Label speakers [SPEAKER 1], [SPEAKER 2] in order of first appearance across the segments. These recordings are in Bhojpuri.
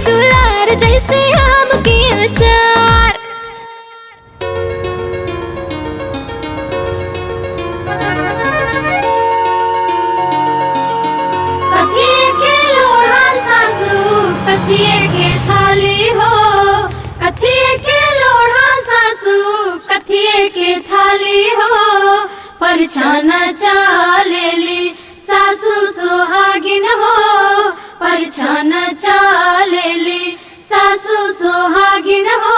[SPEAKER 1] दुलार जैसे आम के अचार।
[SPEAKER 2] कथिए के लोढ़ा सासू कथिए के थाली हो, कथिए के लोढ़ा सासू कथिए के थाली हो। परछाना चालेली सासू सोहागिन हो, परछाना चालेली सासू सोहागिन हो,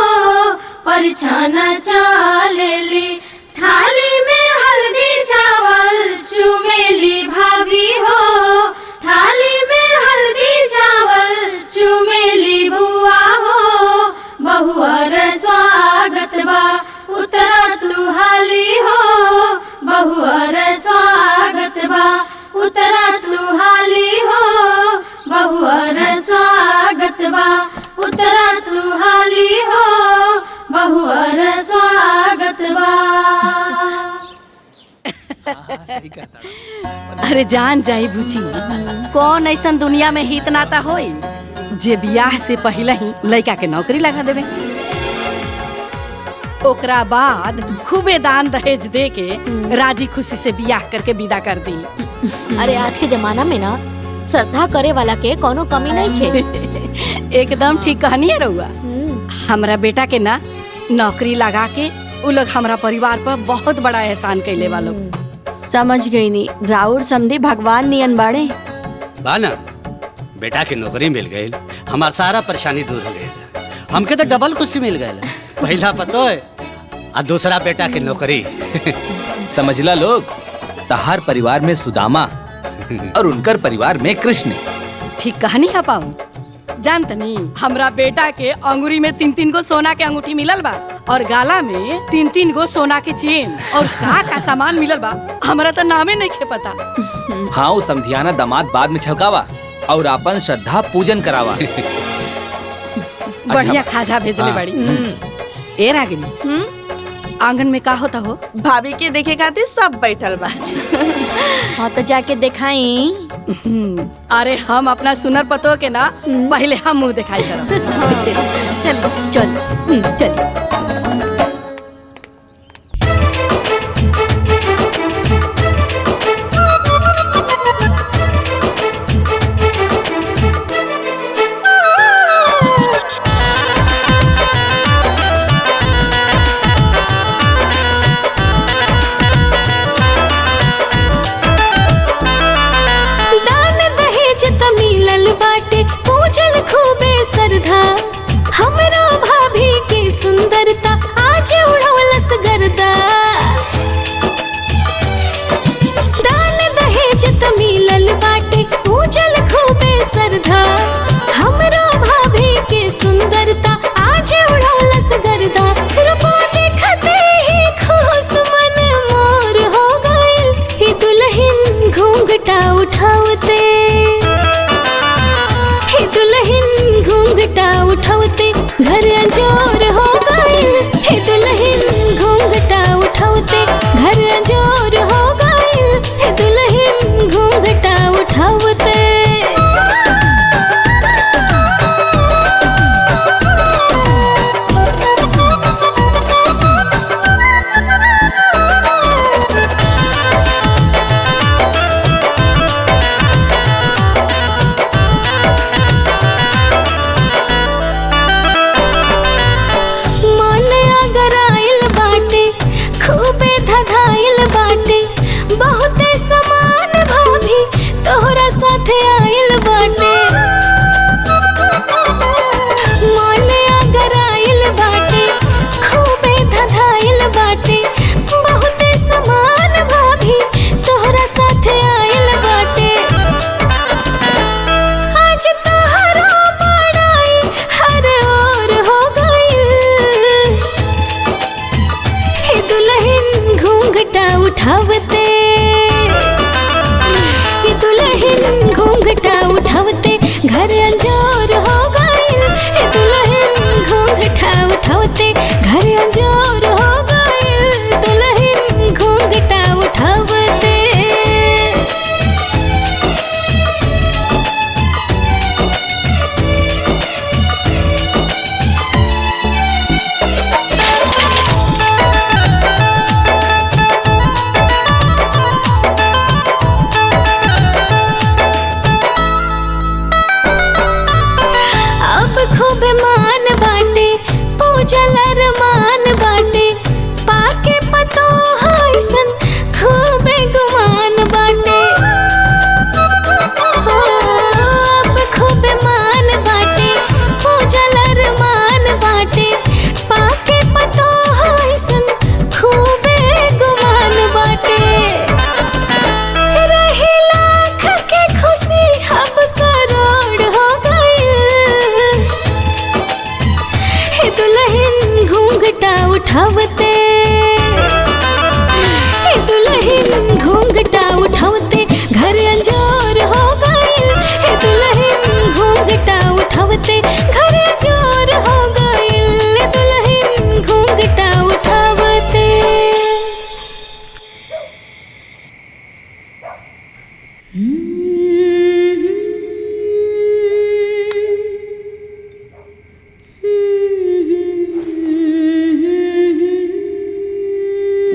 [SPEAKER 2] परछाना चालेली। थाली में हल्दी चावल चुमेली भाभी हो, थाली में हल्दी चावल चुमेली बुआ हो। बहुअर स्वागत बा उतरा तू हाली हो, बहुअर स्वागत बा उतरा तू हाली हो, बहुअर स्वागत बा उतरा तू हाली हो, बहुअर स्वागत बा।
[SPEAKER 3] अरे जान जाई बुची, कौन ऐसा दुनिया में हित नाता होई जे बियाह से पहले ही लड़का के नौकरी लगा देवे, ओकरा बाद खूबे दान दहेज दे के राजी खुशी से बियाह करके विदा कर दी।
[SPEAKER 4] अरे आज के जमाना में ना श्रद्धा करे वाला के कोनो कमी नहीं थे।
[SPEAKER 3] एकदम ठीक कहनी है रउआ। हमरा बेटा के ना नौकरी लगा के उ लोग हमरा परिवार पर बहुत बड़ा एहसान कैले वालों।
[SPEAKER 5] समझ गई नी, राउर समझी भगवान नियन बाड़े
[SPEAKER 6] बाना। बेटा के नौकरी मिल गई, हमार सारा परेशानी दूर हो गई। हमके तो डबल खुशी मिल गई, पहला पतो है और दूसरा बेटा के नौकरी।
[SPEAKER 7] समझला लोग, तहार परिवार में सुदामा और उनकर परिवार में कृष्ण।
[SPEAKER 3] ठीक कहानी है पाऊ। जानतनी हमरा बेटा के अंगूरी में 3-3 गो सोना के अंगूठी मिलल बा और गाला में 3-3 गो सोना के चेन और का सामान मिलल बा, हमरा तो नामे नहीं के पता।
[SPEAKER 7] हाँ, वो समधियाना दामाद बाद में छलकावा और अपन श्रद्धा पूजन करावा।
[SPEAKER 3] बढ़िया खाजा भेजले बड़ी। ए रागिनी, आंगन में का होता हो?
[SPEAKER 5] भाभी के देखे खातिर सब बैठल बा। हाँ तो जाके दिखाई।
[SPEAKER 3] अरे हम अपना सुनर पतो के ना पहले हम मुंह दिखाई करब। चल चल चल।
[SPEAKER 1] बाटे पूजल खूबे श्रद्धा, हमरा भाभी के सुंदरता आज उड़वलस गर्दा। दान दहेज त मिलल बाटे पूजल खूबे श्रद्धा, हमरा भाभी के सुंदरता आज उड़वलस गर्दा। रूपा देखते ही खुश मन मोर हो गइल, ही दुल्हन घूंघटा उठावते, दुल्हन घूंघटा उठावते घर अंजोर हो गइल, हे दुल्हन घूंघटा उठावते घर अंजोर हो गइल, हे दुल्हन घूंघटा उठावते। खूबे धधाइल बाटे बहुते समान भाभी तोहरा खूब मान बाटे पूजल अरमान बाटे पाके पतो हसन खूब गुमान बाटे अब खूब मान बाटे पूजल अरमान बाटे पाके पतो हसन खूब गुमान बाटे रही लाख के खुशी अब करोड़ हो गई हे दुल्हन घूंघटा उठावते हे दुल्हन घूंघटा उठावते घर अंजोर हो गई हे दुल्हन घूंघटा उठावते घर अंजोर हो गई दुल्हन घूंघटा उठावते।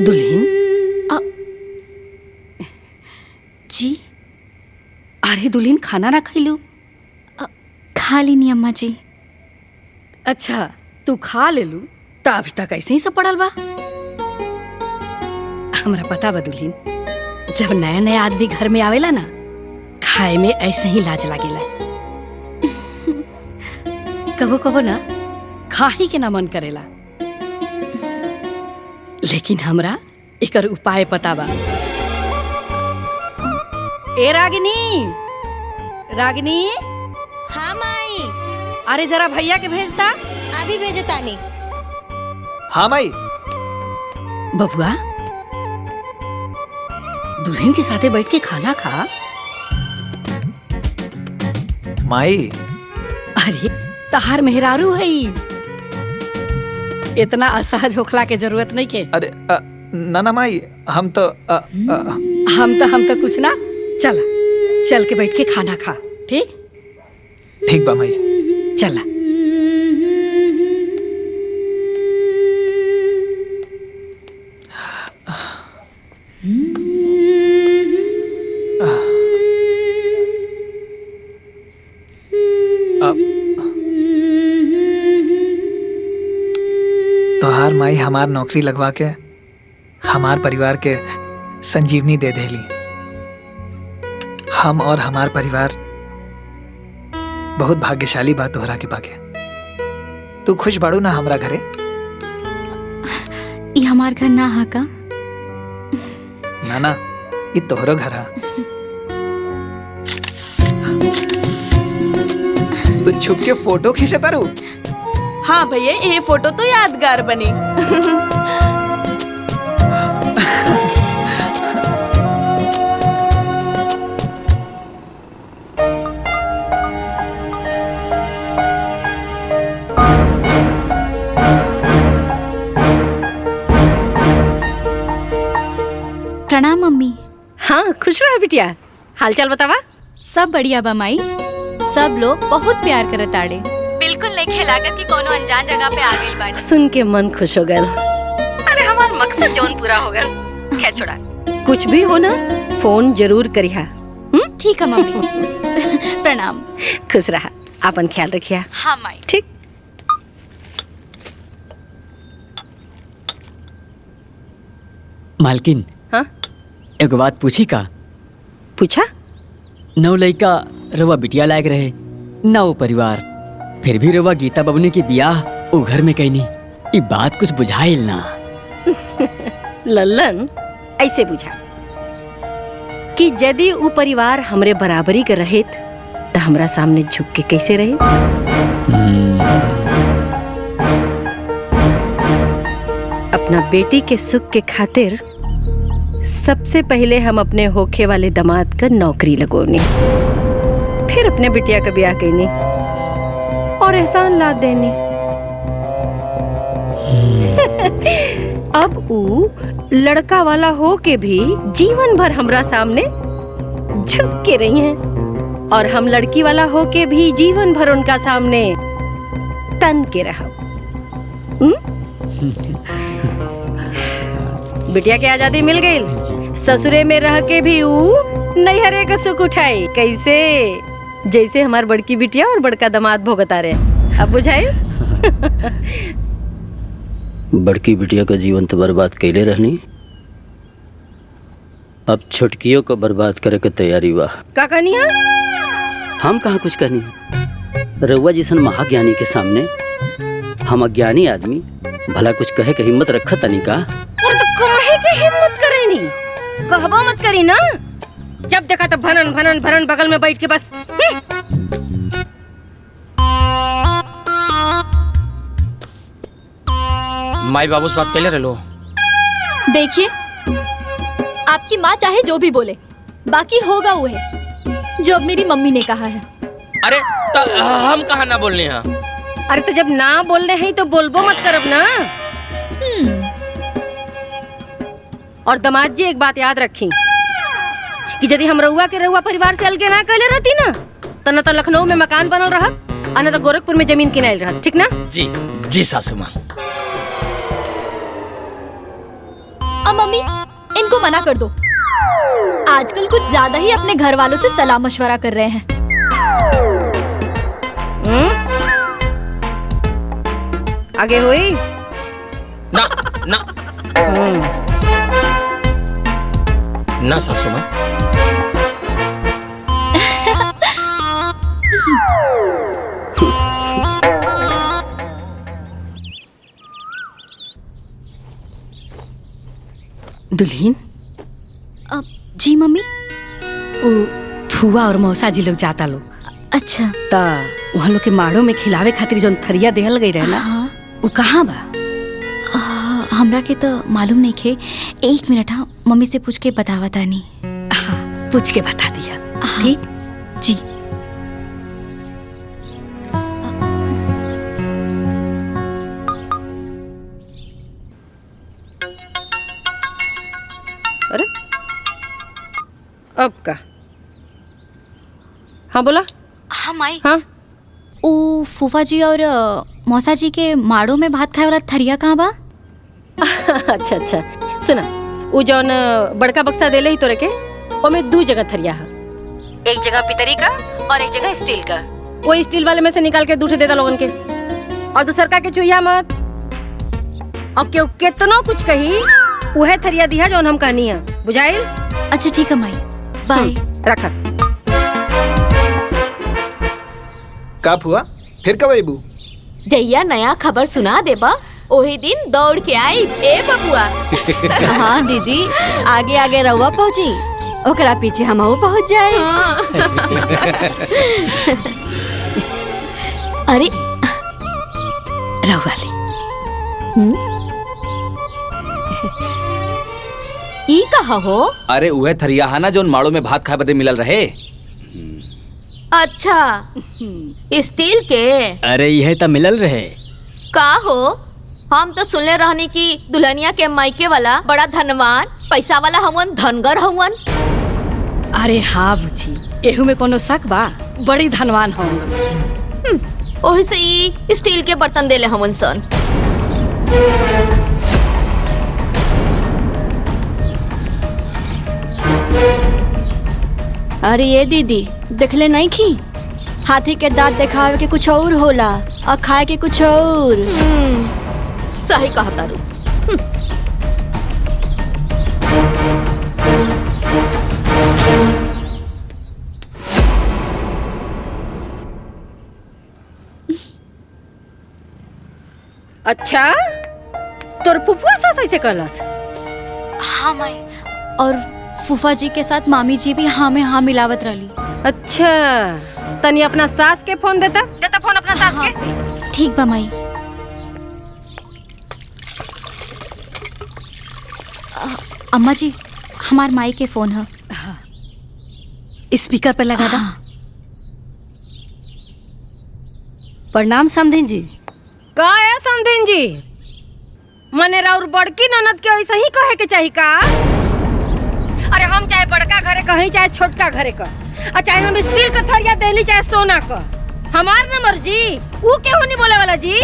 [SPEAKER 3] दुल्हन
[SPEAKER 5] जी
[SPEAKER 3] अरे दुल्हन खाना ना खैलू?
[SPEAKER 5] खा लीनी अम्मा जी।
[SPEAKER 3] अच्छा तू खा ले लू तो अभी तक ऐसे ही सब पड़ल बा। हमरा पता बा दुल्हन, जब नया नया आदमी घर में आवेला ना खाए में ऐसे ही लाज लागेला। कबो कबो ना खा ही के ना मन करेला, लेकिन हमरा एकर उपाय पता बा। ए रागिनी, रागिनी,
[SPEAKER 1] हाँ माई,
[SPEAKER 3] अरे जरा भैया के भेजता।
[SPEAKER 1] अभी भेजतानी।
[SPEAKER 8] हाँ माई।
[SPEAKER 3] बबुआ दुल्हन के साथे बैठ के खाना खा।
[SPEAKER 8] माई
[SPEAKER 3] अरे तहार मेहरारू है, इतना असहज होखला के जरूरत नहीं के।
[SPEAKER 8] अरे ना माई, हम तो
[SPEAKER 3] हम तो कुछ ना, चल के बैठ के खाना खा। ठीक
[SPEAKER 8] ठीक बा माई।
[SPEAKER 3] चला।
[SPEAKER 8] तोहार माई हमार नौकरी लगवा के हमार परिवार के संजीवनी दे देली। हम और हमार परिवार बहुत भाग्यशाली बा तोहरा के पाके। तू खुश बाड़ू ना हमरा घरे?
[SPEAKER 5] ये हमार घर ना हा का?
[SPEAKER 8] ना ये तोहरो घर हा। तू छुप के फोटो खींचे तारू?
[SPEAKER 5] हाँ भैया, ये फोटो तो यादगार बनी। प्रणाम मम्मी।
[SPEAKER 9] हाँ खुश रहा बिटिया। हाल चाल बतावा।
[SPEAKER 5] सब बढ़िया बा माई, सब लोग बहुत प्यार करत आड़े। बिल्कुल नहीं खेलागत कि कोनो अनजान जगह पे आ गइल बानी।
[SPEAKER 9] सुन के मन खुश हो गल। अरे हमार मकसद जौन पूरा हो गल। खैर छोड़ा, कुछ भी हो ना फोन जरूर करिहा।
[SPEAKER 5] ठीक है मम्मी। प्रणाम।
[SPEAKER 9] खुश रहा, अपन ख्याल रखिया।
[SPEAKER 5] हाँ माई।
[SPEAKER 9] ठीक।
[SPEAKER 10] मालकिन,
[SPEAKER 9] हाँ
[SPEAKER 10] एगो बात पूछी का?
[SPEAKER 9] पूछा।
[SPEAKER 10] नौ लड़का रवा बिटिया लायक रहे ना वो परिवार, फिर भी रवा गीता बबनी के बियाह वो घर में कहनी। ये बात कुछ बुझाइल ना।
[SPEAKER 9] लल्लन ऐसे बुझा कि यदि वो परिवार हमरे बराबरी के रहित तो हमरा सामने झुक के कैसे रहे। अपना बेटी के सुख के खातिर सबसे पहले हम अपने होखे वाले दामाद का नौकरी लगोनी, फिर अपने बिटिया का ब्याह करनी और एहसान लाद देनी। अब ऊ लड़का वाला हो के भी जीवन भर हमरा सामने झुक के रही हैं और हम लड़की वाला हो के भी जीवन भर उनका सामने तन के रहा। बिटिया के आजादी मिल गई, ससुरे में रह के भी ऊ नैहरे का सुख उठाई। कैसे? जैसे हमार बड़की बिटिया और बड़का दामाद भोगता रहे। अब बुझाई।
[SPEAKER 11] बड़की बिटिया का जीवन तो बर्बाद कैले रहनी, अब छोटकियों को बर्बाद करे के तैयारी बा।
[SPEAKER 9] का कहनी है?
[SPEAKER 11] हम कहाँ कुछ कहनी, रउआ जिसन महाज्ञानी के सामने हम अज्ञानी आदमी भला कुछ कहे के हिम्मत रखा तनी का?
[SPEAKER 9] और तो काहे के हिम्मत करेनी, कहबो मत करी ना। जब देखा तो भनन भनन भनन बगल में बैठ के बस।
[SPEAKER 12] माई बाबू से बात कैले रहे लो।
[SPEAKER 4] देखिए, आपकी माँ चाहे जो भी बोले, बाकी होगा वो है जो अब मेरी मम्मी ने कहा है।
[SPEAKER 12] अरे हम कहाँ ना बोलने हैं?
[SPEAKER 9] अरे तो जब ना बोल रहे हैं तो बोलबो मत करब ना। और दामाद जी एक बात याद रखी कि यदि हम रउआ के रउआ परिवार से अलगे ना कैले रहती ना तो न तो लखनऊ में मकान बनल रहत और न तो गोरखपुर में जमीन किनाइल रहत, ठीक ना?
[SPEAKER 12] जी जी सासू माँ।
[SPEAKER 4] अब मम्मी इनको मना कर दो, आजकल कुछ ज्यादा ही अपने घर वालों से सलाह मशवरा कर रहे हैं।
[SPEAKER 9] आगे हुई
[SPEAKER 12] ना ना ना सासू माँ।
[SPEAKER 3] दुल्हीन।
[SPEAKER 5] जी मम्मी।
[SPEAKER 3] फुआ और मौसा जी लोग जाता लोग।
[SPEAKER 5] अच्छा।
[SPEAKER 3] ता वहाँ लोग के माड़ो में खिलावे खातिर जोन थरिया देहल गई रहे ना, वो कहाँ बा?
[SPEAKER 5] हमरा के तो मालूम नहीं खे। एक मिनट, हाँ मम्मी से पूछ के बतावा तानी।
[SPEAKER 3] पूछ के बता दिया। ठीक
[SPEAKER 5] जी।
[SPEAKER 9] अरे अब का? हाँ बोला।
[SPEAKER 5] हाँ माई।
[SPEAKER 9] हाँ
[SPEAKER 5] ओ फूफा जी और मौसा जी के माड़ो में भात खाए वाला थरिया कहाँ बा?
[SPEAKER 9] अच्छा अच्छा सुना, वो जौन बड़का बक्सा देले ही तोरे के, ओमे 2 जगह थरिया है। एक जगह पितरी का और एक जगह स्टील का। वो स्टील वाले में से निकाल के दूठे देता लोगन के, और दूसर का के चुहिया मत। अब क्यों कितना कुछ कही वह थरिया दिया जौन हम कहनी है, बुझाइल?
[SPEAKER 5] अच्छा ठीक है माई, बाय।
[SPEAKER 9] रखा।
[SPEAKER 8] का हुआ फिर कब आईबू?
[SPEAKER 4] जैया नया खबर सुना देबा ओही दिन दौड़ के आई ए बबुआ।
[SPEAKER 9] हाँ दीदी, आगे आगे रहुआ पहुँची, ओकरा पीछे हम पहुँच जाए।
[SPEAKER 4] अरे
[SPEAKER 3] रहुआ ले।
[SPEAKER 4] ई कहा हो?
[SPEAKER 7] अरे वह थरिया है ना जोन माड़ो में भात खाए बदे मिलल रहे।
[SPEAKER 4] अच्छा स्टील के?
[SPEAKER 10] अरे यह तो मिलल रहे।
[SPEAKER 4] का हो? हम तो सुनले रहनी कि दुल्हनिया के मायके वाला बड़ा धनवान पैसा वाला हवन, धनगर हवन।
[SPEAKER 3] अरे हाँ बुची, एहू में कोनो शक बा? बड़ी धनवान होंगे।
[SPEAKER 4] ओही से ई स्टील के बर्तन देले हवन सन।
[SPEAKER 9] अरे ये दीदी देखले नहीं की, हाथी के दांत दिखावे के कुछ और होला और खाए के कुछ और।
[SPEAKER 4] सही कहा तारू।
[SPEAKER 9] अच्छा तोर फुफुआ सास ऐसे कहलस?
[SPEAKER 5] हाँ माई, और फूफा जी के साथ मामी जी भी हाँ में हाँ मिलावत रही।
[SPEAKER 9] अच्छा तनी अपना सास के फोन देता फोन अपना सास के।
[SPEAKER 5] ठीक बा माई। अम्मा जी हमार माई के फोन है।
[SPEAKER 3] हाँ। स्पीकर पे लगा दा। प्रणाम समधिन जी।
[SPEAKER 9] का है समधिन जी? मने राउर बड़की ननद के ऐसा ही कहे के चाहिए का? अरे हम चाहे बड़का घरे कहीं चाहे छोटका घरे का, और चाहे हम स्टील का थरिया देली चाहे सोना का, हमार न मर्जी। वो क्यों नहीं बोले वाला जी?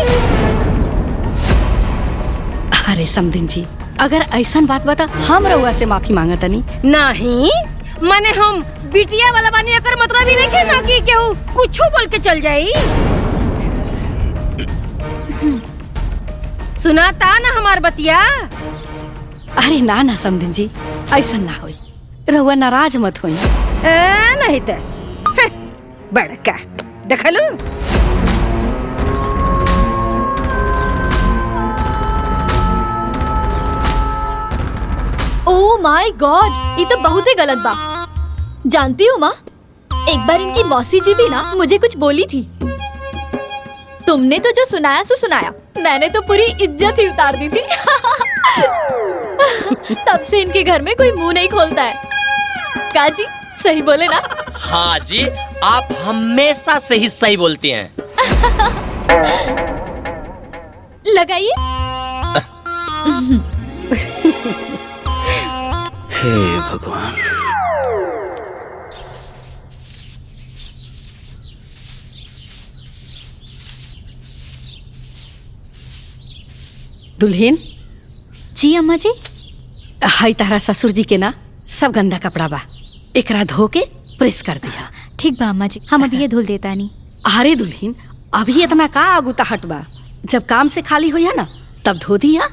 [SPEAKER 3] अरे समधिन जी, अगर ऐसा बात बता हम रउआ से माफी मांगता
[SPEAKER 9] नहीं। मने हम बिटिया वाला बानी, अकर मतलब ही नहीं ना कि केहू कुछ बोल के चल जाई। सुनाता ना हमार बतिया।
[SPEAKER 3] अरे ना ना समधिन जी, ऐसा ना होई, रहुआ नाराज मत होई।
[SPEAKER 9] नहीं तो बड़का देखलू।
[SPEAKER 4] ओह माय गॉड, ये तो बहुत ही गलत बा। जानती हो माँ, एक बार इनकी मौसी जी भी ना मुझे कुछ बोली थी। तुमने तो जो सुनाया सो सुनाया, मैंने तो पूरी इज्जत ही उतार दी थी। तब से इनके घर में कोई मुंह नहीं खोलता है। का जी सही बोले ना?
[SPEAKER 12] हाँ जी, आप हमेशा से ही सही बोलती हैं।
[SPEAKER 4] लगाइए।
[SPEAKER 11] हे भगवान।
[SPEAKER 3] दुल्हन
[SPEAKER 5] जी अम्मा जी।
[SPEAKER 3] हाय तारा ससुर जी के ना सब गंदा कपड़ा बा, एकरा धो के प्रेस कर दिया।
[SPEAKER 5] ठीक बा अम्मा जी, हम अभी ये धुल देता नहीं।
[SPEAKER 3] अरे दुल्हन अभी इतना का आगुता हट बा, जब काम से खाली हुई है ना तब धो दिया।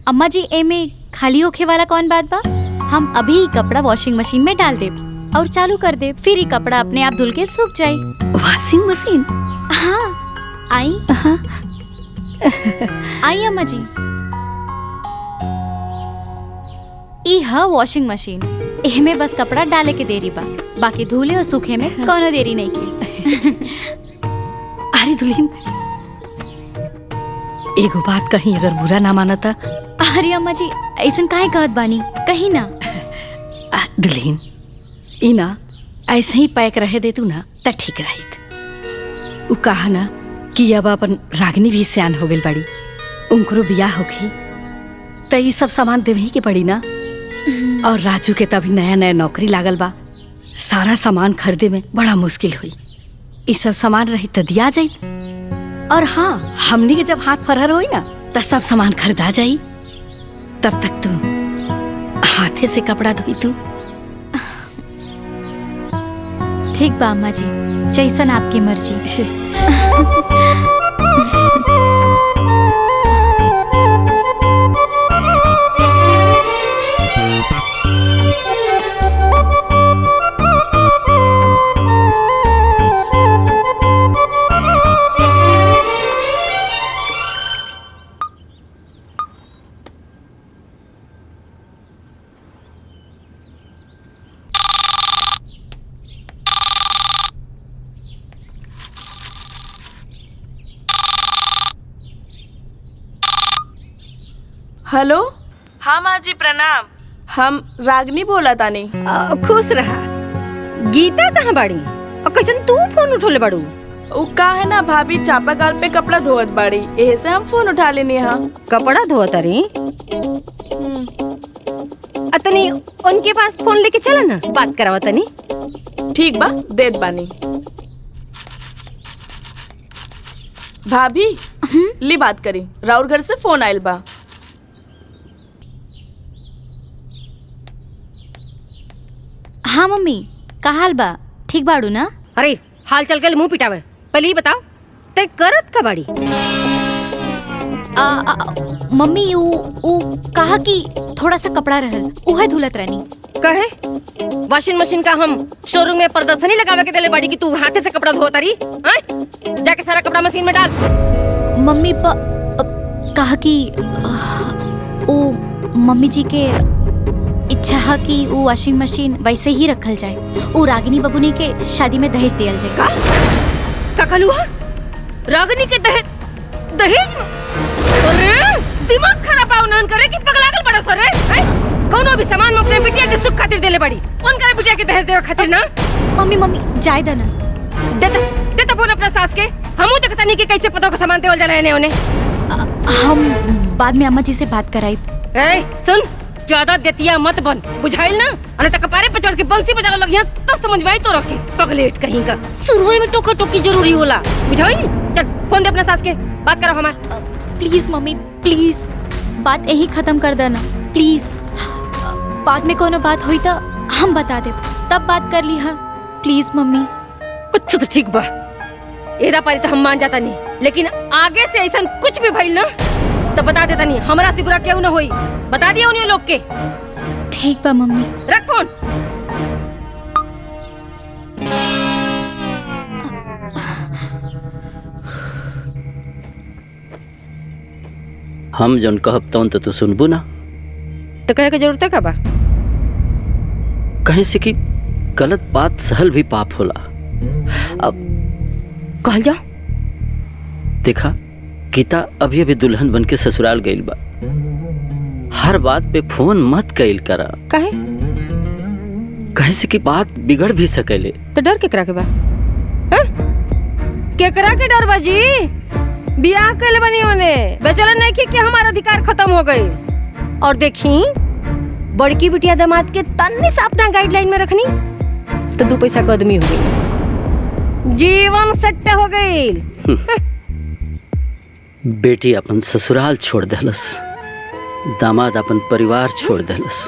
[SPEAKER 5] अम्मा जी एमे खाली होखे वाला कौन बात बा? हम अभी ही कपड़ा वॉशिंग मशीन में डाल देब और चालू कर देब, फिर ही कपड़ा अपने आप धुल के सूख जाई।
[SPEAKER 3] Washing machine?
[SPEAKER 5] हाँ आई। आई अम्मा जी, ई है वॉशिंग मशीन। एहमे बस कपड़ा डाले के देरी बा, बाकी धुले और सूखे में कोनो देरी नहीं की।
[SPEAKER 3] अरे दुल्हन एगो बात कहीं अगर बुरा ना मानता।
[SPEAKER 5] अरे अम्मा जी ऐसन काहे कहत बानी, कहीं ना।
[SPEAKER 3] दुल्हन ई ना ऐसे ही पैक रहे दे तू ना त ठीक रहित। उ कहा ना कि अब अपन रागनी भी सियान हो गई बड़ी, उनको बियाह होगी त ई सब सामान देवही के पड़ी ना। और राजू के तभी नया नया नौकरी लागल बा, सारा सामान खरीदे में बड़ा मुश्किल हुई। ई सब सामान रही त दिया जाई। और हाँ, हमनी के जब हाथ फरहर होई ना त सब सामान खरीदा जाई। तब तक तू हाथे से कपड़ा धोई तू।
[SPEAKER 5] ठीक बा अम्मा जी, जैसन आपकी मर्जी।
[SPEAKER 13] हेलो। हाँ माँ जी प्रणाम, हम रागनी बोला तानी।
[SPEAKER 9] खुश रहा। गीता कहाँ बाड़ी और कैसन तू फोन उठोले बाड़ू?
[SPEAKER 13] उ का है ना भाभी चापाकल पे कपड़ा धोवत बाड़ी, एहे से हम फोन उठा लेनी। हाँ
[SPEAKER 9] कपड़ा धोवत रही? अतनी उनके पास फोन लेके चला ना, बात करावा तनी।
[SPEAKER 13] ठीक बा, देत बानी। भाभी ली बात करी, राउर घर से फोन आयल बा।
[SPEAKER 5] हाँ मम्मी, का हाल बा? ठीक बाड़ू ना?
[SPEAKER 9] अरे हाल चल के मुंह पिटावे, पहले ही बताओ ते करत का बाड़ी?
[SPEAKER 5] मम्मी ऊ कहा कि थोड़ा सा कपड़ा रहल, उहे धुलत रहनी।
[SPEAKER 9] कहे वॉशिंग मशीन का हम शोरूम में प्रदर्शनी लगावे के देले बाड़ी कि तू हाथे से कपड़ा धोता रही? जाके सारा कपड़ा मशीन में डाल।
[SPEAKER 5] मम्मी कहा कि ओ मम्मी जी के इच्छा है कि वो वॉशिंग मशीन वैसे ही रखल जाए, वो रागिनी बबुनी के शादी में दहेज दियल जाए।
[SPEAKER 9] का कहलुआ? रागिनी के दहेज में? अरे दिमाग खराब आउ नन करे कि पगलागल बड़ा सरे। कोनो भी सामान में अपने बिटिया के सुख खातिर देले बड़ी, उनका बिटिया के दहेज देवे खातिर ना।
[SPEAKER 5] मम्मी जाय दे ना।
[SPEAKER 9] देता फोन अपना सास के। हमहू देखता नहीं कि कैसे पतो का सामान देवल जाला है उन्हें।
[SPEAKER 5] हम बाद में अम्मा जी से बात कराई।
[SPEAKER 9] सुन, ज्यादा देतिया मत बन, बुझाइल ना? अरे तक पारे पे चढ़ के बंसी बजावे लगिया तो समझ में आई तो रखे पगलेट कहीं का। शुरू में टोका टोकी जरूरी होला, बुझाइल? चल फोन दे अपना सास के, बात करो हमार।
[SPEAKER 5] प्लीज मम्मी प्लीज, बात यही खत्म कर देना प्लीज। बाद में कोनो बात हुई तो हम बता दे, तब बात कर ली। हाँ प्लीज मम्मी।
[SPEAKER 9] अच्छा तो ठीक बा, एदा पारी तो हम मान जाता नहीं, लेकिन आगे से ऐसा कुछ भी भइल ना तो बता देता नहीं, हमरा से बुरा क्यों ना होई। बता दिया उन्हें लोग के।
[SPEAKER 5] ठीक बा मम्मी।
[SPEAKER 9] रख फोन।
[SPEAKER 11] हम जौन कहब तौन तो तू सुनबू ना।
[SPEAKER 9] तो कहे के जरूरत है का बा?
[SPEAKER 11] कहीं से कि गलत बात सहल भी पाप होला। अब
[SPEAKER 9] कहल जाओ।
[SPEAKER 11] देखा, गीता अभी अभी दुल्हन बन के ससुराल गइल बा। हर बात पे फोन मत कइल करा।
[SPEAKER 9] काहे?
[SPEAKER 11] कहीं से कि बात बिगड़ भी सकेले।
[SPEAKER 9] तो डर केकरा के बा? हैं? केकरा के डर बाजी? बियाह कइले बनी होने बेचलन नहीं कि हमारा अधिकार खत्म हो गई। और देखी, बड़की बिटिया दामाद के तन्नी से अपना गाइडलाइन में रखनी तो 2 पैसा का आदमी हो गई, जीवन सेट हो गई।
[SPEAKER 11] बेटी अपन ससुराल छोड़ देलस, दामाद अपन परिवार छोड़ देलस।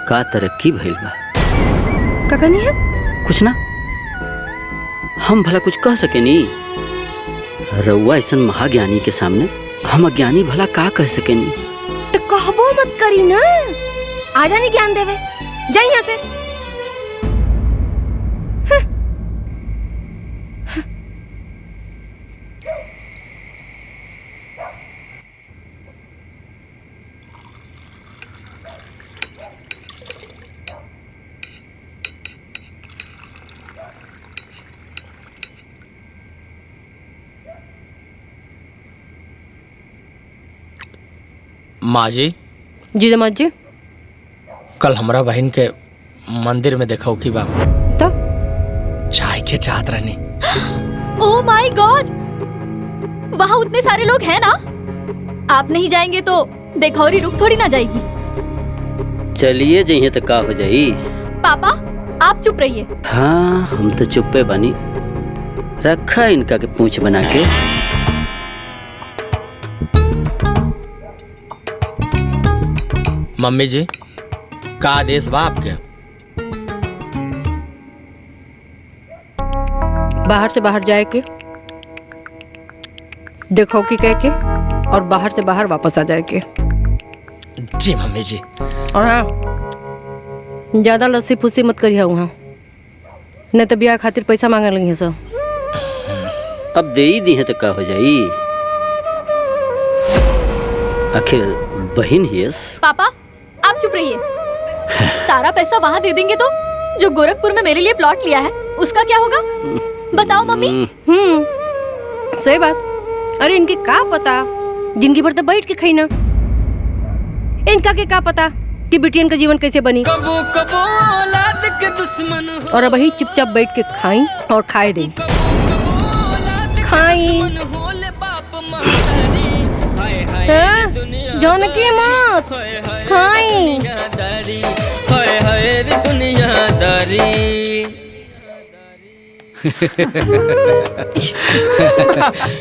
[SPEAKER 11] का तरक्की भइल बा?
[SPEAKER 9] का कहनी है?
[SPEAKER 11] कुछ ना, हम भला कुछ कह सके नी? रउआ ऐसन महाज्ञानी के सामने हम अज्ञानी भला का कह सके नी?
[SPEAKER 9] तो कहबो मत करी ना, आ जानी ज्ञान देवे। जा यहाँ से।
[SPEAKER 12] माँ जी।
[SPEAKER 9] जी दामाद जी।
[SPEAKER 12] कल हमरा बहन के मंदिर में देखा की बा
[SPEAKER 9] तो
[SPEAKER 12] चाय के चाहत रहनी।
[SPEAKER 4] ओह माय गॉड, वहाँ उतने सारे लोग हैं ना, आप नहीं जाएंगे तो देखौरी रुक थोड़ी ना जाएगी।
[SPEAKER 11] चलिए जइए तो का हो जाई।
[SPEAKER 4] पापा आप चुप रहिए।
[SPEAKER 11] हाँ, हम तो चुप्पे बनी। रखा इनका के पूंछ बना के।
[SPEAKER 12] मम्मी जी, का आदेश बा आपके?
[SPEAKER 9] बाहर से बाहर जाए के, देखो कि कह के, और बाहर से बाहर वापस आ जाए के।
[SPEAKER 12] जी मम्मी जी।
[SPEAKER 9] और हाँ, ज्यादा लस्सी फुस्सी मत करिए वहाँ, नहीं तो ब्याह खातिर पैसा मांगे लगी सब।
[SPEAKER 11] अब दे ही दी है तो का हो जाई। आखिर बहन ही है।
[SPEAKER 4] पापा आप चुप रहिए। सारा पैसा वहाँ दे देंगे तो जो गोरखपुर में मेरे लिए प्लॉट लिया है उसका क्या होगा? बताओ मम्मी।
[SPEAKER 9] सही बात। अरे इनके का पता, जिंदगी भर तो बैठ के खाई ना। इनका के का पता कि बिटियन का जीवन कैसे बनी।
[SPEAKER 14] कबो कबो औलाद के दुश्मन हो।
[SPEAKER 9] और अब वही चुपचाप बैठ के खाई और खाए दे। खाई जानकी मत खाई।
[SPEAKER 14] हाय हाय रे दुनियादारी।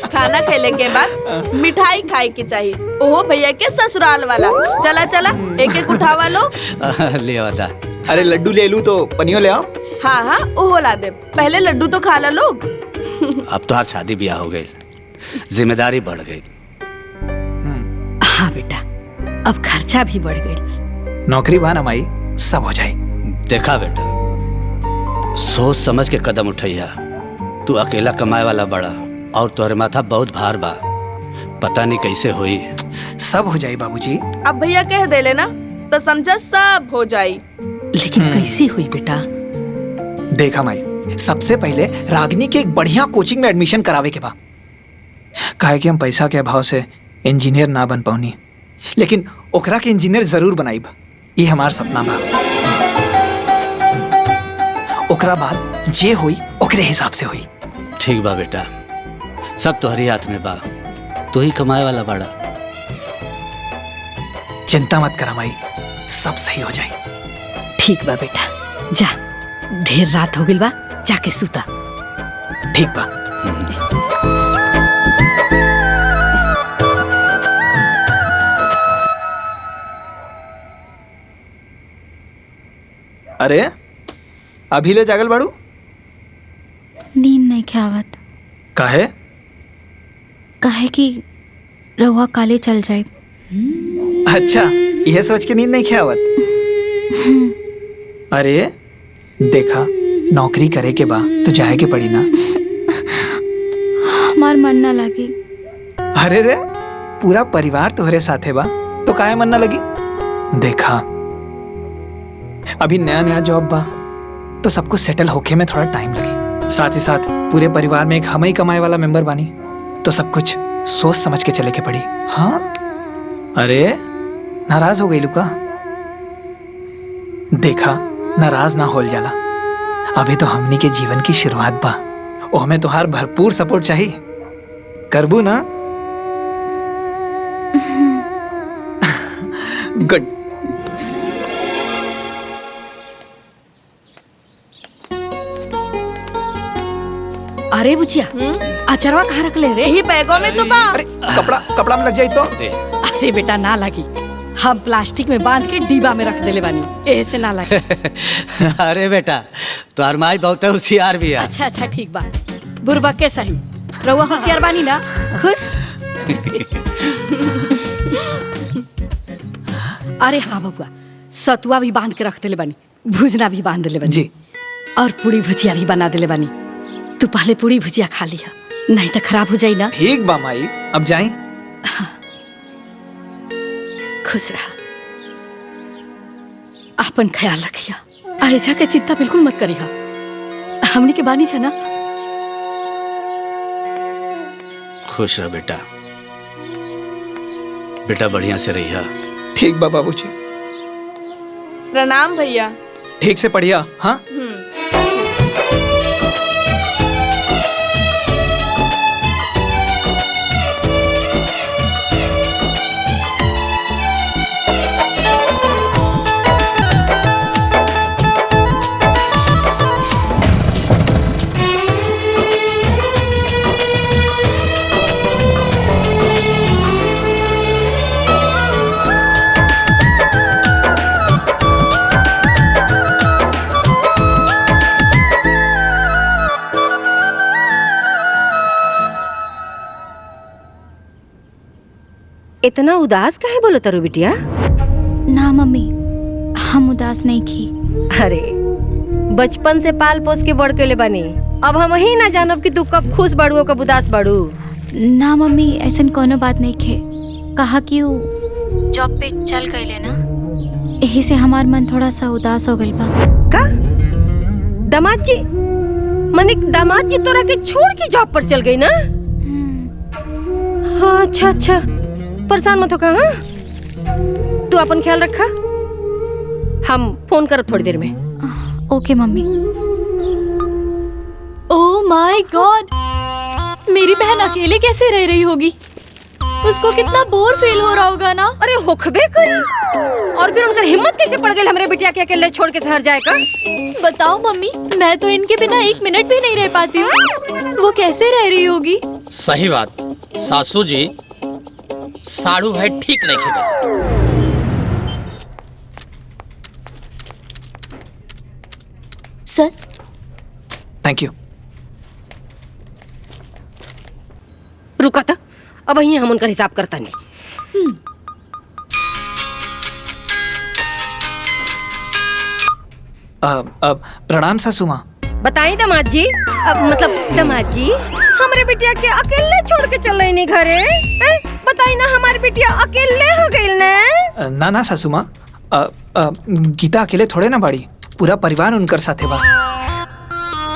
[SPEAKER 13] खाना खेले के बाद मिठाई खाए की चाहिए, ओहो भैया के ससुराल वाला। चला चला एक एक उठावा लो।
[SPEAKER 6] ले आता।
[SPEAKER 8] अरे लड्डू ले लूं तो पनियो ले आओ।
[SPEAKER 13] हाँ हाँ ओहो ला दे, पहले लड्डू तो खा ला लोग।
[SPEAKER 6] अब तो हर शादी ब्याह हो गई, जिम्मेदारी बढ़ गई।
[SPEAKER 3] हाँ बेटा, अब खर्चा भी बढ़ गई।
[SPEAKER 8] नौकरी बहाना माई, सब हो जाए।
[SPEAKER 6] देखा बेटा, सोच समझ के कदम उठैया। तू अकेला कमाए वाला बड़ा और तोहरे माथा बहुत भार बा, पता नहीं कैसे होई।
[SPEAKER 8] सब हो जाए बाबूजी।
[SPEAKER 13] अब भैया कह दे लेना तो समझा सब हो जाई।
[SPEAKER 3] लेकिन कैसे हुई बेटा?
[SPEAKER 8] देखा माई, सबसे पहले रागिनी के एक बढ़िया कोचिंग में एडमिशन करावे के बा। काहे कि हम पैसा के अभाव से इंजीनियर ना बन पाऊनी, लेकिन ओकरा के इंजीनियर जरूर बनाईब। ये हमार सपना बा। ओकरा बाद जे होई ओकरे हिसाब से होई।
[SPEAKER 6] ठीक बा बेटा, सब तोहरी हाथ में बा, तू ही कमाए वाला बड़ा।
[SPEAKER 8] चिंता मत करा माई, सब सही हो जाए।
[SPEAKER 3] ठीक बा बेटा, जा, ढेर रात हो गई बा, जाके सुता।
[SPEAKER 8] ठीक बा। अरे अभी ले जागल बाड़ू?
[SPEAKER 5] नींद नहीं आवत।
[SPEAKER 8] काहे?
[SPEAKER 5] काहे कि रहुआ काले चल जाए।
[SPEAKER 8] अच्छा, यह सोच के नींद नहीं खियावत? अरे देखा, नौकरी करे के बा तो जाए के पड़ी ना।
[SPEAKER 5] हमार मन ना लगी।
[SPEAKER 8] अरे रे, पूरा परिवार तोहरे साथे बा तो काहे मन ना लगी? देखा, अभी नया नया जॉब बा तो सब कुछ सेटल होके में थोड़ा टाइम लगी। साथ ही साथ पूरे परिवार में एक हम ही कमाए वाला मेंबर बानी, तो सब कुछ सोच समझ के चले के पड़ी। हाँ, अरे नाराज हो गई लुका? देखा, नाराज ना होल जाला। अभी तो हमनी के जीवन की शुरुआत बा, ओहमे तोहार भरपूर सपोर्ट चाहिए। करबू ना? गुड।
[SPEAKER 3] अरे बुचिया, अचरवा कहाँ रख ले रे?
[SPEAKER 13] यही बैगों में तो बा।
[SPEAKER 8] अरे कपड़ा में लग जाए तो?
[SPEAKER 3] अरे बेटा ना लगी, हम प्लास्टिक में बांध के डिब्बा में रख देले बानी, ऐसे ना लगे।
[SPEAKER 6] अरे बेटा, तोहर माई बहुत होशियार भी है।
[SPEAKER 3] अच्छा अच्छा ठीक बा, बुरबक के सही। रउआ होशियार बानी ना? खुश? अरे हाँ बबुआ, सतुआ भी बांध के रख देले बानी, भुजना भी बांध देले बानी
[SPEAKER 8] जी,
[SPEAKER 3] और पूरी भुजिया भी बना देले बानी। तू पहले पूरी भुजिया खा लिया, नहीं तो खराब हो जाई ना।
[SPEAKER 8] ठीक बा माई, अब जाएं?
[SPEAKER 3] हाँ। खुश रहा, अपन ख्याल रखिया, आयजा के चिंता बिल्कुल मत करिया, हमनी के बानी छना।
[SPEAKER 6] खुश रह बेटा, बेटा बढ़िया से रहिया।
[SPEAKER 8] ठीक बा बाबूजी।
[SPEAKER 13] प्रणाम भैया।
[SPEAKER 8] ठीक से पढ़िया। हाँ,
[SPEAKER 9] इतना उदास काहे बोलो तारू बिटिया?
[SPEAKER 5] ना मम्मी, हम उदास नहीं की।
[SPEAKER 9] अरे बचपन से पाल पोस के बड़ के ले बनी, अब हम ही ना जानब कि तू कब खुश बाड़ू और कब उदास बाड़ू।
[SPEAKER 5] ना मम्मी, ऐसा कोनो बात नहीं खे। कहा कि वो जॉब पे चल गए ना, यही से हमार मन थोड़ा सा उदास हो गइल बा।
[SPEAKER 9] का दामाद जी, मने दामाद जी तोरा के छोड़ के जॉब पर चल गई ना? हाँ, अच्छा अच्छा, परेशान मत हो का। हाँ, तू अपन ख्याल रखा, हम फोन करब थोड़ी देर में।
[SPEAKER 5] ओके मम्मी। ओह माय गॉड, मेरी बहन अकेले कैसे रह रही होगी? उसको कितना बोर फील हो रहा होगा ना।
[SPEAKER 9] अरे होखबे करी, और फिर उनकर हिम्मत कैसे पड़ गई हमरे बिटिया के अकेले छोड़ के शहर जाए का?
[SPEAKER 5] बताओ मम्मी, मैं तो इनके बिना एक मिनट भी नहीं रह पाती हूँ, वो कैसे रह रही होगी?
[SPEAKER 12] सही बात, सासू जी साड़ू भाई ठीक नहीं खेल।
[SPEAKER 5] सर,
[SPEAKER 8] थैंक यू।
[SPEAKER 9] रुका था, अब यही हम उनका हिसाब करता नहीं।
[SPEAKER 8] अब प्रणाम सासू माँ।
[SPEAKER 9] बताई दामाद जी, अब मतलब दामाद जी, हमारे बिटिया के अकेले छोड़ के चल रही नहीं घरे। बताई ना, हमारी बिटिया अकेले हो गई ना।
[SPEAKER 8] ना ना सासू माँ, गीता अकेले थोड़े ना बाड़ी, पूरा परिवार उनकर साथे बा।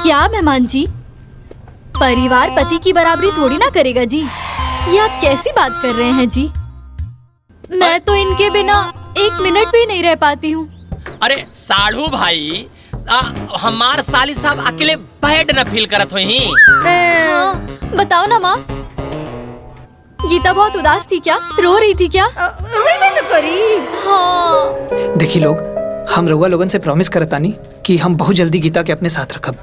[SPEAKER 5] क्या मेहमान जी, परिवार पति की बराबरी थोड़ी ना करेगा जी। ये आप कैसी बात कर रहे हैं जी? मैं तो इनके बिना एक मिनट भी नहीं रह पाती हूँ।
[SPEAKER 12] अरे साढ़ू भाई, हमार साली साहब अकेले बैड न फील करत होही।
[SPEAKER 5] हाँ, बताओ ना माँ, गीता बहुत उदास थी क्या? रो रही थी क्या?
[SPEAKER 9] करी।
[SPEAKER 5] हाँ।
[SPEAKER 8] देखी लोग, हम रउआ लोगन से प्रॉमिस करतानी कि हम बहुत जल्दी गीता के अपने साथ रखब।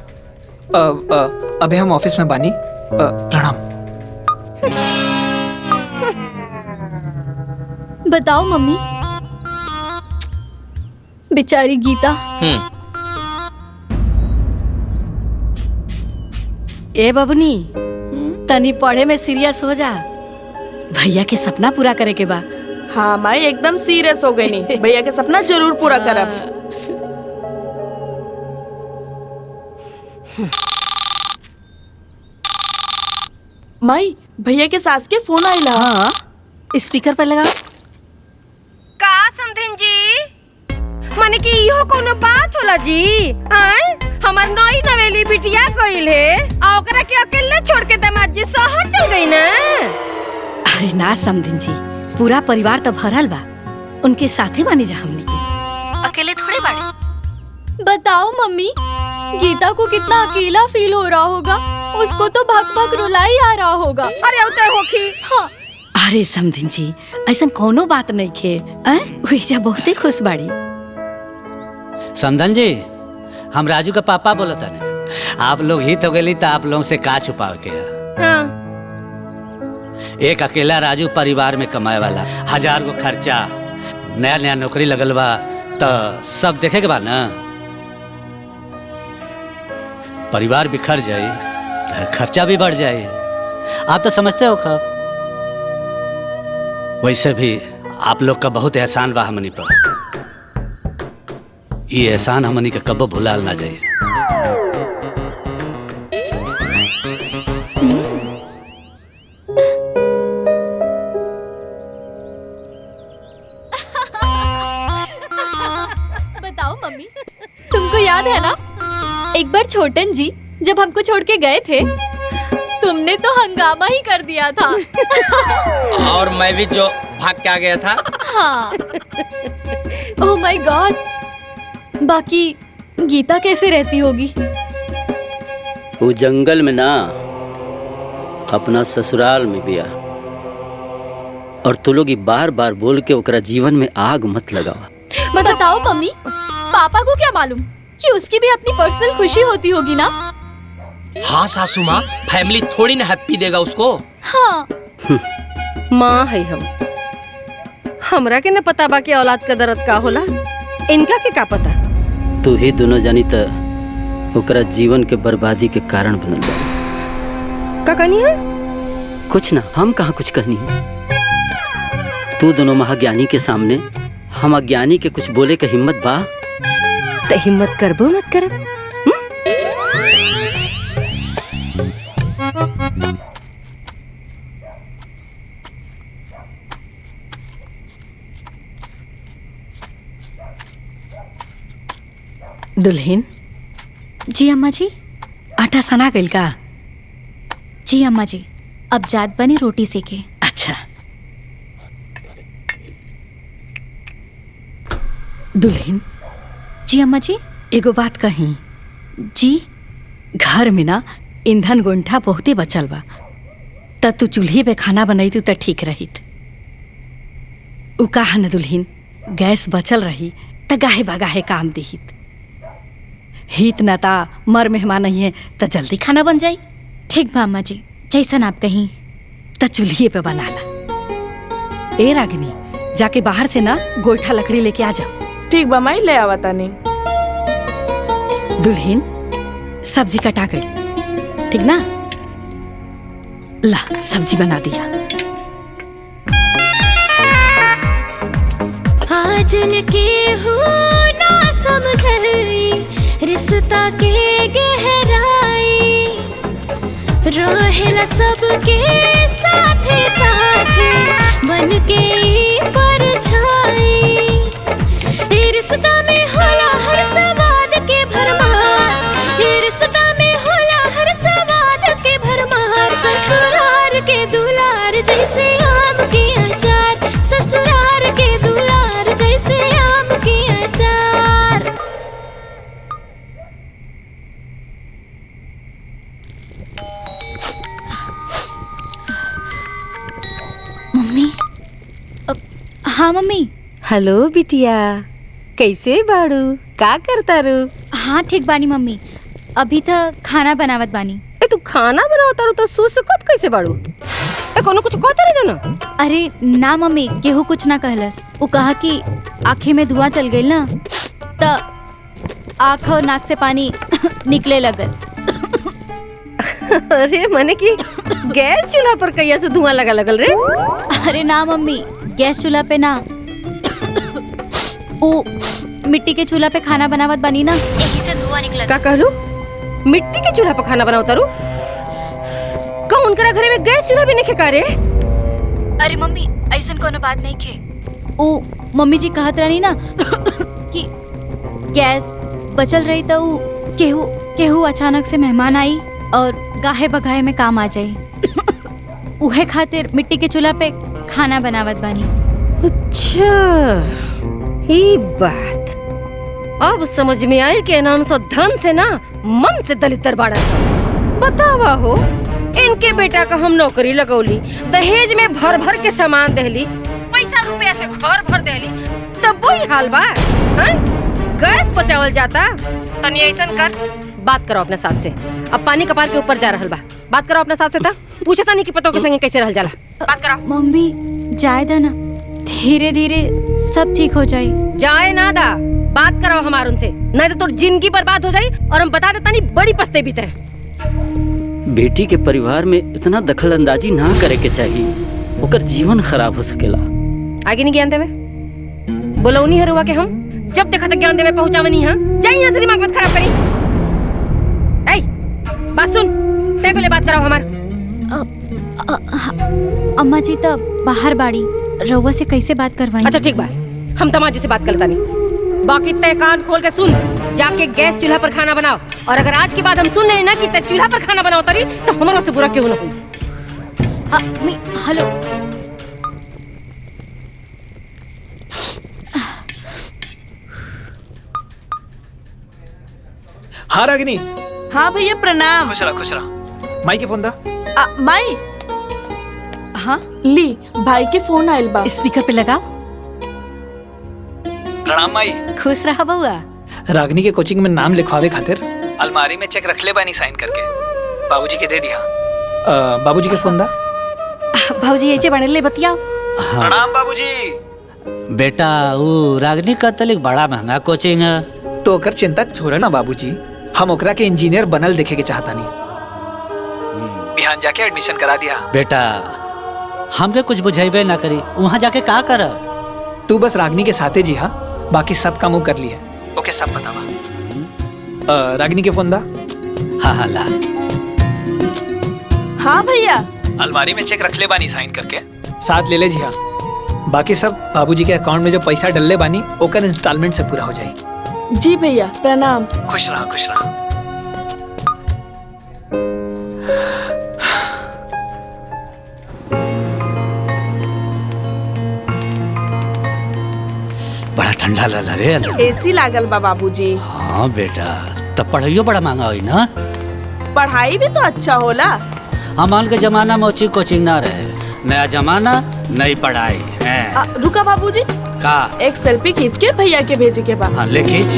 [SPEAKER 8] अबे हम ऑफिस में बानी। प्रणाम।
[SPEAKER 5] बताओ मम्मी, बेचारी गीता।
[SPEAKER 3] ए बबनी, तनी पढ़े में सीरियस हो जा। भैया के सपना पूरा करे के बा।
[SPEAKER 13] हाँ माई एकदम सीरियस हो गई नहीं, भैया के सपना जरूर पूरा करब। माई भैया के सास के फोन आइला।
[SPEAKER 3] हाँ स्पीकर पर लगा।
[SPEAKER 15] का समथिंग जी, माने कि इहो कोनो बात होला जी? आय हमर नई नवेली बिटिया गइल है आ ओकरा के अकेले छोड़ के दामाद जी शहर चल गई ना।
[SPEAKER 3] अरे ना समधिन जी, पूरा परिवार तो भरल बा, उनके साथे बानी जा हमनी के, अकेले थोड़े बाड़ी।
[SPEAKER 4] बताओ मम्मी, गीता को कितना अकेला फील हो रहा होगा। उसको तो भग भग रुलाई आ रहा होगा।
[SPEAKER 15] अरे उतर होखी।
[SPEAKER 4] हाँ।
[SPEAKER 3] अरे समधिन जी ऐसा कोनो बात नहीं खे, वही बहुते खुश बाड़ी।
[SPEAKER 6] समधन जी, हम राजू का पापा बोलता ने, आप लोग हित हो गई तो आप लोगों से का छुपाव के है?
[SPEAKER 15] हाँ।
[SPEAKER 6] एक अकेला राजू परिवार में कमाए वाला, 1000 गो खर्चा, नया नया नौकरी लगल बा, तो सब देखे के बा ना। परिवार बिखर जाए तो खर्चा भी बढ़ जाए, आप तो समझते हो खा। वैसे भी आप लोग का बहुत एहसान बा हमनी पर, ये एहसान हमनी के कबो भुलाल ना जाए।
[SPEAKER 4] बताओ मम्मी, तुमको याद है ना एक बार छोटन जी जब हमको छोड़ के गए थे, तुमने तो हंगामा ही कर दिया था।
[SPEAKER 12] और मैं भी जो भाग के आ गया था।
[SPEAKER 4] हाँ। ओह माय गॉड। बाकी गीता कैसे रहती होगी?
[SPEAKER 11] वो जंगल में ना, अपना ससुराल में बिया। और तू लोग बार बार बोल के ओकरा जीवन में आग मत लगावा।
[SPEAKER 4] बताओ मम्मी, पापा को क्या मालूम कि उसकी भी अपनी पर्सनल खुशी होती होगी ना।
[SPEAKER 12] हाँ सासू माँ, फैमिली थोड़ी ना हैप्पी देगा उसको।
[SPEAKER 4] हाँ।
[SPEAKER 9] माँ है हम, हमरा के न पता बा कि औलाद का दर्द का होला, इनका के का पता।
[SPEAKER 11] तू ही दोनों जानी त ओकरा जीवन के बर्बादी के कारण बनल बा।
[SPEAKER 9] का कहनी है?
[SPEAKER 11] कुछ ना, हम कहाँ कुछ कहनी है। तू दोनों महाज्ञानी के सामने हम अज्ञानी के कुछ बोले के हिम्मत बा?
[SPEAKER 9] तो हिम्मत करबो मत करब।
[SPEAKER 3] दुल्हन।
[SPEAKER 5] जी अम्मा जी।
[SPEAKER 3] आटा सना गइल का?
[SPEAKER 5] जी अम्मा जी, अब जात बनी रोटी सेके।
[SPEAKER 3] अच्छा। दुल्हन।
[SPEAKER 5] जी अम्मा जी।
[SPEAKER 3] एगो बात कही।
[SPEAKER 5] जी।
[SPEAKER 3] घर में ना ईंधन गोंठा बहुते बचल बा, त तू चूल्ही पे खाना बनैतू त ठीक रहित। उ कहा न दुल्हन, गैस बचल रही त गाहे बागाहे काम दिहित। हित न ता मर मेहमान नहीं है त जल्दी खाना बन जाई।
[SPEAKER 5] ठीक बा अम्मा जी, जैसन आप कहीं।
[SPEAKER 3] त चूल्हे पे बना ला। ए रागिनी, जाके बाहर से ना गोईठा लकड़ी लेके आ जाओ।
[SPEAKER 13] ठीक बा माई, ले आवा तानी।
[SPEAKER 3] दुल्हन, सब्जी कटा गई, ठीक ना? ला सब्जी बना दिया।
[SPEAKER 1] आजल के हो ना समझई रिश्ता के गहराई, रहेला सबके साथे साथे बन के परछाई। ए रिश्ता में होला हर सवाद के भरमार, ए रिश्ता में होला हर सवाद के भरमार। ससुरार के दुलार जैसे आम के अचार, ससुरार के दुलार जैसे आम के अचार।
[SPEAKER 5] मम्मी। हाँ मम्मी।
[SPEAKER 9] हेलो बिटिया, कैसे बाड़ू? का करता रू?
[SPEAKER 5] हाँ ठीक बानी मम्मी, अभी तक खाना बनावत बानी।
[SPEAKER 9] ए तू खाना बनावता रू तो सुसुकत कैसे बाड़ू? ए कोनो कुछ कहता रही ना?
[SPEAKER 5] अरे ना मम्मी, केहू कुछ ना कहलस। वो कहा कि आँखें में धुआं चल गई ना, त आँख और नाक से पानी निकले लगल।
[SPEAKER 9] अरे मने कि
[SPEAKER 15] गैस चूल्हा पर कैया से धुआं लगा लगल रे?
[SPEAKER 5] अरे ना मम्मी, गैस चूल्हा पे ना, वो मिट्टी के चूल्हा पे खाना बनावत बनी ना, यही से धुआं निकला।
[SPEAKER 15] का कहलू? मिट्टी के चूल्हा पर खाना बनाओ तारू? कौन उनकरा घरे में गैस चूल्हा भी नहीं खेका रे?
[SPEAKER 5] अरे मम्मी ऐसा कोनो बात नहीं खे। ओ मम्मी जी कहत रही ना कि गैस बचल रही तो केहू केहू अचानक से मेहमान आई और गाहे बगाहे में काम आ जाई। उहे खातिर मिट्टी के चूल्हा पे खाना बनावत बानी।
[SPEAKER 15] अच्छा ये बात अब समझ में आई कि इन्होंने तो धन से ना मन से दलितर बाड़ा सा। बतावा हो, इनके बेटा का हम नौकरी लगौली, दहेज में भर भर के सामान देली, पैसा रुपया से घर भर देली, तब वही हाल बा। गैस बचावल जाता। तनी ऐसन कर, बात करो अपने सास से। अब पानी कपार के ऊपर जा रहल बा, बात करो अपने सास से। था पूछा तानी कि पतो के संगे कैसे रहल जाला, बात करो।
[SPEAKER 5] मम्मी जाए दा ना, धीरे धीरे सब ठीक हो जाए।
[SPEAKER 15] जाए ना दा, बात करो हमार उनसे, नहीं तो तोर जिंदगी बर्बाद हो जाई और हम बता देता नहीं बड़ी पछते भी तय।
[SPEAKER 11] बेटी के परिवार में इतना दखल अंदाजी ना करे के चाहिए, ओकर जीवन खराब हो सकेला।
[SPEAKER 15] आगे नहीं ज्ञान देवे, बोलो नहीं हरुआ के हम जब देखा तक ज्ञान देवे पहुंचावनी। हाँ जाइए यहाँ से, दिमाग मत खराब करी। बात सुन, ते पहले बात कराओ हमार।
[SPEAKER 5] अम्मा जी तो बाहर बाड़ी, रउआ से कैसे बात करवाई?
[SPEAKER 15] अच्छा ठीक बा, हम तमाजी से बात करता नहीं। बाकी तय कान खोल के सुन, जाके गैस चूल्हा पर खाना बनाओ, और अगर आज के बाद हम सुन नहीं ना कि तय चूल्हा पर खाना बनाओ तारी, तो हमारा से बुरा क्यों ना हुई।
[SPEAKER 5] हेलो,
[SPEAKER 8] हाँ रागिनी।
[SPEAKER 13] हाँ भैया प्रणाम।
[SPEAKER 8] खुश रहा खुश रहा। माई के फोन दा।
[SPEAKER 13] माई, हाँ ली, भाई के फोन आयल बा।
[SPEAKER 3] स्पीकर पे लगाओ।
[SPEAKER 8] प्रणाम माई।
[SPEAKER 3] खुश रहा बउआ।
[SPEAKER 8] रागिनी के कोचिंग में नाम लिखवावे खातिर अलमारी में चेक रख ले बानी साइन करके, बाबूजी के दे दिया। बाबूजी के फोन दा।
[SPEAKER 3] भाऊजी ऐसे बने ले बतियाओ।
[SPEAKER 8] प्रणाम बाबूजी।
[SPEAKER 6] बेटा वो रागिनी का तलिक बड़ा महंगा कोचिंग है।
[SPEAKER 8] तो ओकर चिंता छोड़े ना बाबूजी, हम ओकरा के इंजीनियर बनल देखे के चाहता नहीं। बिहान जाके एडमिशन करा दिया।
[SPEAKER 6] बेटा हमके कुछ बुझाइबे ना करी, वहाँ जाके का कर।
[SPEAKER 8] तू बस रागिनी के साथे जी, हाँ बाकी सब काम वो कर लिए। ओके सब पता बा। रागिनी के फोन दा।
[SPEAKER 6] हाँ हाँ ला।
[SPEAKER 13] हाँ भैया।
[SPEAKER 8] अलमारी में चेक रख ले बानी साइन करके, साथ ले ले जी। हाँ बाकी सब बाबूजी के अकाउंट में जो पैसा डलले बानी ओकर इंस्टॉलमेंट से पूरा हो जाए।
[SPEAKER 13] जी भैया प्रणाम।
[SPEAKER 8] खुश रहा खुश रहा।
[SPEAKER 6] बड़ा ठंडा लगा रे अंदर।
[SPEAKER 13] एसी लागल बा बाबूजी।
[SPEAKER 6] हाँ बेटा, तब पढ़ाइयो बड़ा महंगा हुई ना।
[SPEAKER 13] पढ़ाई भी तो अच्छा होला।
[SPEAKER 6] हमारे के जमाना में ओची कोचिंग ना रहे, नया जमाना नई पढ़ाई है।
[SPEAKER 13] रुका बाबूजी,
[SPEAKER 6] का
[SPEAKER 13] एक सेल्फी खींच के भैया के भेजे के बाद।
[SPEAKER 6] हाँ ले खींच।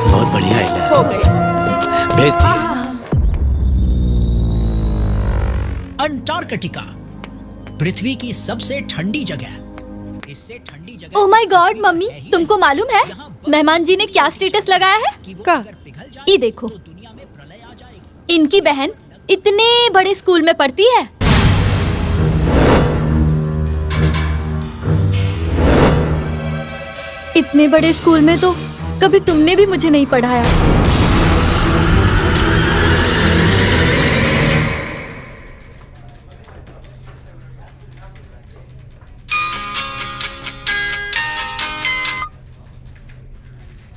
[SPEAKER 6] बहुत बढ़िया है,
[SPEAKER 13] हो गए,
[SPEAKER 6] भेज दिया।
[SPEAKER 16] अंटार्कटिका पृथ्वी की सबसे ठंडी जगह। इससे ठंडी जगह।
[SPEAKER 4] ओह माय गॉड मम्मी, तुमको मालूम है मेहमान जी ने क्या स्टेटस लगाया है?
[SPEAKER 15] का?
[SPEAKER 4] ये देखो, इनकी बहन इतने बड़े स्कूल में पढ़ती है। इतने बड़े स्कूल में तो कभी तुमने भी मुझे नहीं पढ़ाया।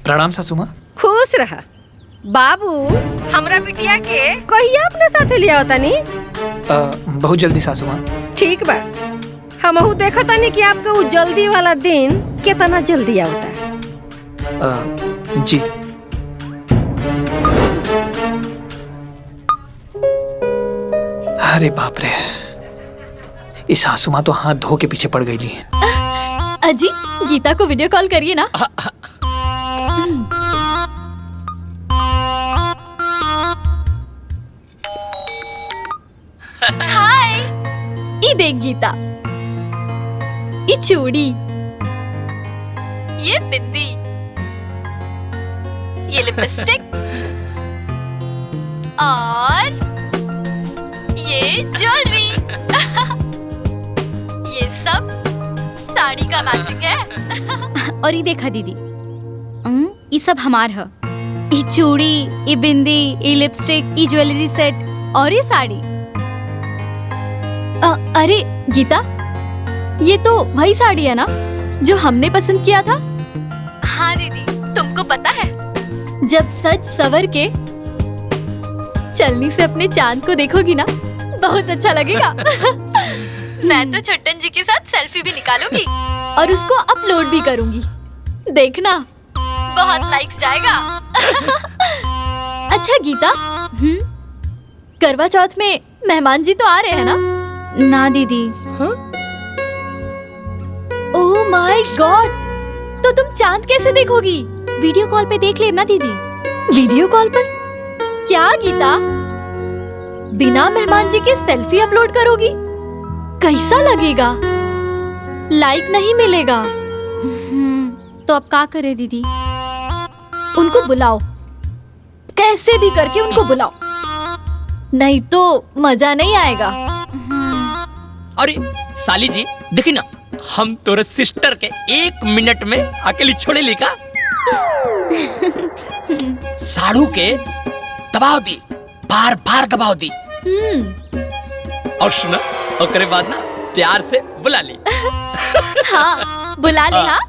[SPEAKER 8] प्रणाम सासू माँ।
[SPEAKER 15] खुश रहा बाबू। हमरा बिटिया के कहिया अपने साथे लिया होता नी?
[SPEAKER 8] बहुत जल्दी सासू माँ।
[SPEAKER 15] ठीक बा, हमहू देखा तानी कि आपका वो जल्दी वाला दिन कितना जल्दी आता है।
[SPEAKER 8] जी। अरे बाप रे, इस सासू माँ तो हाथ धो के पीछे पड़ गई।
[SPEAKER 4] अजी गीता को वीडियो कॉल करिए ना। हाय, ये देख गीता, ये चूड़ी, ये बिंदी, ये लिपस्टिक और ये ज्वेलरी। ये सब साड़ी का मैचिंग है।
[SPEAKER 5] और ये देखा दीदी, ये सब हमार है। ये चूड़ी, ये बिंदी, ये लिपस्टिक, ये ज्वेलरी सेट और ये साड़ी।
[SPEAKER 4] अरे गीता, ये तो वही साड़ी है ना जो हमने पसंद किया था?
[SPEAKER 5] हाँ दीदी,
[SPEAKER 4] तुमको पता है, जब सज सवर के चलनी से अपने चांद को देखोगी ना, बहुत अच्छा लगेगा। मैं तो छट्टन जी के साथ सेल्फी भी निकालूंगी और उसको अपलोड भी करूंगी। देखना, बहुत लाइक्स जाएगा। अच्छा गीता, करवा चौथ में मेहमान जी तो आ रहे हैं ना?
[SPEAKER 5] ना दीदी।
[SPEAKER 4] ओह माय गॉड, तो तुम चांद कैसे देखोगी?
[SPEAKER 5] वीडियो कॉल पे देख लेना दीदी।
[SPEAKER 4] वीडियो कॉल पर? क्या गीता, बिना मेहमान जी के सेल्फी अपलोड करोगी? कैसा लगेगा? लाइक नहीं मिलेगा।
[SPEAKER 5] तो अब क्या करे दीदी?
[SPEAKER 4] उनको बुलाओ, कैसे भी करके उनको बुलाओ, नहीं तो मजा नहीं आएगा।
[SPEAKER 12] अरे साली जी देखी ना, हम तोरे सिस्टर के 1 मिनट में अकेली छोड़े ली का। साड़ू के दबाव दी, बार बार दबाव दी। और सुना, ओकरे बाद ना प्यार से बुला ली।
[SPEAKER 4] हाँ बुला ले। हाँ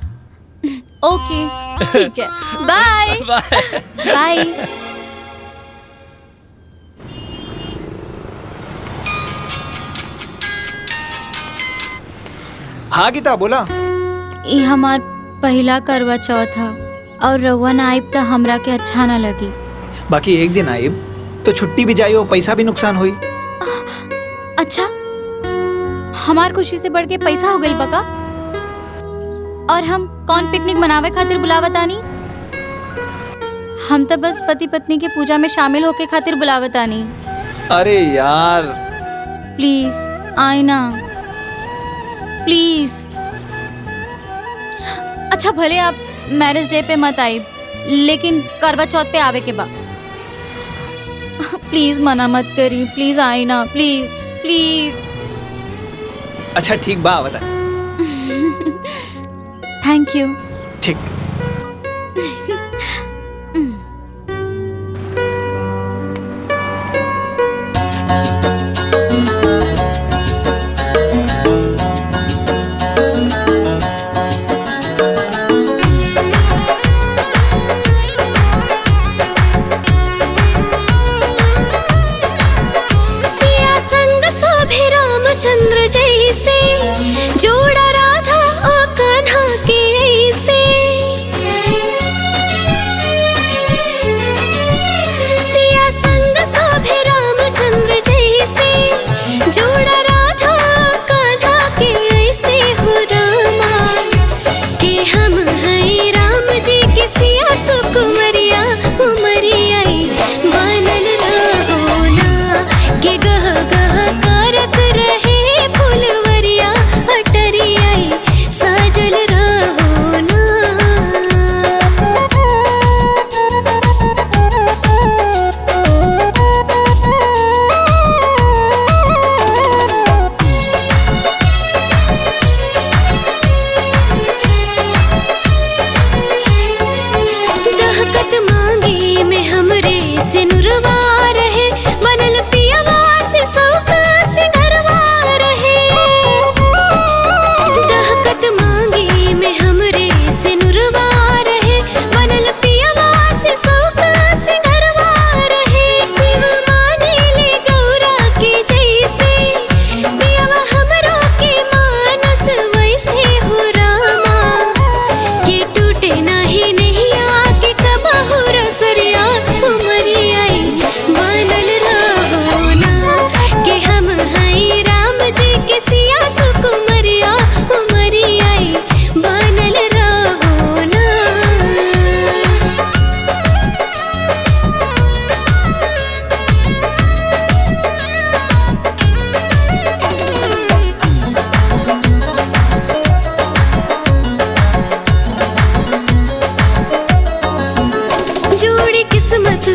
[SPEAKER 4] ओके ठीक है, बाय बाय।
[SPEAKER 8] हाँ गीता बोला।
[SPEAKER 5] ये हमार पहला करवा चौथ है और रउआ ना आइब तो हमरा के अच्छा ना लगी।
[SPEAKER 8] बाकी एक दिन आइब तो छुट्टी भी जाई और पैसा भी नुकसान हुई।
[SPEAKER 5] अच्छा, हमार खुशी से बढ़ के पैसा हो गइल बका? और हम कौन पिकनिक मनावे खातिर बुलावतानी? हम तो बस पति पत्नी के पूजा में शामिल होके खातिर बुलावतानी।
[SPEAKER 8] अरे यार
[SPEAKER 5] प्लीज आए ना, प्लीज। अच्छा भले आप मैरिज डे पे मत आइब, लेकिन करवा चौथ पे आवे के बा। प्लीज मना मत करी, प्लीज आए ना, प्लीज प्लीज।
[SPEAKER 8] अच्छा ठीक बा बता।
[SPEAKER 5] Thank you.
[SPEAKER 8] ठीक।
[SPEAKER 1] चंद्र जैसे जोड़ा राधा और कान्हा के ऐसे, सिया संग शोभे रामचंद्र जैसे जोड़ा राधा कान्हा के ऐसे हो रामा के हम हैं राम जी के सिया सुकुमरिया उमरिया बनल रहो ना के गह गह करत रहे फुलवरिया अटरिया सजल रहो ना। दहकत मांगी में हमरे से नुरवा रहे, बनल पियवा से सौका सिंगरवा रहे। दहकत मांगी में हमरे से नुरवा रहे, बनल पियवा से सौका सिंगरवा रहे। शिव माने ले गौरा के जैसे, पियवा हमरो के मानस वैसे हो रामा के टूटे नहीं नहीं आके कबहू रसरिया उमरिया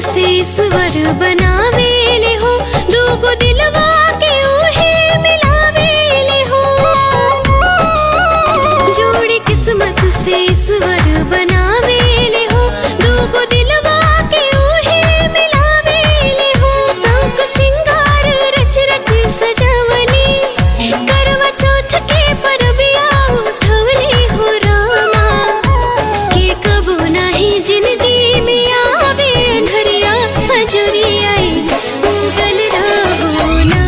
[SPEAKER 1] से ईश्वर बनावेले हो, दूगो दिलवा के उहे मिलावेले हो। जोड़ी किस्मत से ईश्वर बनावेले हो, दूगो दिलवा के उहे मिलावेले हो। शौक सिंगार रच रच सजावली, करवा चौथ के परबिया उठवली हो रामा। के कबो नहीं जिंदगी में आवे अंधरिया, हजरिया उगल रहो ना।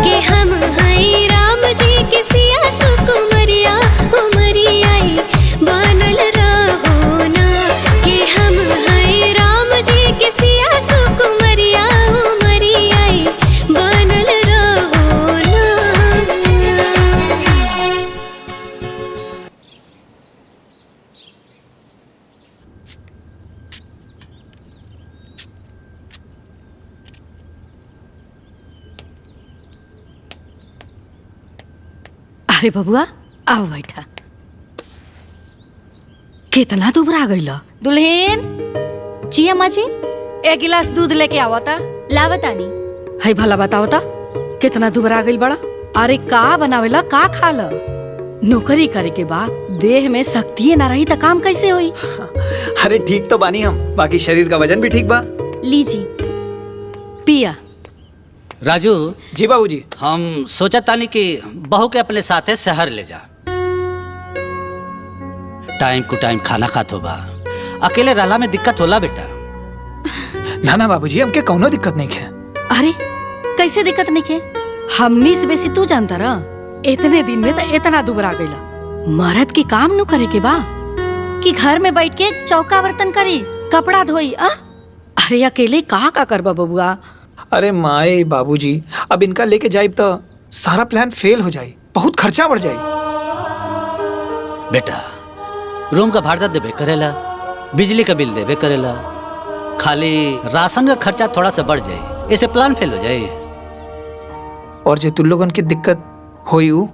[SPEAKER 1] के हम हैं राम जी के सिया सुकुमरिया, उमरिया बनल रहो ना। के हम हैं राम जी के सिया सुकुमरिया, उमरिया बनल रहो ना।
[SPEAKER 3] अरे बबुआ आओ बैठा। कितना दुबरा गइल दुल्हन।
[SPEAKER 4] जी अम्मा जी।
[SPEAKER 3] एक गिलास दूध लेके आवता।
[SPEAKER 4] लावतानी।
[SPEAKER 3] है भला बताओ ता कितना दुबरा गइल बड़ा। अरे का बनावेला का खाला। नौकरी करे के बा, देह में शक्ति ना रही त काम कैसे होई।
[SPEAKER 8] अरे ठीक तो बानी हम, बाकी शरीर का वजन भी ठीक बा।
[SPEAKER 4] लीजिए
[SPEAKER 3] पिया।
[SPEAKER 6] राजू
[SPEAKER 8] जी बाबूजी।
[SPEAKER 6] हम सोचा तानी कि बहू के अपने साथे शहर ले जा। टाइम टू टाइम खाना खात होगा, अकेले रहला में दिक्कत होला बेटा।
[SPEAKER 8] ना ना बाबूजी, हमके कौनो दिक्कत नहीं है।
[SPEAKER 3] अरे कैसे दिक्कत नहीं है, हमनी से बेसी तू जानता रहा। इतने दिन में तो इतना दुबरा गईला। मर्द के काम नु करे के बा कि घर में बैठ के चौका बर्तन करी, कपड़ा धोई। अरे अकेले का करबा बबुआ।
[SPEAKER 8] अरे माए बाबूजी, अब इनका लेके जाइब तो सारा प्लान फेल हो जाए, बहुत खर्चा बढ़ जाए।
[SPEAKER 6] बेटा रूम का भाड़ा देबे करेला, बिजली का बिल देबे करेला, खाली राशन का खर्चा थोड़ा सा बढ़ जाए, ऐसे प्लान फेल हो जाए।
[SPEAKER 8] और जो तुम लोगन की दिक्कत होई उ?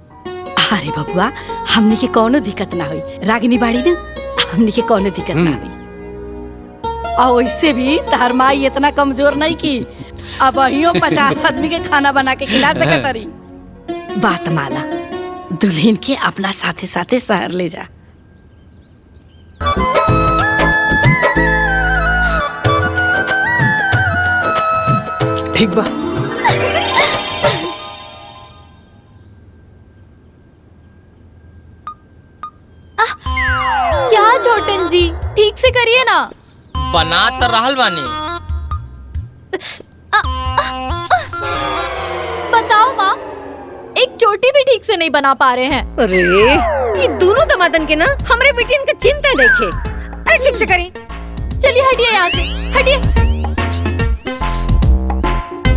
[SPEAKER 3] अरे बबुआ हमनी के कोनो दिक्कत ना हुई। रागिनी बाड़ी न, हमनी के कोनो दिक्कत ना हुई। और वैसे भी तार माई इतना कमजोर नहीं की, अब अहियो 50 आदमी के खाना बना के खिला सकत रही। बात माला, दुल्हन के अपना साथे साथे शहर ले जा।
[SPEAKER 8] ठीक बा।
[SPEAKER 4] क्या छोटन जी, ठीक से करिए ना।
[SPEAKER 14] बना तो रहल बानी।
[SPEAKER 4] बताओ माँ, एक चोटी भी ठीक से नहीं बना पा रहे हैं।
[SPEAKER 15] अरे ये दोनों दमादन के ना हमरे बेटी इनका चिंता देखे। अरे ठीक से करी।
[SPEAKER 4] चलिए हटिए यहाँ से, हटिए।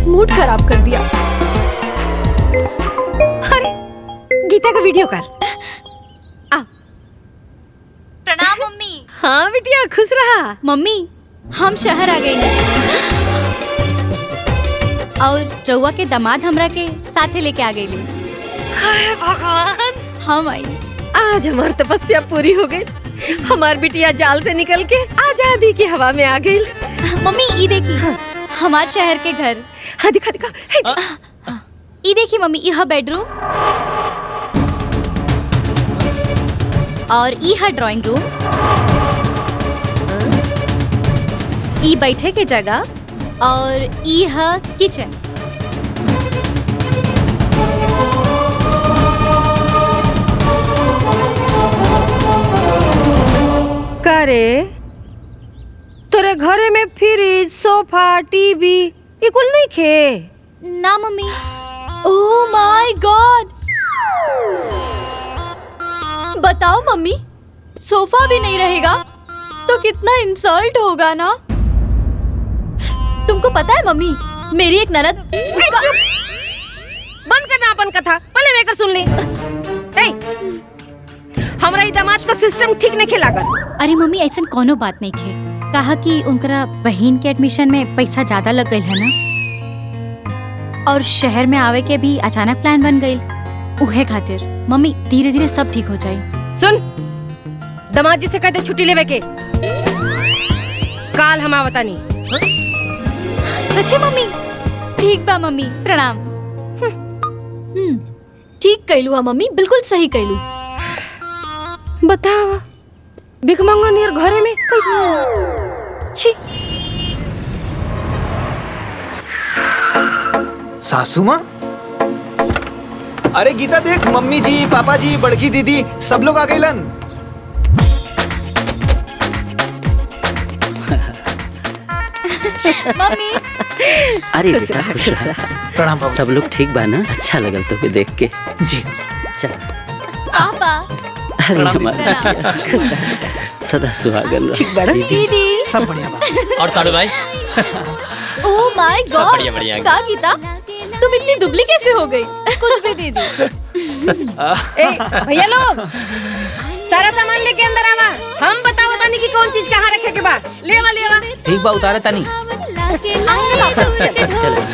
[SPEAKER 4] मूड खराब कर दिया।
[SPEAKER 15] अरे गीता का वीडियो कॉल।
[SPEAKER 4] प्रणाम मम्मी।
[SPEAKER 15] हाँ बिटिया खुश रहा।
[SPEAKER 4] मम्मी हम शहर आ गए और रउआ के दामाद हमरा के साथे लेके आ गई।
[SPEAKER 15] हाय भगवान।
[SPEAKER 4] हाँ माई,
[SPEAKER 15] आज हमार तपस्या पूरी हो गई। हमार बिटिया जाल से निकल के आजादी की हवा में आ गई।
[SPEAKER 4] मम्मी ये देखी हमार शहर के घर।
[SPEAKER 15] हाँ दिखा दिखा।
[SPEAKER 4] ये देखी मम्मी, यह बेडरूम और यह ड्राइंग रूम, ई बैठे के जगह और यह किचन।
[SPEAKER 15] करे तोरे घरे में फ्रिज, सोफा, टीवी ये कुल नहीं खे?
[SPEAKER 4] ना मम्मी। ओह माय गॉड, बताओ मम्मी, सोफा भी नहीं रहेगा तो कितना इंसल्ट होगा ना। तुमको पता है मम्मी, मेरी एक ननद
[SPEAKER 15] बंद करना अपन कथा, पहले मैं कर सुन ली। हमरा ई दामाद का सिस्टम ठीक नहीं लागत।
[SPEAKER 4] अरे मम्मी ऐसा कोनो बात नहीं खे, कहा कि उनका बहन के एडमिशन में पैसा ज्यादा लग गई है ना, और शहर में आवे के भी अचानक प्लान बन गई, उहे खातिर। मम्मी धीरे धीरे सब ठीक हो जाये।
[SPEAKER 15] सुन, दामाद जी से कहते छुट्टी लेवे के, काल हम आवतानी।
[SPEAKER 5] सच्ची मम्मी? ठीक बा मम्मी, प्रणाम।
[SPEAKER 4] ठीक कहलू हा मम्मी, बिल्कुल सही कहलू।
[SPEAKER 9] बताओ भिखमंगा नियर घरे में
[SPEAKER 4] छी।
[SPEAKER 8] सासू माँ? अरे गीता देख, मम्मी जी, पापा जी, बड़की दीदी सब लोग आ गइलन।
[SPEAKER 5] मम्मी।
[SPEAKER 11] अरे बेटा खुश रह।
[SPEAKER 8] प्रणाम बाबू।
[SPEAKER 11] सब लोग ठीक बा ना? अच्छा लगल तो के देख के।
[SPEAKER 8] जी।
[SPEAKER 11] चल।
[SPEAKER 5] पापा।
[SPEAKER 11] अरे हमारा खुश रह बेटा, सदा सुहागन रह।
[SPEAKER 9] ठीक बड़ा
[SPEAKER 4] दीदी।
[SPEAKER 8] सब बढ़िया बा।
[SPEAKER 12] और साड़ू भाई?
[SPEAKER 4] ओह माय
[SPEAKER 12] सब
[SPEAKER 4] गॉड।
[SPEAKER 12] बढ़िया बढ़िया।
[SPEAKER 4] का गीता, तुम इतनी दुबली कैसे हो गई? कुछ भी दीदी।
[SPEAKER 15] भैया लोग सारा सामान लेके अंदर आवा। हम बताओ बतानी कि कौन चीज कहाँ रखे के बा। ले आवा ले आवा।
[SPEAKER 7] ठीक बा, उतारे तनी।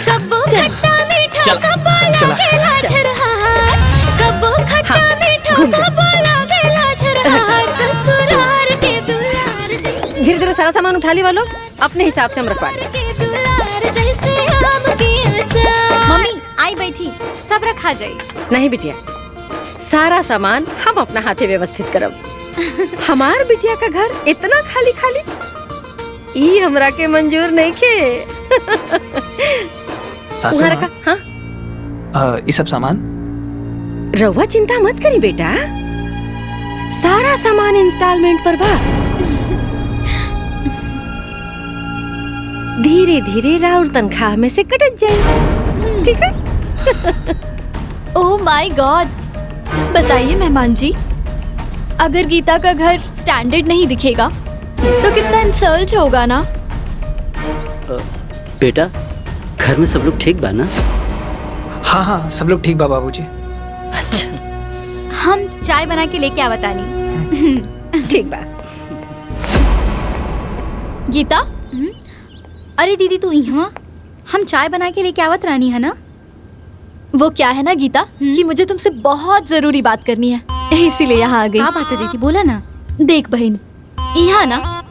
[SPEAKER 1] कब्बो खट्टा मीठा
[SPEAKER 12] चल।
[SPEAKER 1] कब्बो लागेला झरहार, कब्बो खट्टा मीठा कब्बो लागेला झरहार, ससुराल के दुलार जैसे
[SPEAKER 15] धीरे धीरे सारा सामान उठा ली वालों, अपने हिसाब से हम रखवा ले।
[SPEAKER 1] दुलार जैसे आम के अचार।
[SPEAKER 5] मम्मी आई बैठी, सब रखा जाए।
[SPEAKER 9] नहीं बिटिया, सारा सामान हम अपना हाथे व्यवस्थित करब। हमार बिटिया का घर इतना खाली खाली ई हमरा के मंजूर नहीं खे।
[SPEAKER 8] सासू
[SPEAKER 9] उहाँ
[SPEAKER 8] माँ?
[SPEAKER 9] रखा, हाँ?
[SPEAKER 8] ये सब सामान?
[SPEAKER 9] रउआ चिंता मत करी बेटा, सारा सामान इंस्टॉलमेंट पर बा। धीरे धीरे राउर तनख्वाह में से कटत जाए, ठीक है?
[SPEAKER 4] ओह माय गॉड। बताइए मेहमान जी, अगर गीता का घर स्टैंडर्ड नहीं दिखेगा तो कितना इंसल्ट होगा ना।
[SPEAKER 11] बेटा घर में सब लोग ठीक बा ना?
[SPEAKER 8] हाँ हाँ सब लोग ठीक बा बाबूजी।
[SPEAKER 11] अच्छा।
[SPEAKER 5] हम चाय बना के लेके आवत आनी।
[SPEAKER 9] ठीक बा।
[SPEAKER 4] गीता।
[SPEAKER 5] अरे दीदी तू यहाँ, हम चाय बना के लेके आवत रानी है ना?
[SPEAKER 4] वो क्या है ना गीता कि मुझे तुमसे बहुत जरूरी बात करनी है, इसीलिए यहाँ आ गई।
[SPEAKER 5] क्या बात है दीदी, बोला ना।
[SPEAKER 4] देख बहन, यहाँ ना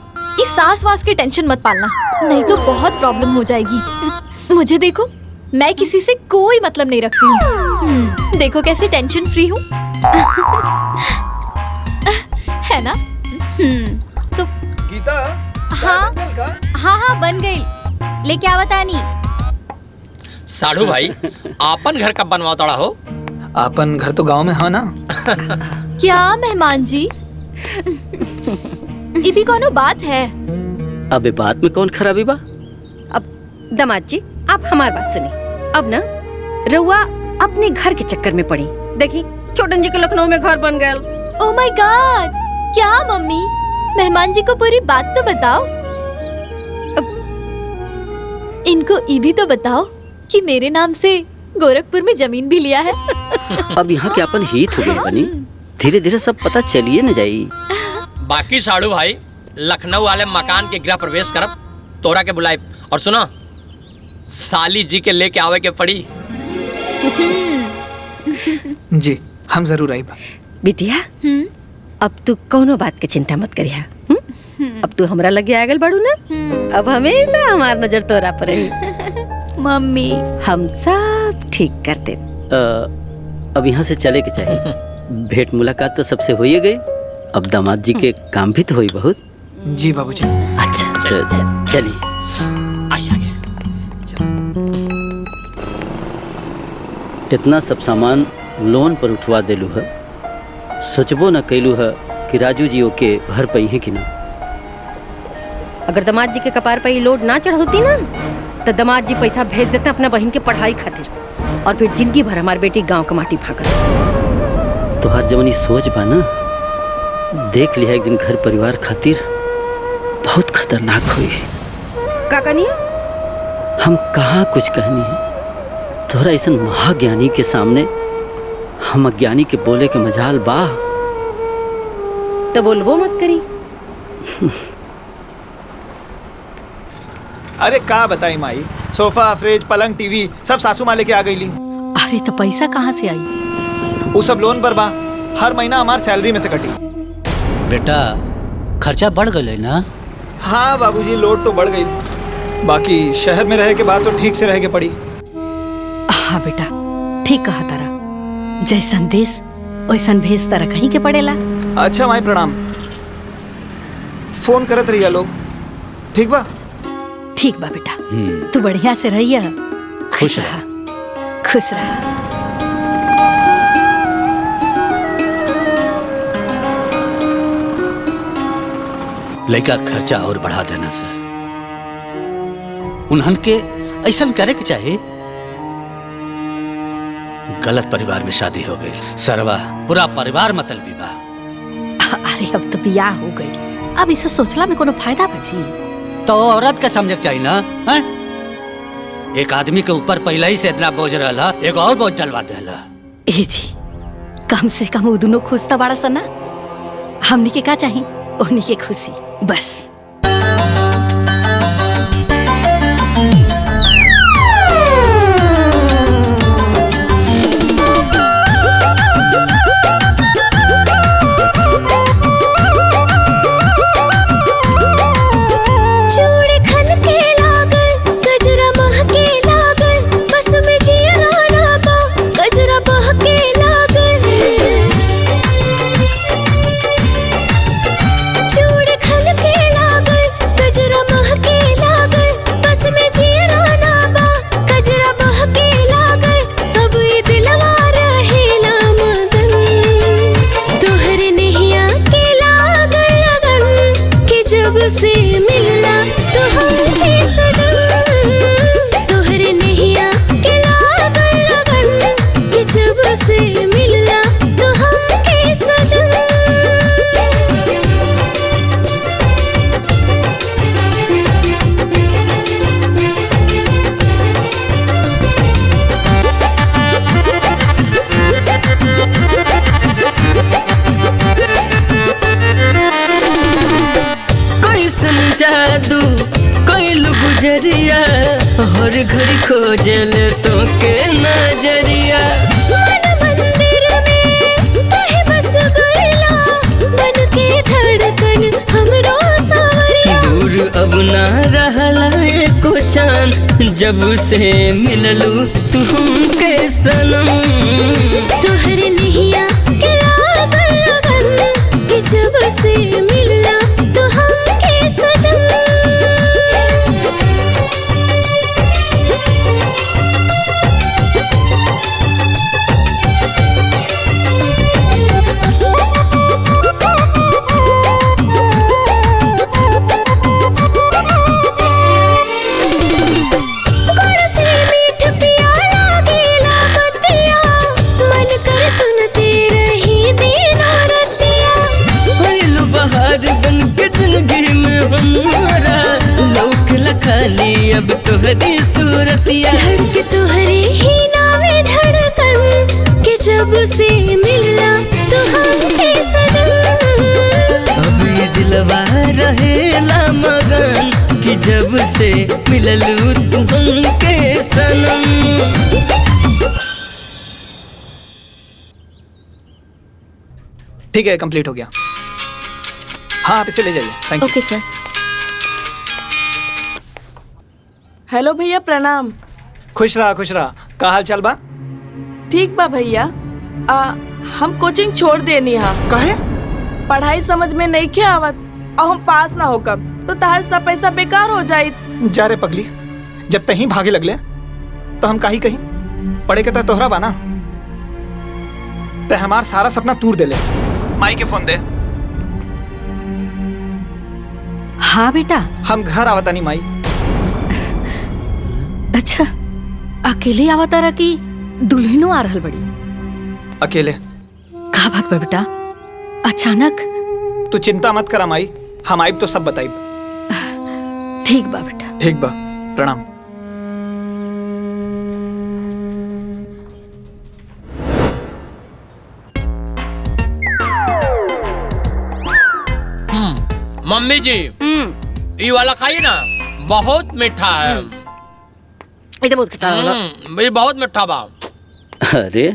[SPEAKER 4] इस सास वास की टेंशन मत पालना, नहीं तो बहुत प्रॉब्लम हो जाएगी। मुझे देखो, मैं किसी से कोई मतलब नहीं रखती हूँ। देखो कैसे टेंशन फ्री हूँ। है ना? तो
[SPEAKER 8] गीता।
[SPEAKER 5] हाँ हाँ हाँ बन गई, लेके आवत आनी।
[SPEAKER 12] साड़ू भाई आपन घर कब बनवा तड़ा हो?
[SPEAKER 8] आपन घर तो गांव में है ना?
[SPEAKER 4] क्या मेहमान जी, ये भी कोनो बात है?
[SPEAKER 11] अबे बात में कौन खराबी बा?
[SPEAKER 9] अब दामाद जी आप हमार बात सुनी। अब ना रउआ अपने घर के चक्कर में पड़ी। देखी छोटन जी के लखनऊ में घर बन गया।
[SPEAKER 4] ओह माय गॉड। क्या मम्मी, मेहमान जी को पूरी बात तो बताओ। इनको ये भी तो बताओ कि मेरे नाम से गोरखपुर में जमीन भी लिया है।
[SPEAKER 11] अब यहाँ के अपन हित हो गए बनी, धीरे धीरे सब पता चलिए न जाई।
[SPEAKER 12] बाकी साड़ू भाई लखनऊ वाले मकान के गृह प्रवेश करब तोरा के बुलाए। और सुना, साली जी के लेके आवे के पड़ी।
[SPEAKER 8] जी हम जरूर आई।
[SPEAKER 9] बिटिया अब तू कोनो बात के चिंता मत करिया। अब तू हमरा लगे आगल बढ़ू ना, अब हमेशा हमार नजर तोरा पर रही।
[SPEAKER 5] मम्मी
[SPEAKER 9] हम सब ठीक कर दे।
[SPEAKER 11] अब यहाँ से चले के चाहिए। भेंट मुलाकात तो सबसे हो ही गई, अब दामाद जी के काम भी तो हुई बहुत।
[SPEAKER 8] जी बाबूजी।
[SPEAKER 11] अच्छा चलिए। इतना सब सामान लोन पर उठवा देलू है, सोचबो न कैलू है कि राजू जी ओके भर पई है कि ना।
[SPEAKER 9] अगर दामाद जी के कपार पर लोड ना चढ़ौती ना तो दामाद जी पैसा भेज देता अपना बहन के पढ़ाई खातिर, और फिर जिंदगी भर हमार बेटी गांव का माटी फाकत।
[SPEAKER 11] तो हर जवानी सोच बा ना, देख लिया एक दिन घर परिवार खातिर बहुत खतरनाक हुई है।
[SPEAKER 9] का कहनी?
[SPEAKER 11] हम कहाँ कुछ कहनी है, तोहरा ऐसा महाज्ञानी के सामने हम अज्ञानी के बोले के मजाल बा।
[SPEAKER 9] तो बोलबो मत करी।
[SPEAKER 8] अरे का बताई माई, सोफा फ्रिज पलंग टीवी सब सासू माँ लेके आ गई ली।
[SPEAKER 3] अरे तो पैसा कहाँ से आई?
[SPEAKER 8] वो सब लोन पर बा, हर महीना हमार सैलरी में से कटी।
[SPEAKER 6] बेटा खर्चा बढ़ गए ना?
[SPEAKER 8] हाँ बाबूजी, लोड तो बढ़ गई, बाकी शहर में रहे के बाद तो ठीक से रह के पड़ी।
[SPEAKER 3] हाँ बेटा, ठीक कहा तारा। जैसन देश वैसन भेस तारा कहीं के पड़ेला।
[SPEAKER 8] अच्छा माई प्रणाम। फोन करत रहिया लोग, ठीक बा?
[SPEAKER 3] ठीक बा बेटा, तू बढ़िया से रहिया।
[SPEAKER 6] खुश रहा।
[SPEAKER 3] खुश रहा।
[SPEAKER 6] लड़का खर्चा और बढ़ा देना सर। उन्हन के ऐसा करे के चाहे। गलत परिवार में शादी हो गई सरवा, पूरा परिवार मतलबी बा।
[SPEAKER 3] अरे अब तो बियाह हो गई, अब इसे सोचला में कोनो फायदा बची?
[SPEAKER 6] तो औरत के समझ चाहिए ना है? एक आदमी के ऊपर पहले ही से इतना बोझ रहा, एक और बोझ डलवा देला।
[SPEAKER 3] ए जी, कम से कम वो दोनों खुश तो बड़ा सना। हमनी के का चाहिए? ओहनी के खुशी बस।
[SPEAKER 1] से मिलना तो हमके सजन, तोहरे नैया के लागल लगन कि जब से मिलना तो हमके सजन।
[SPEAKER 17] जादू कोइल गुजरिया हर घड़ी खोजल तो के नजरिया।
[SPEAKER 1] मन मंदिर में कहीं बस गइला, मन के धड़कन हमरो सावरिया।
[SPEAKER 17] दूर अब ना रहला एको चांद, जब से मिललू तू हमके सनम।
[SPEAKER 1] तोहरे नैया के लागल लगन कि जब से मिलना तो हमके सजन।
[SPEAKER 17] खाली अब तोहरी सूरतिया,
[SPEAKER 1] धड़के तोहरे ही नावे धड़कन कि जब से मिलना तो हमके सजन।
[SPEAKER 17] अब ये दिलवा रहेला मगन कि जब से मिललू तू हमके सनम।
[SPEAKER 8] ठीक है, कंप्लीट हो गया। हाँ, आप इसे ले जाइए। Thank you.
[SPEAKER 5] Okay sir.
[SPEAKER 13] Hello भैया, प्रणाम।
[SPEAKER 8] खुश रहा खुश रहा। का हाल चाल बा?
[SPEAKER 13] ठीक बा भैया। हम कोचिंग छोड़ देनी हा।
[SPEAKER 8] काहे?
[SPEAKER 13] पढ़ाई समझ में नहीं के आवत और हम पास ना होकर तो तार सब पैसा बेकार हो जाए।
[SPEAKER 8] जा रे पगली, जब तहीं भागे लगले तो हम काही कहीं पढ़े के तोहरा बाना ते हमार सारा सपना तूर दे ले। माई के फोन दे।
[SPEAKER 3] हाँ बेटा,
[SPEAKER 8] हम घर आवता नहीं माई।
[SPEAKER 3] अच्छा, अकेले आवता रहा कि दुल्हनो आ रहल बड़ी?
[SPEAKER 8] अकेले।
[SPEAKER 3] का बात बा बेटा, अचानक?
[SPEAKER 8] तू चिंता मत करा माई, हम आइब तो सब बताइब।
[SPEAKER 3] ठीक बा बेटा।
[SPEAKER 8] ठीक बा, प्रणाम।
[SPEAKER 14] मम्मी जी, ये वाला खाइए ना, बहुत मीठा है।
[SPEAKER 9] ये बहुत खट्टा वाला।
[SPEAKER 14] ये बहुत मीठा बा।
[SPEAKER 11] अरे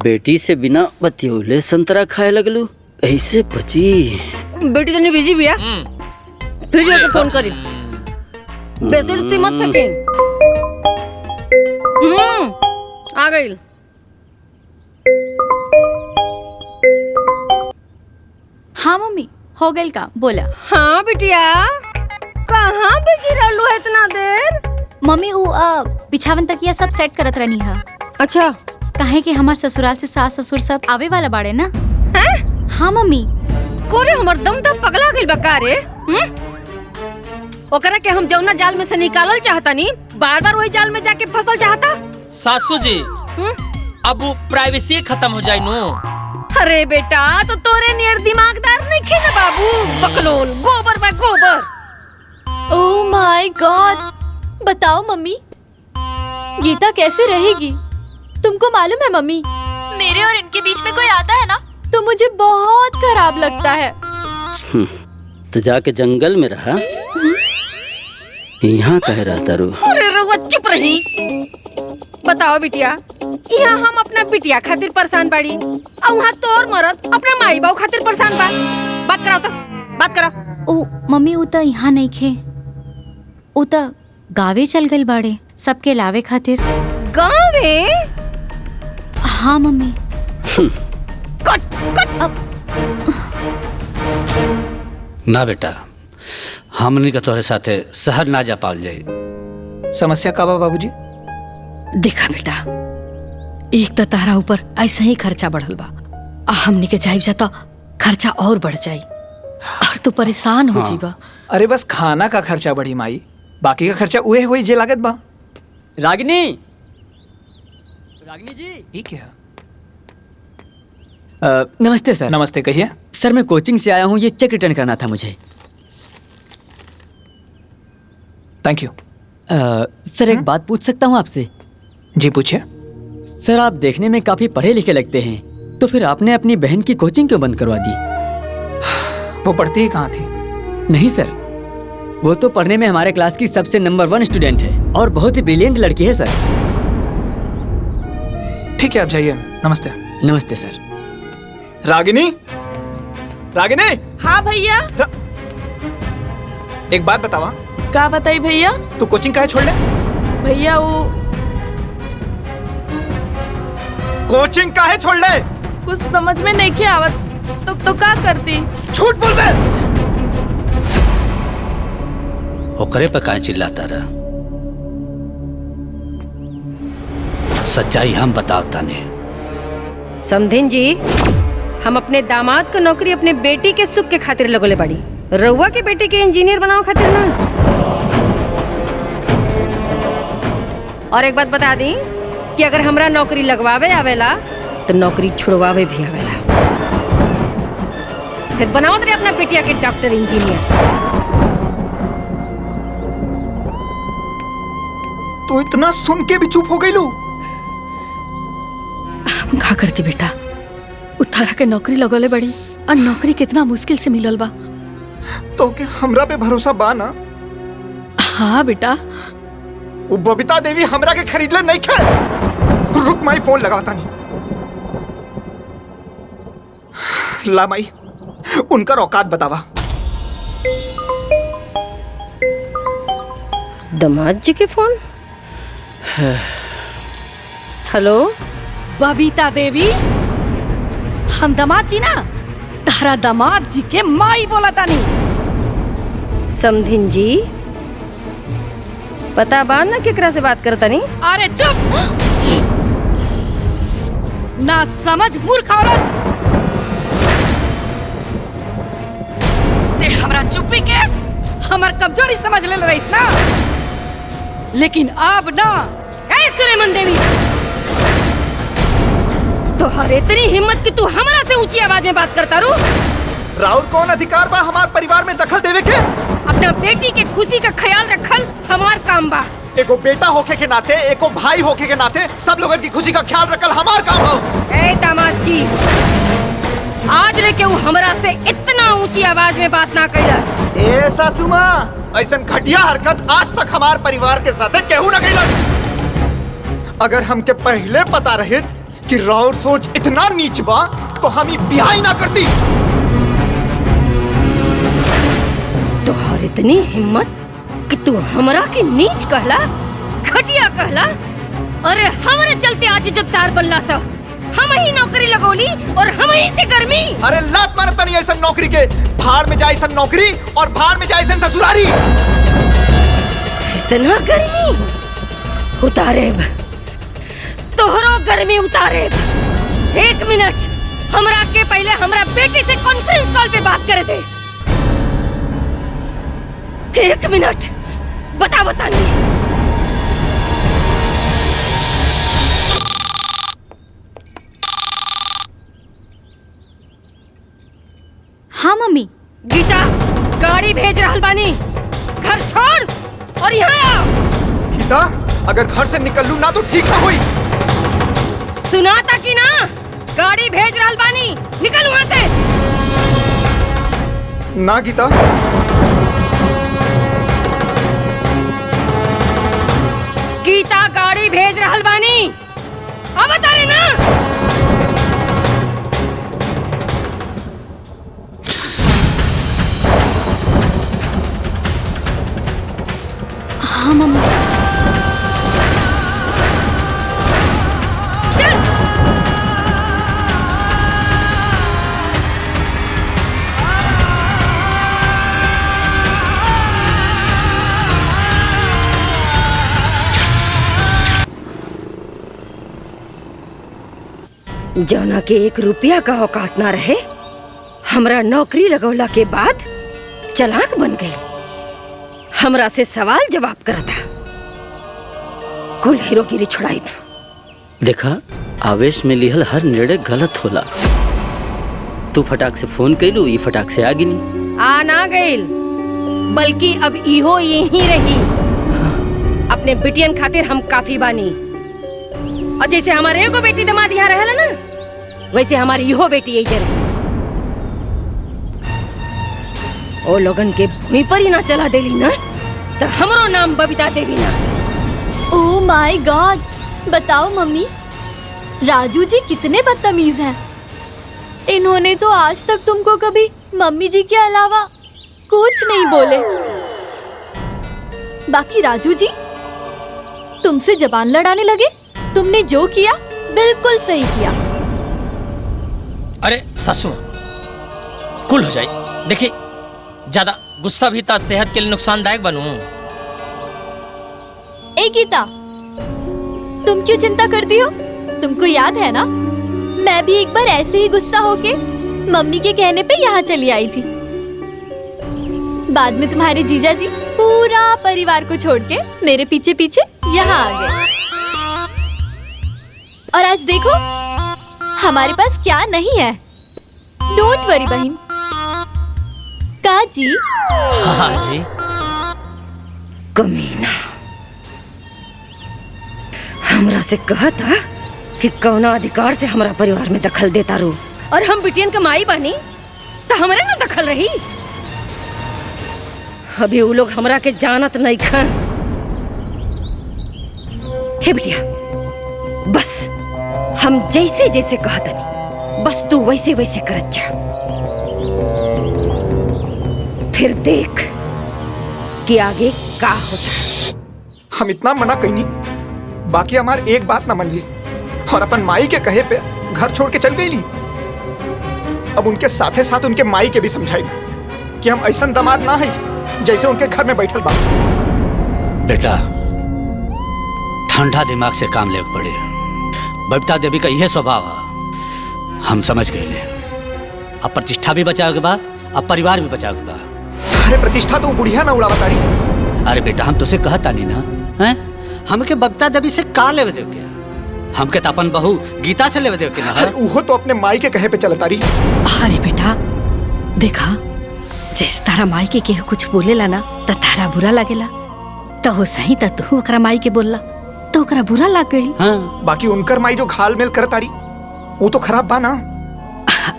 [SPEAKER 11] बेटी से बिना बतियोले संतरा खाए लगलू, ऐसे बची?
[SPEAKER 9] बेटी तो नहीं बिजी भैया, फिर जाके फोन करी।
[SPEAKER 15] बेसुरी मत फेंकी। आ गई।
[SPEAKER 5] हाँ मम्मी, हो गई का बोला।
[SPEAKER 15] हाँ बिटिया, कहाँ बिजी रहलू है इतना देर?
[SPEAKER 5] मम्मी वो बिछावन तकिया सब सेट करत रहनी है।
[SPEAKER 15] अच्छा।
[SPEAKER 5] काहे कि हमार ससुराल से सास ससुर सब आवे वाला बाड़े ना।
[SPEAKER 15] हैं?
[SPEAKER 5] हाँ मम्मी।
[SPEAKER 15] कोरे हमर दम दम पगला गइल बा का रे? ओकरा के हम जौना जाल में से निकालल चाहता नी, बार-बार वही जाल में जाके फसल चाहता।
[SPEAKER 14] सासू जी, अब वो प्राइवेसी खत्म हो जाए नु।
[SPEAKER 15] अरे बेटा, तो तोरे नियर दिमागदार नहीं खे ना बाबू, बकलोल, गोबर बा गोबर।
[SPEAKER 4] ओह माय गॉड, बताओ मम्मी, गीता कैसे रहेगी? तुमको मालूम है मम्मी, मेरे और इनके बीच में कोई आता है ना तो मुझे बहुत खराब लगता है।
[SPEAKER 11] तो जाके जंगल में रहा, यहाँ कह रहा तारू।
[SPEAKER 15] अरे रउआ चुप रही। बताओ बिटिया, यहाँ हम अपना बिटिया खातिर परेशान बाड़ी और वहाँ तोर मरद अपना माई बाबू खातिर परेशान बा। बात कराओ तो, बात कराओ।
[SPEAKER 5] ओ मम्मी, वो तो यहाँ नहीं खे, वो तो गावे चल गई बाड़े सबके लावे खातिर।
[SPEAKER 15] गावे?
[SPEAKER 5] हाँ मम्मी।
[SPEAKER 15] कट कट।
[SPEAKER 5] अब
[SPEAKER 6] ना बेटा, हमनी के तोहरे साथे शहर ना जा पाल जाई।
[SPEAKER 8] समस्या का बा बाबूजी?
[SPEAKER 3] देखा बेटा, एक तो तारा ऊपर ऐसा ही खर्चा बढ़ल बा, हमनी के जाइब जाता खर्चा और बढ़ जाई और तू परेशान हो जीबा।
[SPEAKER 8] अरे बस खाना का खर्चा बढ़ी माई, बाकी का खर्चा उहे हुई जे लागत बा।
[SPEAKER 10] रागिनी, रागिनी जी,
[SPEAKER 8] ये क्या?
[SPEAKER 10] नमस्ते सर।
[SPEAKER 8] नमस्ते, कहिए।
[SPEAKER 10] सर मैं कोचिंग से आया हूँ, ये चेक रिटर्न करना था मुझे।
[SPEAKER 8] Thank you.
[SPEAKER 10] सर एक बात पूछ सकता हूँ आपसे?
[SPEAKER 8] जी पूछिए।
[SPEAKER 10] सर आप देखने में काफी पढ़े लिखे लगते हैं, तो फिर आपने अपनी बहन की कोचिंग क्यों बंद करवा दी?
[SPEAKER 8] वो पढ़ती ही कहाँ थी?
[SPEAKER 10] नहीं सर, वो तो पढ़ने में हमारे क्लास की सबसे नंबर 1 स्टूडेंट है और बहुत ही ब्रिलियंट लड़की है सर।
[SPEAKER 8] ठीक है, आप जाइए। नमस्ते।
[SPEAKER 10] नमस्ते सर।
[SPEAKER 8] रागिनी, रागिनी।
[SPEAKER 13] हाँ भैया।
[SPEAKER 8] एक बात बतावा।
[SPEAKER 13] क्या बताई भैया?
[SPEAKER 8] तू कोचिंग काहे छोड़ ले?
[SPEAKER 13] भैया वो
[SPEAKER 8] कोचिंग काहे छोड़ ले?
[SPEAKER 13] कुछ समझ में नहीं क्या आवत, तो क्या करती?
[SPEAKER 8] झूठ बोल बे।
[SPEAKER 6] ओकरे पे काहे चिल्लाता रहा? सच्चाई हम बतावता ने।
[SPEAKER 15] समधिन जी, हम अपने दामाद को नौकरी अपने बेटी के सुख के खातिर लगोले बाड़ी, रउआ के बेटे के इंजीनियर बनाओ खातिर ना। और एक बात बता दी कि अगर हमरा नौकरी लगवावे आवेला तो नौकरी छुड़वावे भी आवेला। फिर बनाओ तेरे अपना बेटिया के डॉक्टर इंजीनियर।
[SPEAKER 8] तू इतना सुन के भी चुप हो गई लू?
[SPEAKER 3] हम का करती बेटा, उतारा के नौकरी लगोले बड़ी और नौकरी कितना मुश्किल से मिलल बा।
[SPEAKER 8] तो के हमरा पे भरोसा बा ना?
[SPEAKER 3] हाँ बेटा।
[SPEAKER 8] वो बबीता देवी हमरा के खरीद ले नहीं खे। रुक माई, फोन लगाता नहीं। ला माई, उनका औकात बतावा।
[SPEAKER 15] दामाद जी के फोन। हेलो
[SPEAKER 3] बबीता देवी, हम दामाद जी ना, तारा दामाद जी के माई बोला तानी।
[SPEAKER 15] समधिन जी, पता बा ना केकरा से बात करता नहीं?
[SPEAKER 3] अरे चुप ना समझ मूर्ख औरत। ते हमरा चुप्पी के हमर कमजोरी समझ ले रहीस ना, लेकिन अब ना।
[SPEAKER 15] ए सुलेमान देवी, तोहर इतनी हिम्मत कि तू हमरा से ऊंची आवाज में बात करता रू?
[SPEAKER 8] राउर कौन अधिकार बा हमार परिवार में दखल देवे के?
[SPEAKER 15] अपना बेटी के खुशी का ख्याल रखल हमार काम बा।
[SPEAKER 8] एको बेटा होके के नाते, एको भाई होके के नाते सब लोगन की खुशी का ख्याल रखल हमार काम हो।
[SPEAKER 15] ए दामाद जी, आज लेके वो हमरा से इतना ऊंची आवाज में बात ना कइलस।
[SPEAKER 8] ए सासू माँ, ऐसन घटिया हरकत आज तक हमार परिवार के साथे केहू ना कइलस। अगर हमके पहले पता रहित कि राउर सोच इतना नीच बा तो हम ही ब्याह ही ना करती।
[SPEAKER 15] तोहर इतनी हिम्मत कि तू हमरा के नीच कहला, घटिया कहला। अरे हमरे चलते आज इज्जतदार बनला सा, हम ही नौकरी लगोली और हम ही से गर्मी।
[SPEAKER 8] अरे लात मारता नहीं ऐसा नौकरी के, भाड़ में जाए ऐसा नौकरी और भाड़ में जाए ऐसा ससुरारी।
[SPEAKER 15] इतना गर्मी उतारेब, तोहरो गर्मी उतारेब। 1 मिनट हमरा के पहले हमरा बेटी से कॉन्फ्रेंस कॉल पे बात करे दे। 1 मिनट बता नहीं।
[SPEAKER 5] हाँ मम्मी।
[SPEAKER 15] गीता गाड़ी भेज रहल बानी, घर छोड़ और यहाँ आ।
[SPEAKER 8] गीता अगर घर से निकल लूं ना तो ठीक ना हुई।
[SPEAKER 15] सुना था कि ना, गाड़ी भेज रहल बानी, निकल वहाँ से।
[SPEAKER 8] ना गीता।
[SPEAKER 15] गीता गाड़ी भेज रहल बानी, अब बता रहे ना।
[SPEAKER 5] हाँ मम्मी।
[SPEAKER 15] जौना के 1 रुपया का औकात ना रहे, हमरा नौकरी लगौला के बाद चालाक बन गई, हमरा से सवाल जवाब करता। कुल हीरोगिरी छुड़ाई।
[SPEAKER 11] देखा, आवेश में लिहल हर निर्णय गलत होला। तू फटाक से फोन कैलू, ये फटाक से आ गिनी।
[SPEAKER 15] आ ना गईल, बल्कि अब इहो यही रही। अपने बिटियन खातिर हम काफी बानी, और जैसे हमारे एगो बेटी दमाद यहाँ रहला ना, वैसे हमारी इहो बेटी यही रही। ओ लोगन के भूमि पर ही ना चला देली ना, तो हमरो नाम बबीता देवी ना।
[SPEAKER 4] ओह माय गॉड, बताओ मम्मी, राजू जी कितने बदतमीज हैं। इन्होंने तो आज तक तुमको कभी मम्मी जी के अलावा कुछ नहीं बोले। बाकी राजू जी तुमसे जबान लड़ाने लगे। तुमने जो किया बिल्कुल सही किया।
[SPEAKER 12] अरे ससुर, कुल हो जाए। देखिए, ज्यादा गुस्सा भी था सेहत के लिए नुकसानदायक बनू।
[SPEAKER 4] ए गीता, तुम क्यों चिंता करती हो? तुमको याद है ना, मैं भी एक बार ऐसे ही गुस्सा होके मम्मी के कहने पे यहाँ चली आई थी। बाद में तुम्हारे जीजा जी पूरा परिवार को छोड़ के मेरे पीछे पीछे यहाँ आ गए। और आज देखो हमारे पास क्या नहीं है। डोंट वरी बहन। का जी?
[SPEAKER 12] हाँ जी।
[SPEAKER 15] कमीना, हमरा से कहा था कि कौना अधिकार से हमारा परिवार में दखल देता रू, और हम बिटियन का माई बनी तो हमारे ना दखल रही। अभी वो लोग हमरा के जानत नहीं खा। हे बिटिया, बस हम जैसे जैसे कहतनी, बस तू वैसे वैसे करत जा। फिर देख कि आगे का होता।
[SPEAKER 8] हम इतना मना कहीं नहीं, बाकी हमार एक बात ना मन ली और अपन माई के कहे पे घर छोड़ के चल गई ली। अब उनके साथे साथ उनके माई के भी समझाई कि हम ऐसा दामाद ना है जैसे उनके घर में बैठल बा।
[SPEAKER 6] बेटा, ठंडा दिमाग से काम लेके पड़े। बबीता देवी का यह स्वभाव है, हम समझ गए। अब प्रतिष्ठा भी बचाओ के बा, अब परिवार भी बचाओ के बा।
[SPEAKER 8] अरे प्रतिष्ठा तो बुढ़िया ना उड़ा बता रही।
[SPEAKER 6] अरे बेटा, हम तुझसे कहता नहीं ना, हैं? हमके बबीता देवी से का लेवे देव क्या? हमके तो अपन बहू गीता से लेवे देव के ना।
[SPEAKER 8] अरे वो तो अपने माई के कहे पे चलता रही।
[SPEAKER 3] अरे बेटा देखा, जैसे तारा माई के केहू कुछ बोलेला ना तो तारा बुरा लागेला, तो हो सही तो तू ओकरा माई के बोलला तो ओकरा बुरा लाग गई।
[SPEAKER 8] हाँ। बाकी उनकर माई जो घाल मेल करता रही वो तो खराब बा ना।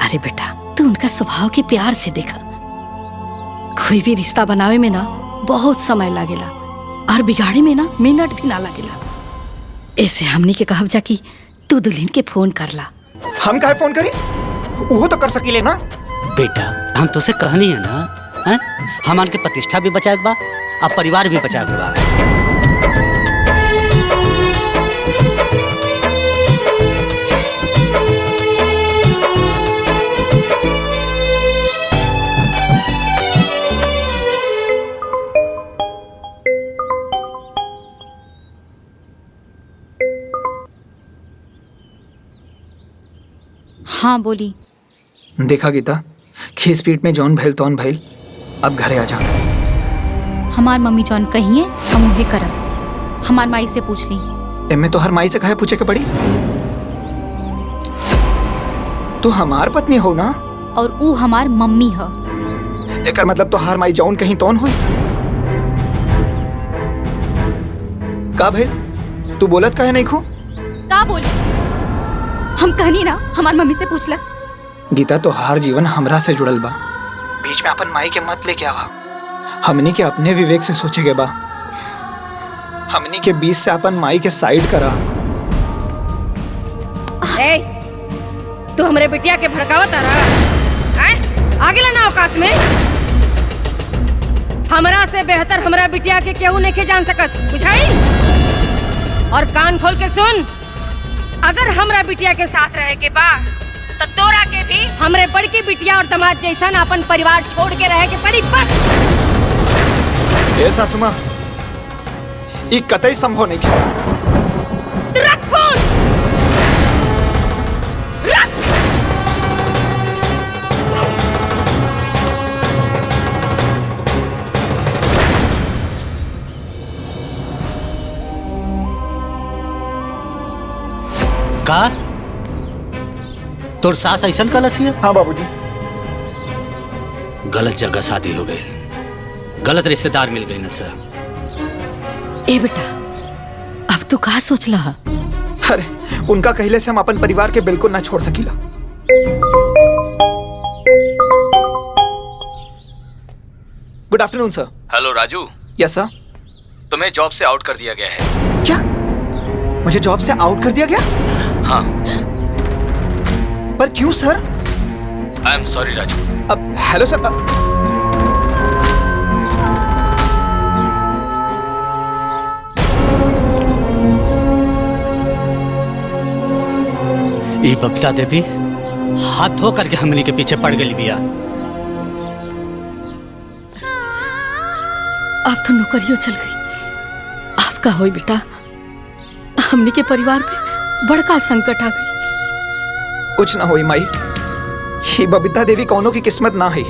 [SPEAKER 3] अरे बेटा, तू उनका स्वभाव के प्यार से देखा। कोई भी रिश्ता बनावे में ना बहुत समय लागेला और बिगाड़े में ना मिनट भी ना लागेला। ऐसे हमनी के कहब जा कि तू दुल्हन के फोन करला।
[SPEAKER 8] हम काहे फोन करी? वो तो कर सकीले ना।
[SPEAKER 6] बेटा, हम तुझसे कहनी है ना, हैं? हमान के प्रतिष्ठा भी बचाए बा अब परिवार भी बचा के बा।
[SPEAKER 5] हाँ बोली।
[SPEAKER 8] देखा गीता, खीस पीट में जौन भैल तौन भैल, अब घरे आ जा।
[SPEAKER 5] हमार मम्मी जौन कहिए हम उहे करब। हमार माई से पूछ ली।
[SPEAKER 8] एमे तो हर माई से कहे पूछे के पड़ी। तू हमार पत्नी हो ना?
[SPEAKER 5] और ऊ हमार मम्मी है।
[SPEAKER 8] एकर मतलब तो हर माई जौन कहीं तौन हुई। का भैल? तू बोलत काहे नहीं खू?
[SPEAKER 5] का बोली? हम कहनी ना हमार मम्मी से पूछ ले।
[SPEAKER 8] गीता, तो हर जीवन हमरा से जुड़ल बा। बीच में अपन माई के मत लेके आवा। हमनी के अपने विवेक से सोचे के बा। हमनी के बीच से अपन माई के साइड करा।
[SPEAKER 15] ए, तू हमरे बिटिया के भड़कावत आ रहा? आगे लाना औकात में। हमरा से बेहतर हमरा बिटिया के केहू नहीं के जान सकत, बुझाई? और कान खोल के सुन, अगर हमरा बिटिया के साथ रहे के बा तो तोरा के भी हमरे बड़की बिटिया और दामाद जैसा अपन परिवार छोड़ के रहे के पड़ी। बस
[SPEAKER 8] ए सासू माँ, ई कतई संभव नहीं है।
[SPEAKER 15] रख फोन, रख।
[SPEAKER 6] का तोर सास ऐसन कलसी है?
[SPEAKER 8] हाँ बाबूजी।
[SPEAKER 6] गलत जगह शादी हो गई, गलत रिश्तेदार मिल गई न सर।
[SPEAKER 3] ए बेटा, अब तू का सोचला?
[SPEAKER 8] अरे उनका कहले से हम अपन परिवार के बिल्कुल ना छोड़ सकीला। गुड आफ्टरनून सर।
[SPEAKER 7] हेलो राजू।
[SPEAKER 8] यस सर।
[SPEAKER 7] तुम्हें जॉब से आउट कर दिया गया है।
[SPEAKER 8] क्या? मुझे जॉब से आउट कर दिया गया?
[SPEAKER 7] हाँ।
[SPEAKER 8] पर क्यों sir?
[SPEAKER 7] I am sorry Raju.
[SPEAKER 8] अब हेलो सर।
[SPEAKER 6] ये बबीता देवी हाथ धो करके हमनी के पीछे पड़ गई बिया।
[SPEAKER 3] अब तो नौकरियों चल गई। अब का होई बेटा? हमनी के परिवार पे बड़का संकट आ गई।
[SPEAKER 8] कुछ ना होई माई, ये बबीता देवी कौनों की किस्मत ना है।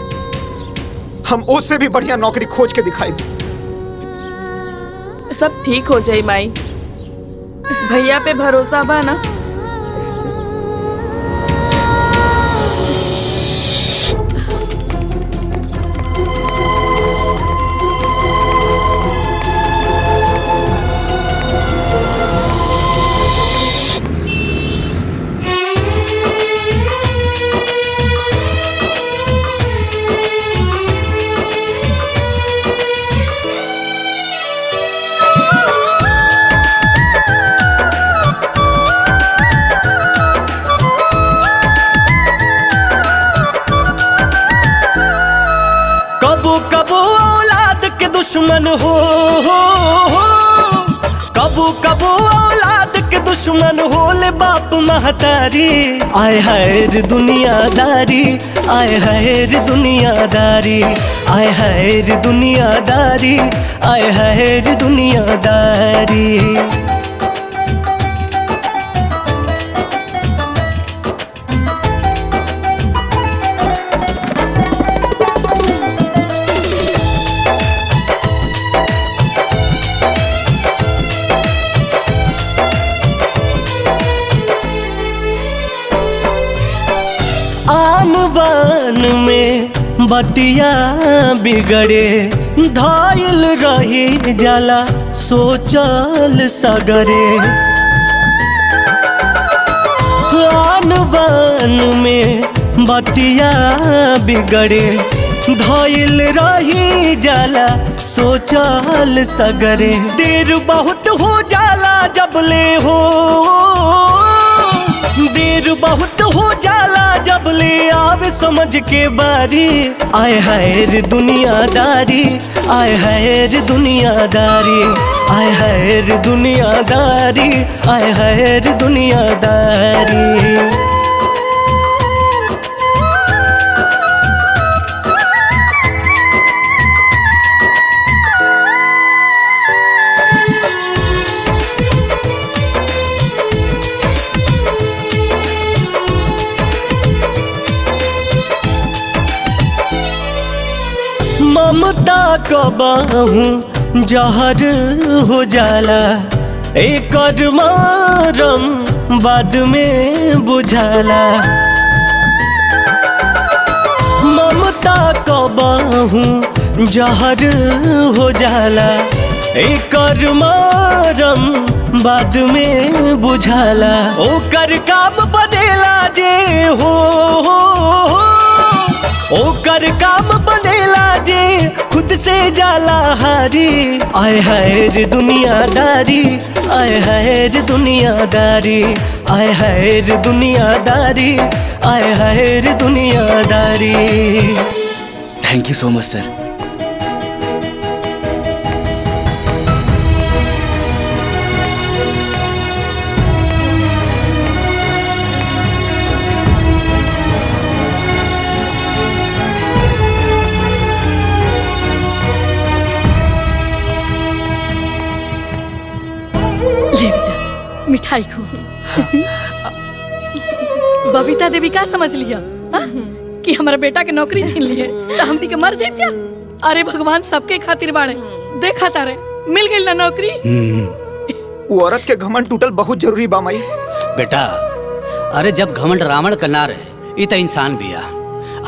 [SPEAKER 8] हम उससे भी बढ़िया नौकरी खोज के दिखाई दी।
[SPEAKER 13] सब ठीक हो जाई माई, भैया पे भरोसा बा ना।
[SPEAKER 17] कबू औलाद के दुश्मन हो, कबू कबू औलाद के दुश्मन होले बाप महतारी। आए हाय रे दुनियादारी, आए हाय रे दुनियादारी, आए हाय रे दुनियादारी, आए हाय रे दुनियादारी। आन बान में बतिया बिगड़े, धायल रही जाला सोचल सगरे। आन बान में बतिया बिगड़े, धायल रही जाला सोचल सगरे। देर बहुत हो जाला जब ले हो, देर बहुत हो जाला जब ले आवे समझ के बारी। आए हाय रे दुनियादारी, आए हाय रे दुनियादारी, आए हाय रे दुनियादारी, आए हाय रे दुनियादारी। ममता कबाहूँ जहर हो जाला, एक मरम बाद में बुझाला। ममता कबाहूँ जहर हो जाला, एक मरम बाद में बुझाला। ओकर काम बनेला जे हो ओकर काम बनेला जे खुद से जाला हारी। आए हाय रे दुनियादारी, आए हाय रे दुनियादारी, आए हाय रे दुनियादारी, आए हाय रे दुनियादारी।
[SPEAKER 10] थैंक यू सो मच सर।
[SPEAKER 3] ले बेटा मिठाई खो। बबीता देवी का समझ लिया कि हमारा बेटा के नौकरी छीन लिए तो हमनी के मर जाए जा। अरे भगवान सबके खातिर बाड़े, देखा तारे मिल गई ना नौकरी।
[SPEAKER 8] वो औरत के घमंड टूटल बहुत जरूरी बा माई।
[SPEAKER 6] बेटा अरे जब घमंड रावण का ना रहे ये तो इंसान भी आ।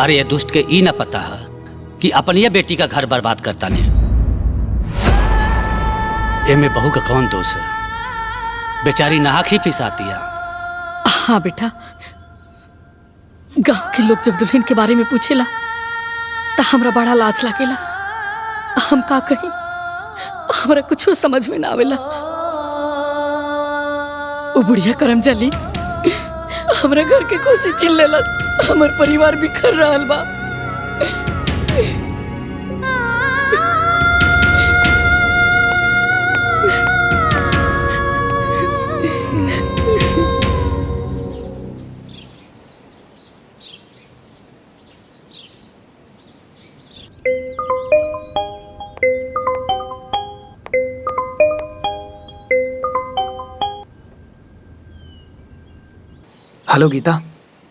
[SPEAKER 6] अरे ये दुष्ट के ई ना पता है कि अपनी ये बेटी का घर बर्बाद करता ने। एमे बहू का कौन दोष है, बेचारी नाहक ही फिसाती है।
[SPEAKER 3] हाँ बेटा, गांव के लोग जब दुल्हन के बारे में पूछेला तो हमरा बड़ा लाज लागेला। हम का कही, हमरा कुछ समझ में ना आवेला। वो बुढ़िया करम जली हमरा घर के खुशी छीन लेलस, हमर परिवार बिखर रहल बा।
[SPEAKER 8] हेलो गीता।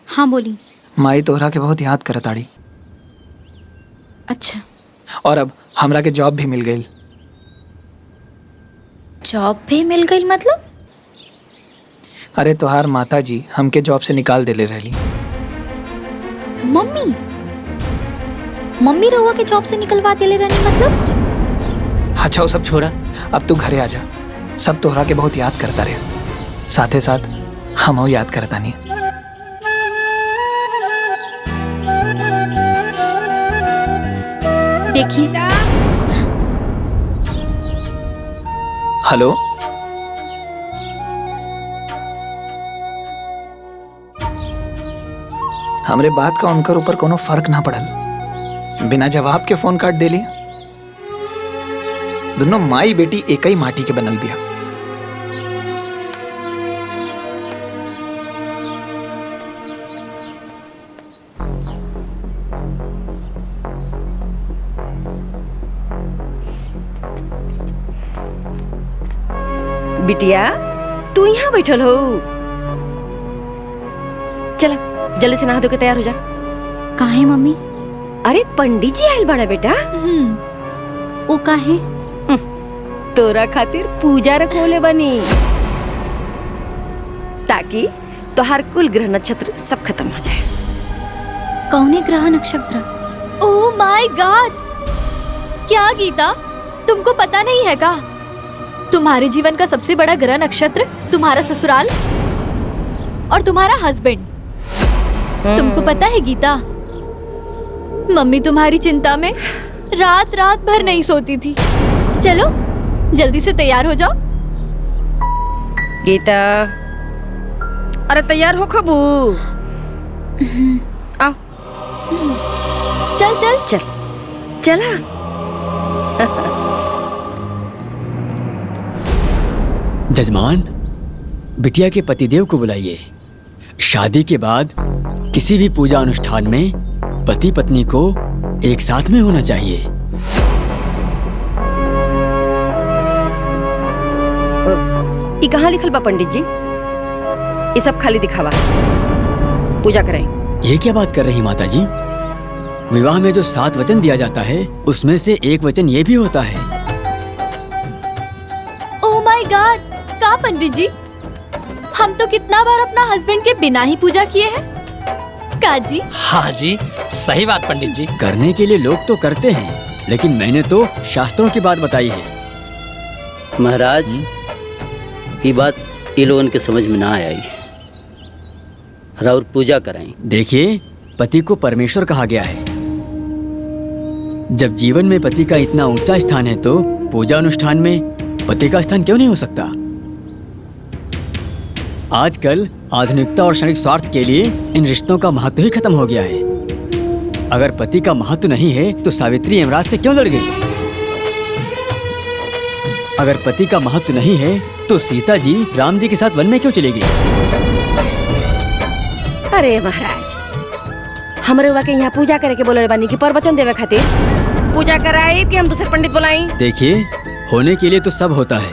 [SPEAKER 5] हाँ बोली।
[SPEAKER 8] माई तोहरा के बहुत याद करत आड़ी।
[SPEAKER 5] अच्छा।
[SPEAKER 8] और अब हमरा के जॉब भी मिल गई।
[SPEAKER 5] जॉब भी मिल गई मतलब?
[SPEAKER 8] अरे तोहार माता जी हमके जॉब से निकाल देले रहली।
[SPEAKER 5] मम्मी मम्मी रहुआ के जॉब से निकलवा देले रहनी मतलब?
[SPEAKER 8] अच्छा वो सब छोड़ा, अब तू घरे आ जा। सब तोहरा के बहुत याद करता रहे, साथे साथ हम याद करता नहीं।
[SPEAKER 5] देखिए।
[SPEAKER 8] हेलो। हमरे बात का उनकर ऊपर कोनो फर्क ना पड़ल, बिना जवाब के फोन काट देली। दोनों माई बेटी एक ही माटी के बनल बिया।
[SPEAKER 9] बिटिया तू यहाँ बैठल हो, चल जल्दी से नहा धो के तैयार हो जा।
[SPEAKER 5] काहे मम्मी?
[SPEAKER 9] अरे पंडित जी आयल बड़ा बेटा।
[SPEAKER 5] वो काहे?
[SPEAKER 9] तोरा खातिर पूजा रखोले बनी ताकि तोहार कुल ग्रह नक्षत्र सब खत्म हो जाए।
[SPEAKER 5] कौने ग्रह नक्षत्र? ओह माय गॉड! क्या गीता, तुमको पता नहीं है का? तुम्हारे जीवन का सबसे बड़ा ग्रह नक्षत्र तुम्हारा ससुराल और तुम्हारा हस्बैंड। तुमको पता है गीता, मम्मी तुम्हारी चिंता में रात रात भर नहीं सोती थी। चलो जल्दी से तैयार हो जाओ।
[SPEAKER 9] गीता
[SPEAKER 15] अरे तैयार हो खबू? आओ।
[SPEAKER 4] चल चल
[SPEAKER 15] चल चला।
[SPEAKER 10] जजमान, बिटिया के पतिदेव को बुलाइए। शादी के बाद किसी भी पूजा अनुष्ठान में पति पत्नी को एक साथ में होना चाहिए।
[SPEAKER 15] ये कहाँ लिखल बा पंडित जी? ये सब खाली दिखावा। पूजा करें।
[SPEAKER 10] ये क्या बात कर रही माता जी? विवाह में जो 7 वचन दिया जाता है उसमें से एक वचन ये भी होता है।
[SPEAKER 4] ओह माय गॉड, का पंडित जी, हम तो कितना बार अपना हस्बैंड के बिना ही पूजा किए हैं। काजी?
[SPEAKER 12] हाँ जी, सही बात पंडित जी।
[SPEAKER 10] करने के लिए लोग तो करते हैं, लेकिन मैंने तो शास्त्रों की बात बताई है।
[SPEAKER 11] महाराज, ये बात ये लोगन के समझ में ना आई। राउर पूजा कराएं।
[SPEAKER 10] देखिए, पति को परमेश्वर कहा गया है। जब जीवन में पति का इतना ऊंचा स्थान है तो पूजा अनुष्ठान में पति का स्थान क्यों नहीं हो सकता? आजकल आधुनिकता और क्षणिक स्वार्थ के लिए इन रिश्तों का महत्व ही खत्म हो गया है। अगर पति का महत्व नहीं है तो सावित्री यमराज से क्यों लड़ गई? अगर पति का महत्व नहीं है तो सीता जी राम जी के साथ वन में क्यों चली गई?
[SPEAKER 15] अरे महाराज, हमरे के यहाँ पूजा करे के बोले बानी कि प्रवचन देवे खातिर पूजा कराई कि हम दूसरे पंडित बुलाई?
[SPEAKER 10] देखिए, होने के लिए तो सब होता है,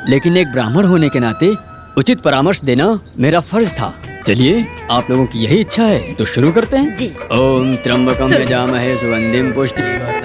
[SPEAKER 10] लेकिन एक ब्राह्मण होने के नाते उचित परामर्श देना मेरा फर्ज था। चलिए, आप लोगों की यही इच्छा है तो शुरू करते हैं जी। ओम त्र्यंबकम यजामहे सुगंधिम पुष्टिवर्धनम।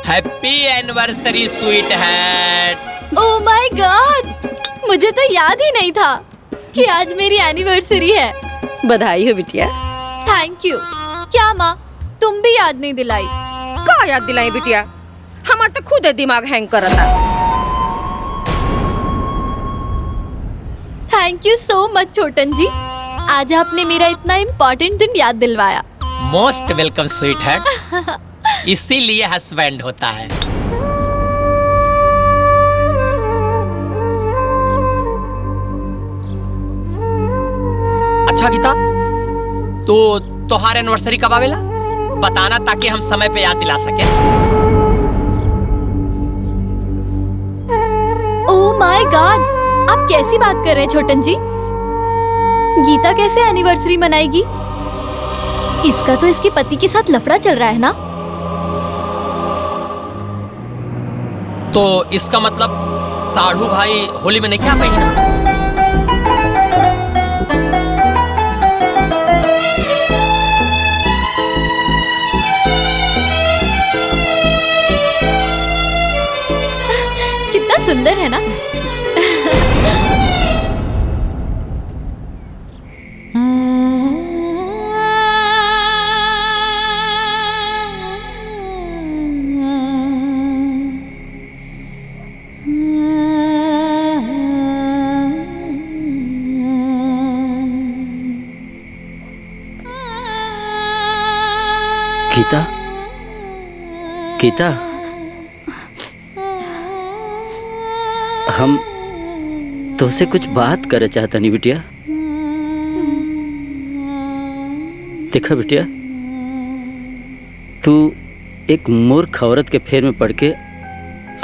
[SPEAKER 12] Happy anniversary sweetheart.
[SPEAKER 4] Oh my God, मुझे तो याद ही नहीं था कि आज मेरी एनिवर्सरी है।
[SPEAKER 15] बधाई हो बिटिया।
[SPEAKER 4] Thank you. क्या माँ, तुम भी याद नहीं दिलाई?
[SPEAKER 15] का याद दिलाई बिटिया? हमार तो खुद दिमाग हैंग करता।
[SPEAKER 4] थैंक यू सो मच छोटन जी, आज आपने मेरा इतना इम्पोर्टेंट दिन याद दिलवाया।
[SPEAKER 12] Most welcome sweet hat. इसीलिए हस्बैंड होता है। अच्छा गीता, तो तोहार एनिवर्सरी कब आवेला? बताना ताकि हम समय पे याद दिला सके।
[SPEAKER 4] ओह माय गॉड, आप कैसी बात कर रहे हैं छोटन जी? गीता कैसे एनिवर्सरी मनाएगी? इसका तो इसके पति के साथ लफड़ा चल रहा है ना।
[SPEAKER 12] तो इसका मतलब साढ़ू भाई होली में नहीं क्या पहना?
[SPEAKER 4] कितना सुंदर है ना।
[SPEAKER 11] गीता, गीता, हम तुझसे कुछ बात करे चाहता नहीं बिटिया। देखा बिटिया, तू एक मूर्ख औरत के फेर में पड़ के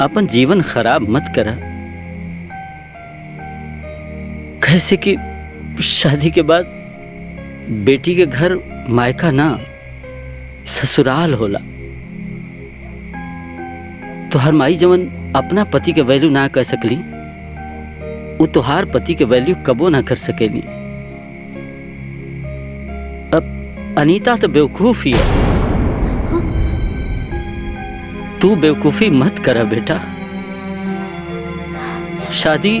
[SPEAKER 11] अपन जीवन खराब मत करा। कैसे कि शादी के बाद बेटी के घर मायका ना ससुराल होला। तोहार माई जवन अपना पति के वैल्यू ना कर सकली, वो तोहार पति के वैल्यू कबो ना कर सकेली। अब अनीता तो बेवकूफ ही है। तू बेवकूफी मत करा बेटा। शादी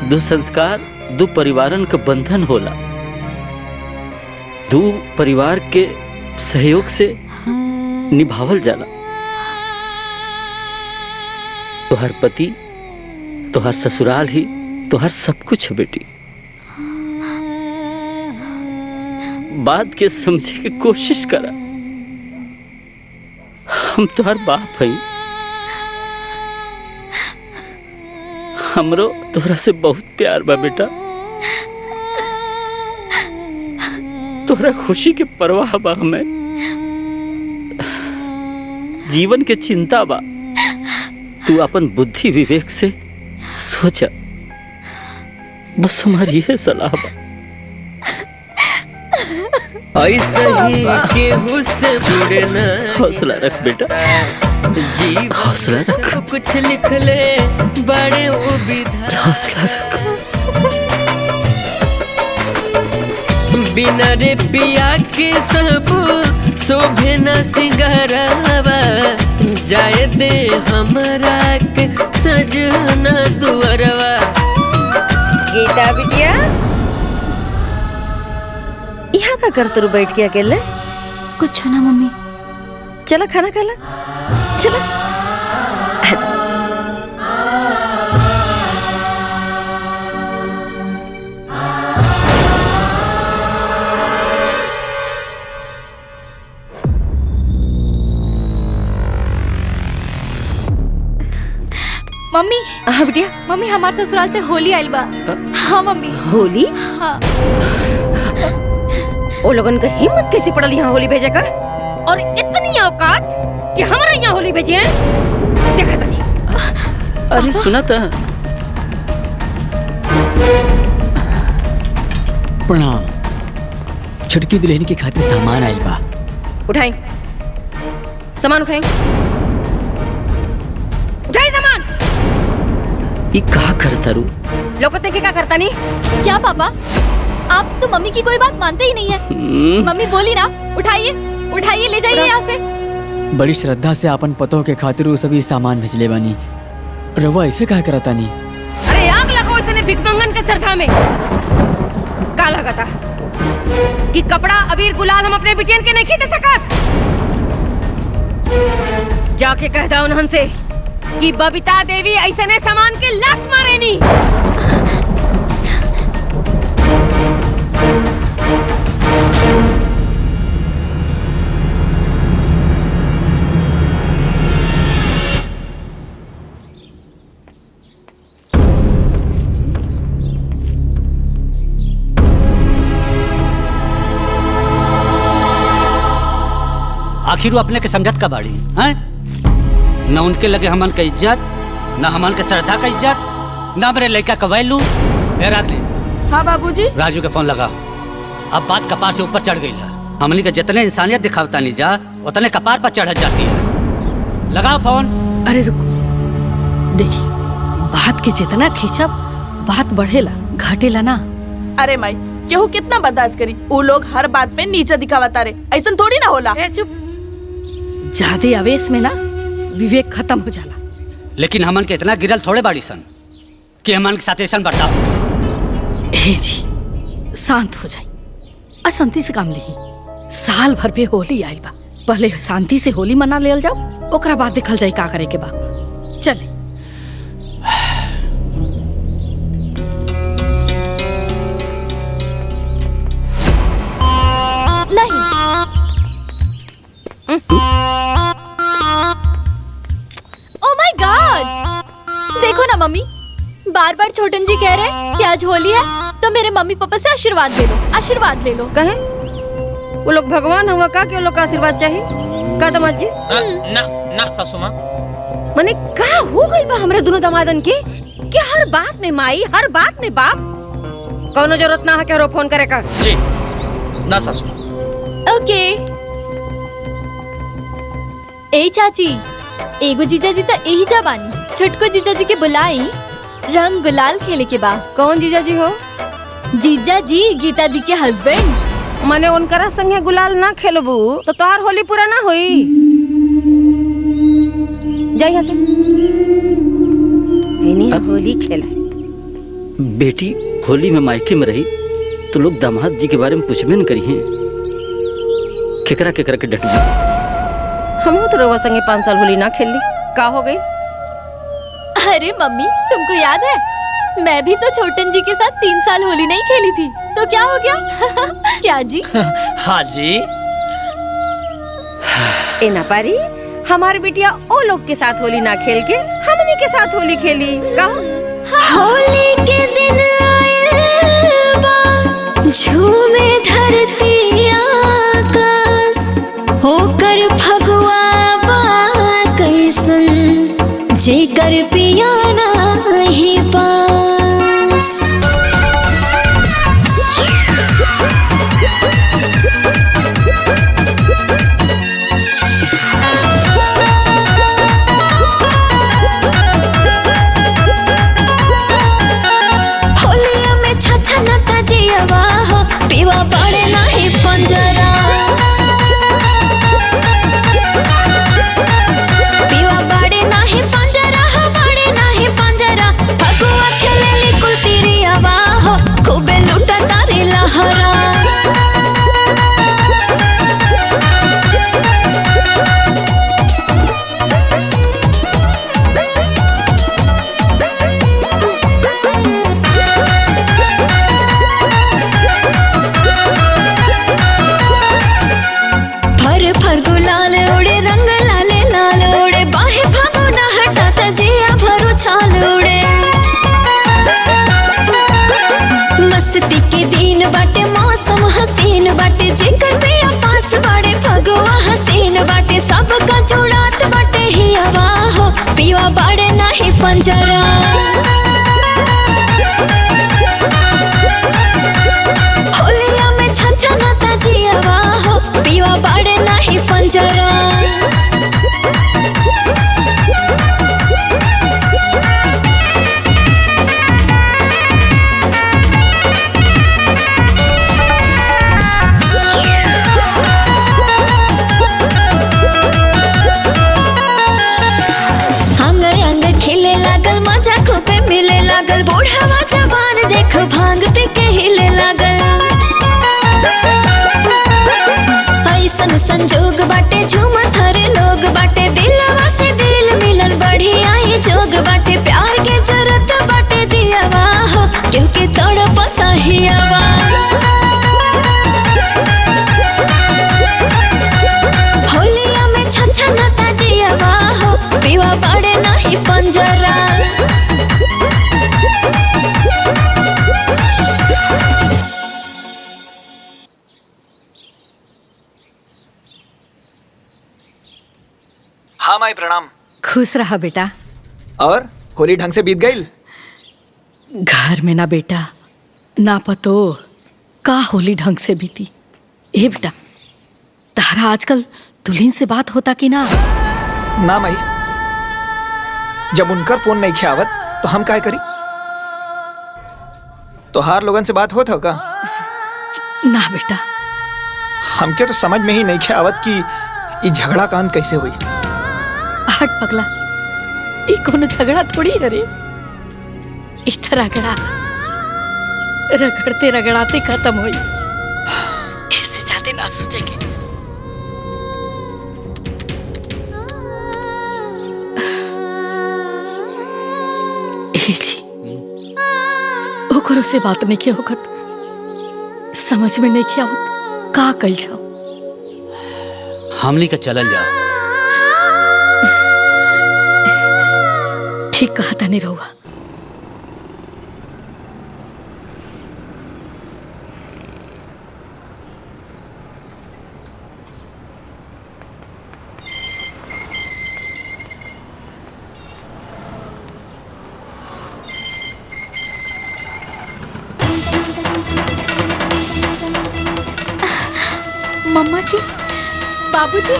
[SPEAKER 11] दो संस्कार, दो परिवारन का बंधन होला। दो परिवार के सहयोग से निभावल जाला। तुहार पति, तुहार ससुराल ही तुहार सब कुछ है बेटी। बात के समझे की कोशिश करा। हम तुहार बाप हई। हमरो तोहरा से बहुत प्यार बा बेटा। तोहरा खुशी के परवाह बा हमें। जीवन के चिंता बा। तू अपन बुद्धि विवेक से सोचा। बस हमारी यह सलाह बा।
[SPEAKER 17] ऐसे ही केहू से जुड़े न।
[SPEAKER 11] हौसला रख बेटा, हौसला रख।
[SPEAKER 17] कुछ लिख ले बड़े वो विधाता।
[SPEAKER 11] हौसला रख।
[SPEAKER 17] बिना रे पिया के सब शोभे न सिंगारवा। जाए दे हमरा के सजना दुअरवा।
[SPEAKER 15] गीता बिटिया, यहाँ का कर तू बैठ के अकेले?
[SPEAKER 5] कुछ ना मम्मी।
[SPEAKER 15] चला खाना खा ला। चला आजा।
[SPEAKER 5] मम्मी।
[SPEAKER 15] हाँ बिटिया।
[SPEAKER 5] मम्मी हमारे ससुराल से होली आइल बा। हाँ मम्मी।
[SPEAKER 15] होली?
[SPEAKER 5] हाँ।
[SPEAKER 15] ओ लोगन का हिम्मत कैसे पड़ल यहाँ होली भेजे का? और इतनी औकात कि हमारा यहाँ होली भेजे हैं? देखा था नहीं।
[SPEAKER 11] अरे सुना था।
[SPEAKER 10] प्रणाम। छुटकी दुल्हन की खातिर सामान आइल बा।
[SPEAKER 15] उठाएं सामान, उठाएं उठाएं सामान।
[SPEAKER 11] ये कहा करता रू?
[SPEAKER 15] लोगों ने क्या करता नहीं?
[SPEAKER 4] क्या पापा, आप तो मम्मी की कोई बात मानते ही नहीं है। मम्मी बोली ना, उठाइए उठाइए, ले जाइए यहाँ से।
[SPEAKER 10] बड़ी श्रद्धा से अपन पतों के खातिर वो सभी सामान भेजले बानी। रवा ऐसे कहा करता नहीं?
[SPEAKER 15] अरे आग लगाओ इसने भिखमंगन के सरधा में। का लगा था कि कपड़ा अबीर गुलाल हम अपने बिटियन के नहीं खरीद सकत? जाके कह दा उन्हन से कि बबीता देवी ऐसे ने सामान के लात मारे नी।
[SPEAKER 6] आखिर वो अपने के समझत का बाड़ी हैं? न उनके लगे हमन का इज्जत, न हमन के श्रद्धा का इज्जत, न मेरे लड़का का वैल्यू। रागनी।
[SPEAKER 13] हाँ बाबूजी।
[SPEAKER 6] राजू के फोन लगाओ। अब बात कपार से ऊपर चढ़ गई है। हमनी के जितने इंसानियत दिखावता नहीं जा उतने कपार पर चढ़ जाती है। लगाओ फोन।
[SPEAKER 3] अरे रुको, देखी बात के जितना खींचब बात बढ़ेला घटेला ना।
[SPEAKER 13] अरे माई, केहू कितना बर्दाश्त करी? वो लोग हर बात में नीचे दिखावता रे, ऐसा थोड़ी ना होला।
[SPEAKER 3] चुप। ज्यादा आवेश में ना विवेक खत्म हो जाला।
[SPEAKER 6] लेकिन हमन के इतना गिरल थोड़े बाड़ी सन कि हमन के साथ ऐसा बर्ताव।
[SPEAKER 3] हे जी, शांत हो जाई। अशांति से काम ली। साल भर पे होली आइल बा, पहले शांति से होली मना लेल जाओ, ओकरा बाद देखल जाई का करे के बा। चले।
[SPEAKER 4] नहीं। ओह माय गॉड, देखो ना मम्मी, बार बार छोटन जी कह रहे हैं कि आज होली है, तो मेरे मम्मी पापा से आशीर्वाद ले लो, आशीर्वाद ले लो।
[SPEAKER 15] कहे वो लोग भगवान हुआ का कि वो लोग का आशीर्वाद चाहिए का दामाद जी?
[SPEAKER 14] ना ना सासू माँ,
[SPEAKER 15] मने का हो गई बा हमरे दोनों दामादन के कि हर बात में माई, हर बात में बाप। कौनो जरूरत ना है के फोन करे का।
[SPEAKER 14] जी ना सासू माँ।
[SPEAKER 4] ओके। ए चाची, एगो जीजा जी तो यही जा बानी, छटको जीजा जी के बुलाई रंग गुलाल खेले के बाद।
[SPEAKER 15] कौन जीजा जी हो?
[SPEAKER 4] जीजा जी गीता दी के हस्बैंड।
[SPEAKER 15] माने उनकरा संगे गुलाल ना खेलबू तो तोहार होली पूरा ना होई। जा यहाँ से। होली खेला।
[SPEAKER 11] बेटी होली में मायके में रही तो लोग दामाद जी के बारे में पूछबे न करी हैं। केकरा केकरा के डटबू।
[SPEAKER 15] हम तो रवा संगे 5 साल होली ना खेल ली। का हो गई?
[SPEAKER 4] अरे मम्मी, तुमको याद है मैं भी तो छोटन जी के साथ 3 साल होली नहीं खेली थी, तो क्या हो गया? क्या जी?
[SPEAKER 12] हाँ जी।
[SPEAKER 15] ए ना पारी, हमारी बिटिया ओ लोग के साथ होली ना खेल के हमनी के साथ होली खेली का?
[SPEAKER 1] होली के दिन आयल बा, झूमे धरती आकाश, होकर फगुआ बा कैसन, जेकर पिया नाही पास। होलिया में छछनता जियवा हो, पीवा पड़े नाही पंजरा, पीवा पड़े नाही पंजरा हो, पड़े नाही पंजरा। फगुआ खेलेली कुलतिरियावा हो, खूबे लूटा तारी लहरा। फर फर गुलाल उड़े, रंग लाले लाल उड़े, बाहे भागो ना हटाता जिया भरो छाल उड़े। मस्ती के दिन बाटे, मौसम हसीन बाटे, जिकर पिया पास बाड़े, फगुआ हसीन बाटे, सबका जुड़ात बाटे ही हवा हो, पिया बाड़े नाही पंजरा। होलिया में छछनता जियवा हो, पिया बाड़े नाही पंजरा। अंग अंग खिले लागल, मजा खूबे मिले लागल, बूढ़वा जवान देख भांग पी के हिले लागल। ऐसन संजोग बाटे, झूमत हरे लोग बाटे, दिलवा से दिल मिलन बढ़िया ही जोग बाटे, प्यार के जरूरत बाटे दियावा हो, क्योंकि तड़पता ही आवा। होलिया में छछनता जियवा हो, पीवा पड़े नाही पंजरा।
[SPEAKER 8] हाँ माई प्रणाम।
[SPEAKER 3] खुश रहा बेटा।
[SPEAKER 8] और होली ढंग से बीत गई?
[SPEAKER 3] घर में ना बेटा ना पतो का होली ढंग से बीती। ए बेटा, तारा आजकल दुल्हन से बात होता कि ना?
[SPEAKER 8] ना माई, जब उनकर फोन नहीं खियावत तो हम काय करी? तो हार लोगन से बात होत हो का?
[SPEAKER 3] ना बेटा,
[SPEAKER 8] हमके तो समझ में ही नहीं खियावत कि ये झगड़ा का अंत कैसे हुई।
[SPEAKER 3] हट पगला, ये कोनो झगड़ा थोड़ी है रे। इतना रगड़ा रगड़ते रगड़ाते खत्म हुई, इससे ज्यादा ना सोचेंगे। ओकरो से बात नहीं किया होगत, समझ में नहीं किया होत का कल जाओ।
[SPEAKER 6] हमली का चलल जाओ।
[SPEAKER 3] ठीक कहा था नहीं रहुआ।
[SPEAKER 4] मम्मा जी, बाबूजी,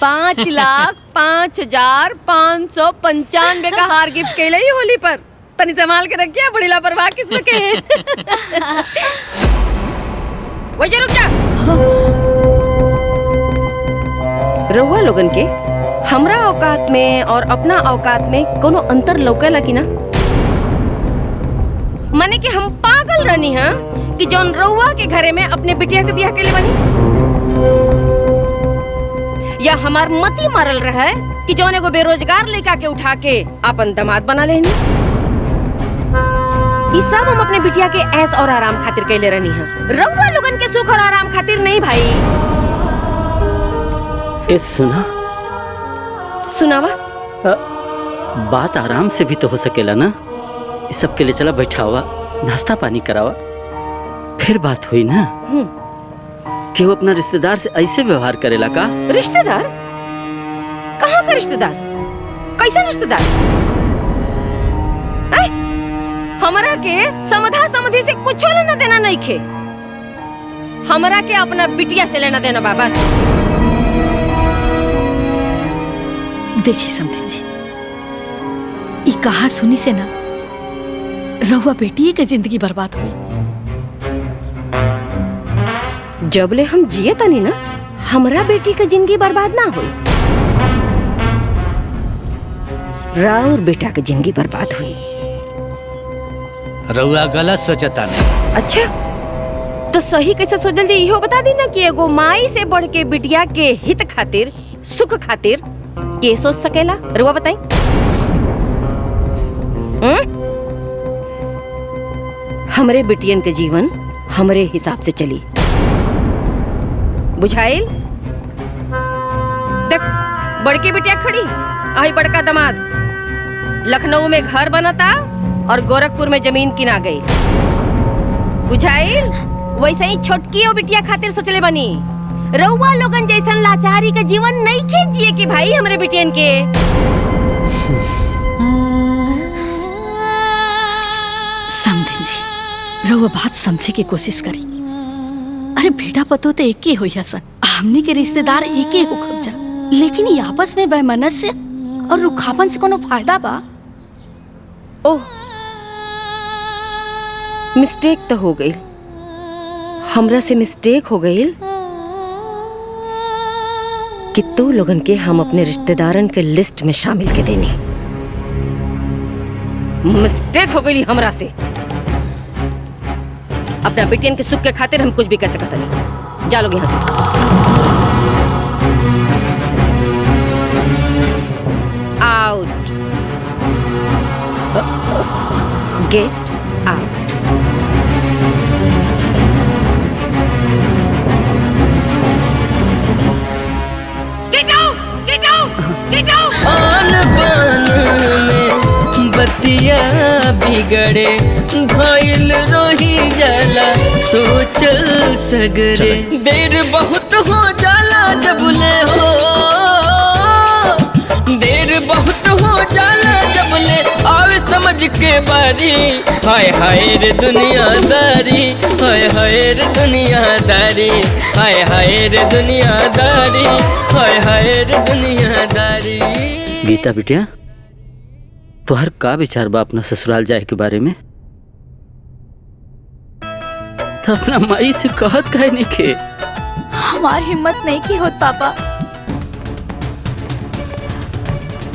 [SPEAKER 15] पाँच लाख 5,0595 का हार गिफ्ट कैले ही होली पर। तनी संभाल के रखिए, बड़ी लापरवाह किस्म के हैं। वैसे रुक जा। रउआ लोगन के हमरा औकात में और अपना औकात में कोनो अंतर लौकेला कि ना? माने कि हम पागल रहनी हा कि जौन रउआ के घरे में अपने बिटिया के बियाह के लिए बनी। या हमार मती मारल रहे कि जौन एगो बेरोजगार लड़का के उठा के अपन दामाद बना लेनी। ई सब हम अपने बिटिया के ऐश और आराम खातिर कैले रहनी है, रउआ लोगन के सुख और आराम खातिर नहीं भाई।
[SPEAKER 11] ए सुना,
[SPEAKER 15] सुनावा।
[SPEAKER 11] बात आराम से भी तो हो सकेला ना। इस सब के लिए चला बैठावा, नाश्ता पानी करावा, फिर बात हुई ना। कि वो अपना रिश्तेदार से ऐसे व्यवहार करेला का?
[SPEAKER 15] रिश्तेदार? कहाँ का रिश्तेदार? कैसा रिश्तेदार? हमरा के समधा समधी से कुछ लेना देना नहीं खे। हमरा के अपना बिटिया से लेना देना बा बस।
[SPEAKER 3] देखिए समधी जी, ई कहा सुनी से ना रहुआ बेटी के जिंदगी बर्बाद हुई।
[SPEAKER 15] जबले हम जिए तनी ना, हमरा बेटी के जिंदगी बर्बाद ना हुई। राउर बेटा के जिंदगी बर्बाद हुई।
[SPEAKER 6] रउआ गलत सोचता नहीं।
[SPEAKER 15] अच्छा तो सही कैसे सोचल जी, इहो बता दी ना कि एगो माई से बढ़ के बिटिया के हित खातिर, सुख खातिर के सोच सकेला? रुआ बताई। हमरे बिटियन के जीवन हमरे हिसाब से चली, बुझाइल? देख बड़की बिटिया खड़ी, आई बड़का दामाद लखनऊ में घर बनता और गोरखपुर में जमीन किना गई, बुझाइल? वैसे ही छोटकी ओ बिटिया खातिर सोचले बनी। रउआ लोगन जैसन लाचारी का जीवन नहीं खींचिए कि भाई हमरे बिटियन के।
[SPEAKER 3] समझी जी, रहुआ बात समझे की कोशिश करी। अरे बेटा पतो तो एक ही हो हसन, हमने के रिश्तेदार एक ही हो खब जा, लेकिन ये आपस में बेमनस्य और रुखापन से कोनो फायदा बा?
[SPEAKER 15] ओह मिस्टेक तो हो गई, हमरा से मिस्टेक हो गई कि तू लोगन के हम अपने रिश्तेदारन के लिस्ट में शामिल के देनी। मिस्टेक हो गई हमरा से। अपना बेटियन के सुख के खातिर हम कुछ भी कर सकता नहीं। जा लोग यहाँ से। Out, get out.
[SPEAKER 1] Get out! Get out! Get out!
[SPEAKER 17] आन बान में बतिया बिगड़े, भइल रोही जाला सोचल सगरे। देर बहुत हो जाला जबले हो, देर बहुत हो जाला जबले आवे समझ के बारी। हाय हाय रे दुनियादारी, हाय हाय रे दुनियादारी, हाय हाय रे दुनियादारी, हाय हाय रे दुनियादारी।
[SPEAKER 11] गीता बिटिया, तोहर का विचार बा अपना ससुराल जाए के बारे में? तो अपना माई से कहत काहे नहीं के?
[SPEAKER 5] हमार हिम्मत नहीं की होत पापा।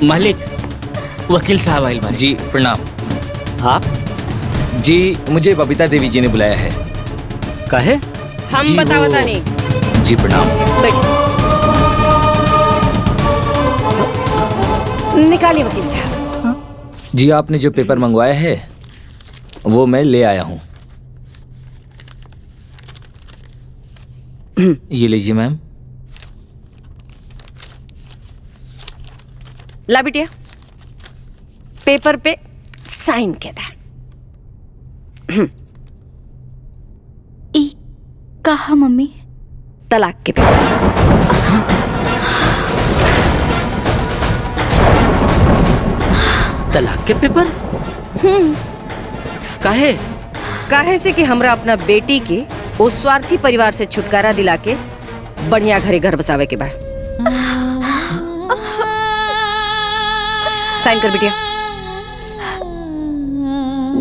[SPEAKER 7] मालिक, वकील साहब आइल बानी। जी प्रणाम।
[SPEAKER 11] आप?
[SPEAKER 7] जी मुझे बबीता देवी जी ने बुलाया है।
[SPEAKER 11] काहे?
[SPEAKER 15] हम बतावता नहीं।
[SPEAKER 7] जी प्रणाम।
[SPEAKER 15] बैठिए। निकालिए वकील साहब।
[SPEAKER 7] जी आपने जो पेपर मंगवाया है वो मैं ले आया हूँ। ये लीजिए मैम।
[SPEAKER 15] ला बिटिया, पेपर पे साइन के दा।
[SPEAKER 5] कहा मम्मी?
[SPEAKER 15] तलाक के पेपर।
[SPEAKER 11] तलाक के पेपर? काहे?
[SPEAKER 15] काहे से कि हमरा अपना बेटी के उस स्वार्थी परिवार से छुटकारा दिला के बढ़िया घरे घर बसावे के बा। साइन कर बिटिया।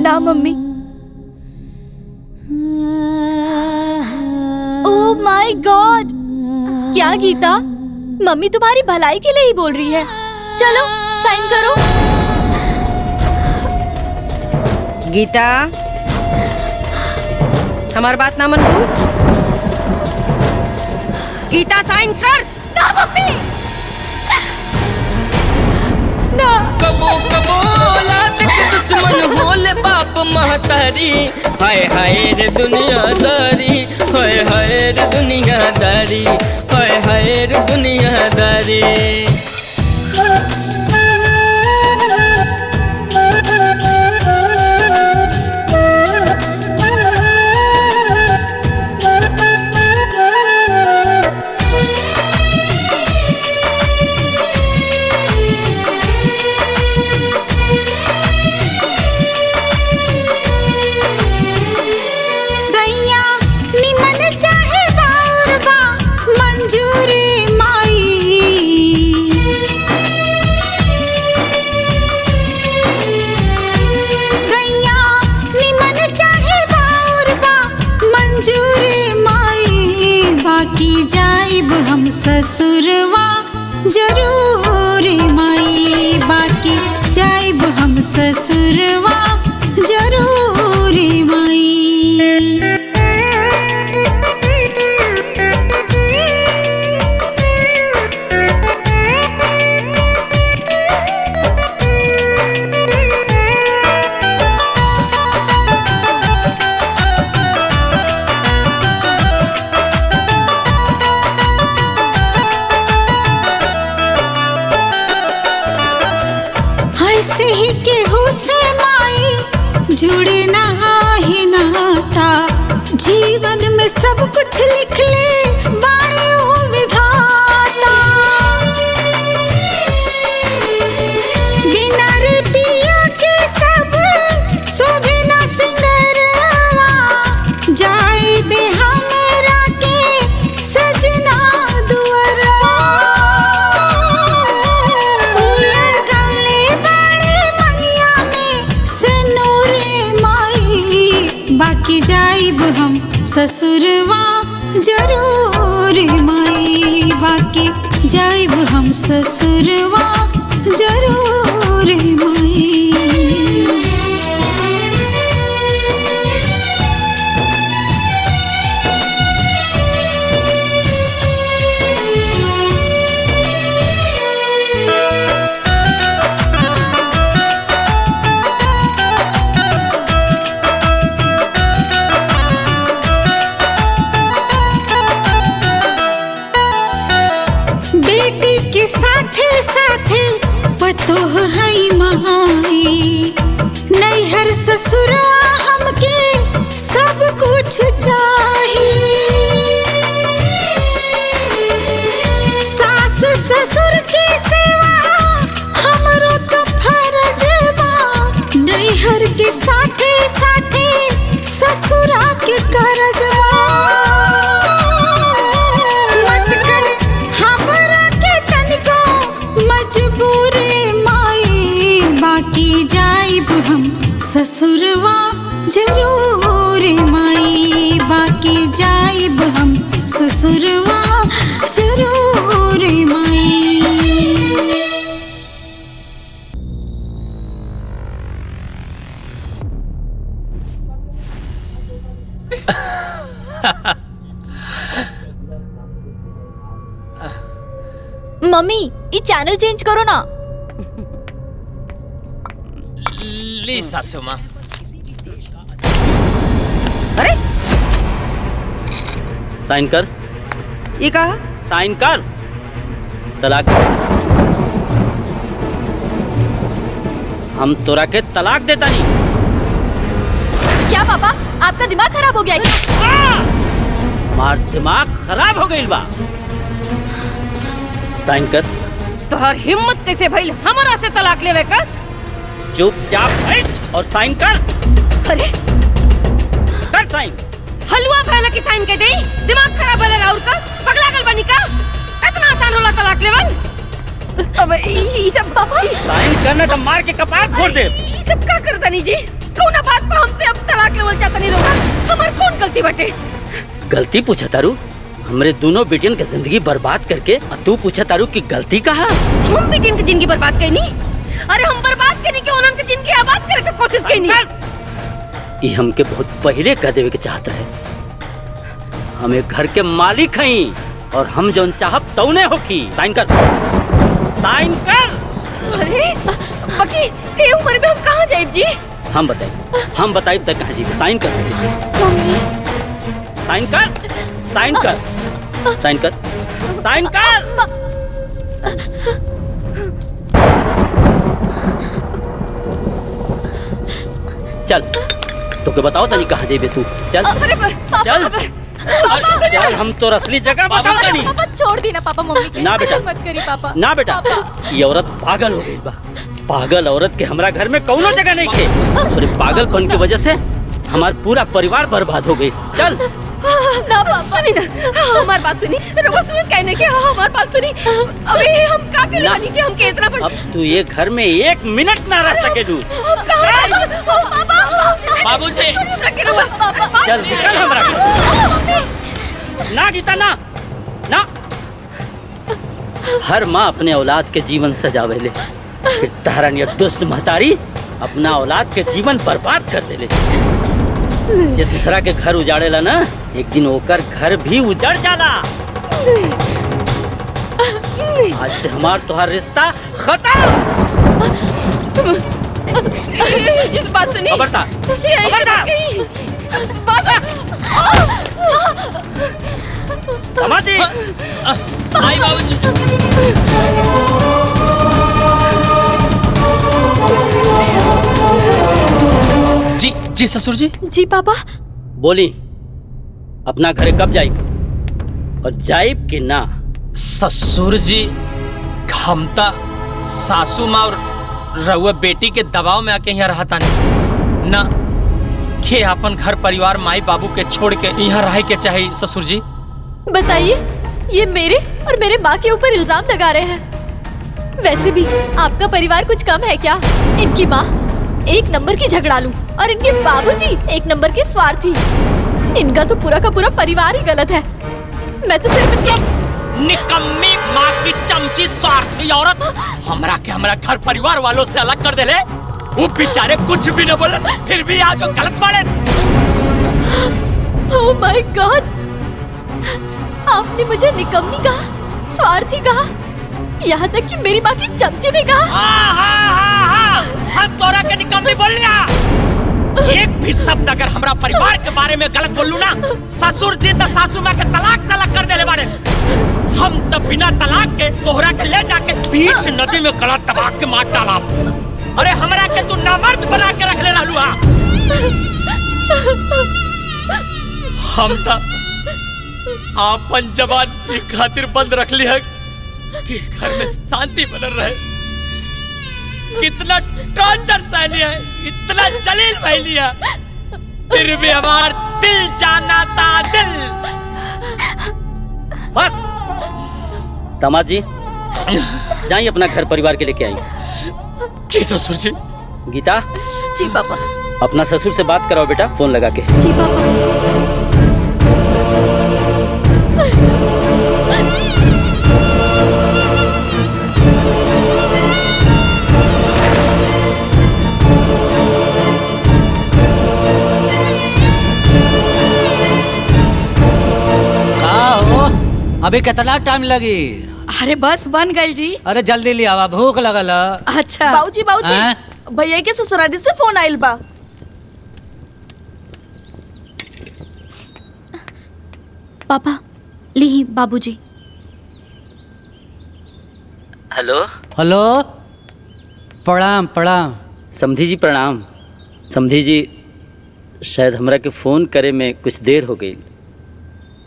[SPEAKER 5] ना मम्मी। ओह माय गॉड, क्या गीता, मम्मी तुम्हारी भलाई के लिए ही बोल रही है। चलो साइन करो।
[SPEAKER 15] गीता, हमारी बात ना मन। गीता साइन कर।
[SPEAKER 5] ना मम्मी।
[SPEAKER 15] ना।
[SPEAKER 18] कबो कबो औलाद के दुश्मन होले बाप महतारी। हाय हाय रे दुनियादारी, हाय हाय रे दुनियादारी, हाय हाय रे दुनियादारी।
[SPEAKER 1] सैया निमन चाहे बाउर बा मंजूरी माई। सैया निमन चाहे बाउर बा मंजूरी माई। बाकी जाइब हम ससुरवा जरूर माई। बाकी जाइब हम ससुरवा जरूर माई। ऐसे ही केहू से माई जुड़े ना ही नाता। जीवन में सब कुछ लिख ले बाणे हो विधाता। बिना रे पिया के सब शोभे ना सिंगरवा। जाए दे हमरा के सजना दुअरवा। बाकी जाइब हम ससुरवा जरूर माई। बाकी जाइब हम ससुरवा जरूर माई। बेटी के साथे साथे पतोह है माई। नैहर ससुरा हमके सब कुछ चाहिए। सास ससुर की सेवा हमरो तो फर्ज बा। नैहर के साथे साथे ससुरा के करजवा। बाकी जाइब हम ससुरवा जरूर माई। बाकी जाइब हम ससुरवा जरूर माई।
[SPEAKER 4] मम्मी ये चैनल चेंज करो ना।
[SPEAKER 14] ली सासू माँ।
[SPEAKER 15] अरे
[SPEAKER 11] साइन कर।
[SPEAKER 15] ये कहा?
[SPEAKER 11] साइन कर। तलाक। हम तोरा के तलाक देता नहीं।
[SPEAKER 4] क्या पापा आपका दिमाग खराब हो गया क्या?
[SPEAKER 11] मार दिमाग खराब हो गई बा। साइन कर।
[SPEAKER 15] तोहर हिम्मत कैसे भइल हमरा से तलाक लेवे का?
[SPEAKER 11] चुपचाप बैठ और साइन कर।
[SPEAKER 15] अरे
[SPEAKER 11] कर साइन।
[SPEAKER 15] हलवा भैला की साइन के देई? दिमाग खराब भला राउर का? पगला गल बनी का? इतना आसान होला तलाक लेवल? अब ई सब पापा
[SPEAKER 11] साइन करना तो मार के कपार फोड़ दे।
[SPEAKER 15] ई सब का करतनी जी? कौना बात पे हमसे अब तलाक लेवल चाहतनी लोग? हमार कौन गलती बाटे?
[SPEAKER 11] गलती पूछा तारू? हमरे दोनों बेटियन के जिंदगी बर्बाद करके तू पूछा तारू की गलती कहा?
[SPEAKER 15] हम बेटियन की जिंदगी बर्बाद करनी? अरे हम बर्बाद करने के उन्होंने जिंदगी आबाद करे के कोशिश करनी।
[SPEAKER 11] ये हमके बहुत पहले कह देवे के चाहत रहे। हमें घर के मालिक हई और हम जौन चाहब तौने होखी। साइन कर। साइन कर।
[SPEAKER 15] अरे बाकी ये उम्र में हम कहाँ जाए जी?
[SPEAKER 11] हम बताए तक कहाँ जी? साइन कर साइन कर साइन कर साइन कर साइन कर। चल तो के बताओ तनी कहाँ जेबे तू? चल चल चल, हम तो असली जगह बता देनी।
[SPEAKER 4] पापा छोड़ दी ना पापा, मम्मी के
[SPEAKER 11] ना बेटा,
[SPEAKER 4] मत करी पापा।
[SPEAKER 11] ना बेटा, ये औरत पागल हो गई बा। पागल औरत के हमरा घर में कौनो जगह नहीं थे। और पागलपन की वजह से हमारा पूरा परिवार बर्बाद हो गई। चल
[SPEAKER 15] ना पापा, सुनी ना हमारी बात सुनी। रोको सुनी कहने के हमारी बात सुनी। अबे हम का के लिए कि हम के इतना बड़।
[SPEAKER 11] अब तू ये घर में 1 मिनट ना रह सके तू।
[SPEAKER 14] बाबूजी
[SPEAKER 11] चल निकल हमरा घर। ना गीता ना ना। हर माँ अपने औलाद के जीवन सजावेले, फिर तारा नियर दुष्ट महतारी अपना औलाद के जीवन बर्बाद कर देले। जे दूसरा के घर उजाड़ेला ना, एक दिन ओकर घर भी उजड़ जाला। आज से हमार तोहार रिश्ता खत्म।
[SPEAKER 15] जिस बात सुनी
[SPEAKER 11] खबरदार समाधि।
[SPEAKER 14] आई बाबूजी। जी जी ससुर जी।
[SPEAKER 4] जी पापा।
[SPEAKER 11] बोली अपना घरे कब जाइब और जाइब कि ना?
[SPEAKER 14] ससुर जी हम ता सासू माँ और रहुआ बेटी के दबाव में आके यहाँ रहता नहीं ना। खे अपन घर परिवार माई बाबू के छोड़ के यहाँ रह के चाहिए ससुर जी।
[SPEAKER 4] बताइए, ये मेरे और मेरे माँ के ऊपर इल्जाम लगा रहे हैं। वैसे भी आपका परिवार कुछ कम है क्या? इनकी माँ 1 नंबर की झगड़ालू और इनके बाबूजी 1 नंबर के स्वार्थी। इनका तो पूरा का पूरा परिवार ही गलत है। मैं तो सिर्फ
[SPEAKER 14] निकम्मी माँ की चमची स्वार्थी औरत हमरा के हमरा घर परिवार वालों से अलग कर देले। वो बेचारे कुछ भी न बोले, फिर भी आज वो गलत बाड़े।
[SPEAKER 4] ओह माय गॉड, आपने मुझे निकम्मी कहा, स्वार्थी कहा, यहाँ तक कि मेरी माँ की चमची भी कहा।
[SPEAKER 14] हम तोरा के निकम्मी बोल लिया। एक भी शब्द अगर हमरा परिवार के बारे में गलत बोलूं ना, ससुर जी तो सासू माँ के तलाक से अलग कर देले बाड़े। हम तो बिना तलाक के तोहरा के ले जाके बीच नदी में गला दबा के मार डाला। अरे हमरा के तू नामर्द बना के रख ले रहलू। हम तो आपन जवान की खातिर बंद रख ली है कि घर में शांति बनल रहे। कितना टॉर्चर सहली है, इतना जलील भइली है, फिर भी हमार दिल जाना था दिल।
[SPEAKER 11] बस दामाद जी जाइए अपना घर परिवार के लेके आइए।
[SPEAKER 14] जी ससुर जी।
[SPEAKER 11] गीता।
[SPEAKER 4] जी पापा।
[SPEAKER 11] अपना ससुर से बात कराओ बेटा, फोन लगा के।
[SPEAKER 4] जी पापा।
[SPEAKER 6] अभी कितना टाइम लगी?
[SPEAKER 3] अरे बस बन गई जी।
[SPEAKER 6] अरे जल्दी ले आवा, भूख लगल।
[SPEAKER 3] अच्छा
[SPEAKER 13] बाबूजी भैया के ससुराली से फोन आइल बा।
[SPEAKER 5] पापा ली बाबूजी।
[SPEAKER 11] हेलो
[SPEAKER 6] हेलो, प्रणाम प्रणाम।
[SPEAKER 11] समधी जी प्रणाम। समधी जी शायद हमरा के फोन करे में कुछ देर हो गई,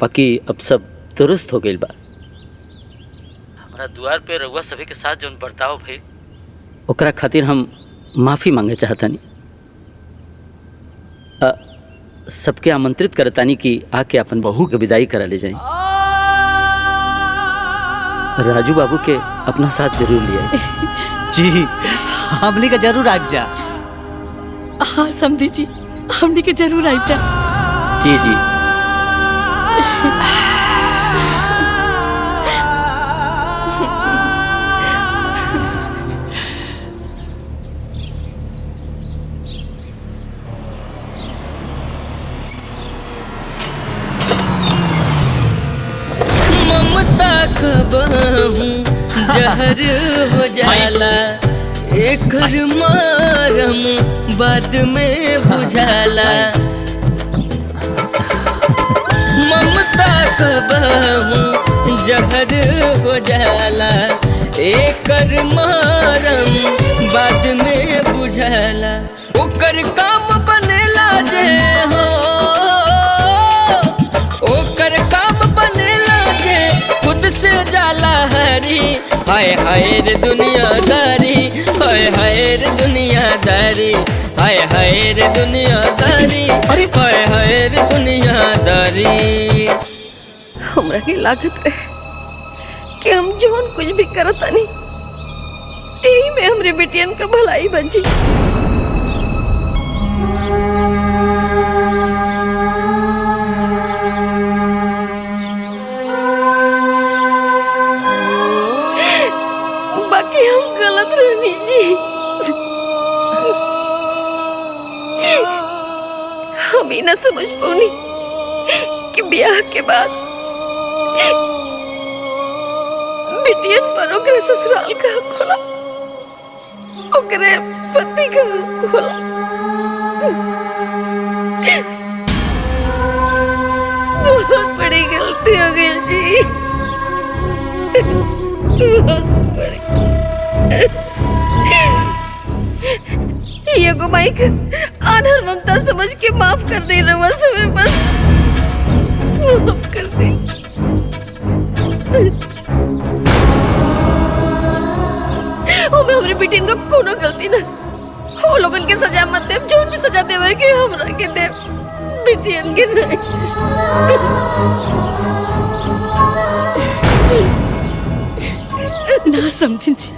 [SPEAKER 11] बाकी अब सब दुरुस्त हो गई बा। हमारा द्वार पे रउआ सभी के साथ जौन बर्ताव भइल ओकरा खातिर हम माफ़ी मांगे चाहतानी। सबके आमंत्रित करतानी कि आके अपन बहू के विदाई करा ले जाए। राजू बाबू के अपना साथ जरूर लिया।
[SPEAKER 6] जी हमनी के जरूर आइब जा।
[SPEAKER 3] हाँ समधी जी, हमनी के जरूर आइब जा।
[SPEAKER 11] जी जी।
[SPEAKER 18] ममता का बाहूं जहर हो जाला। एकर मारम बाद में बुझाला ममता कबहू जहर हो जाला एकर मारम बाद में बुझाला ओकर काम बनेला जे हो ओकर काम बनेला जे खुद से जाला हरी हाय हाय रे दुनियादारी हाय हाय रे दुनियादारी हाय हाय रे दुनियादारी अरे हाय हाय रे दुनियादारी।
[SPEAKER 9] हमरा के लागत रहे कि हम जोन कुछ भी करता नहीं यही में हमरे बेटियन का भलाई बची। बाकी हम गलत रहनी जी। हम ही ना समझ पाऊनी कि ब्याह के बाद बिटियन पर ओकरे ससुराल का हक होला ओकरे पति का हक होला। बहुत बड़ी गलती हो गई जी बहुत बड़ी। ये को माइक आनर ममता समझ के माफ कर दे रवा समय बस माफ कर दे। ओ मैं हमारी बेटी का कोनो गलती ना वो लोगन के सजा मत दे जोन भी सजा देवे के हमरा के दे बेटियन के नहीं।
[SPEAKER 3] ना समझिन जी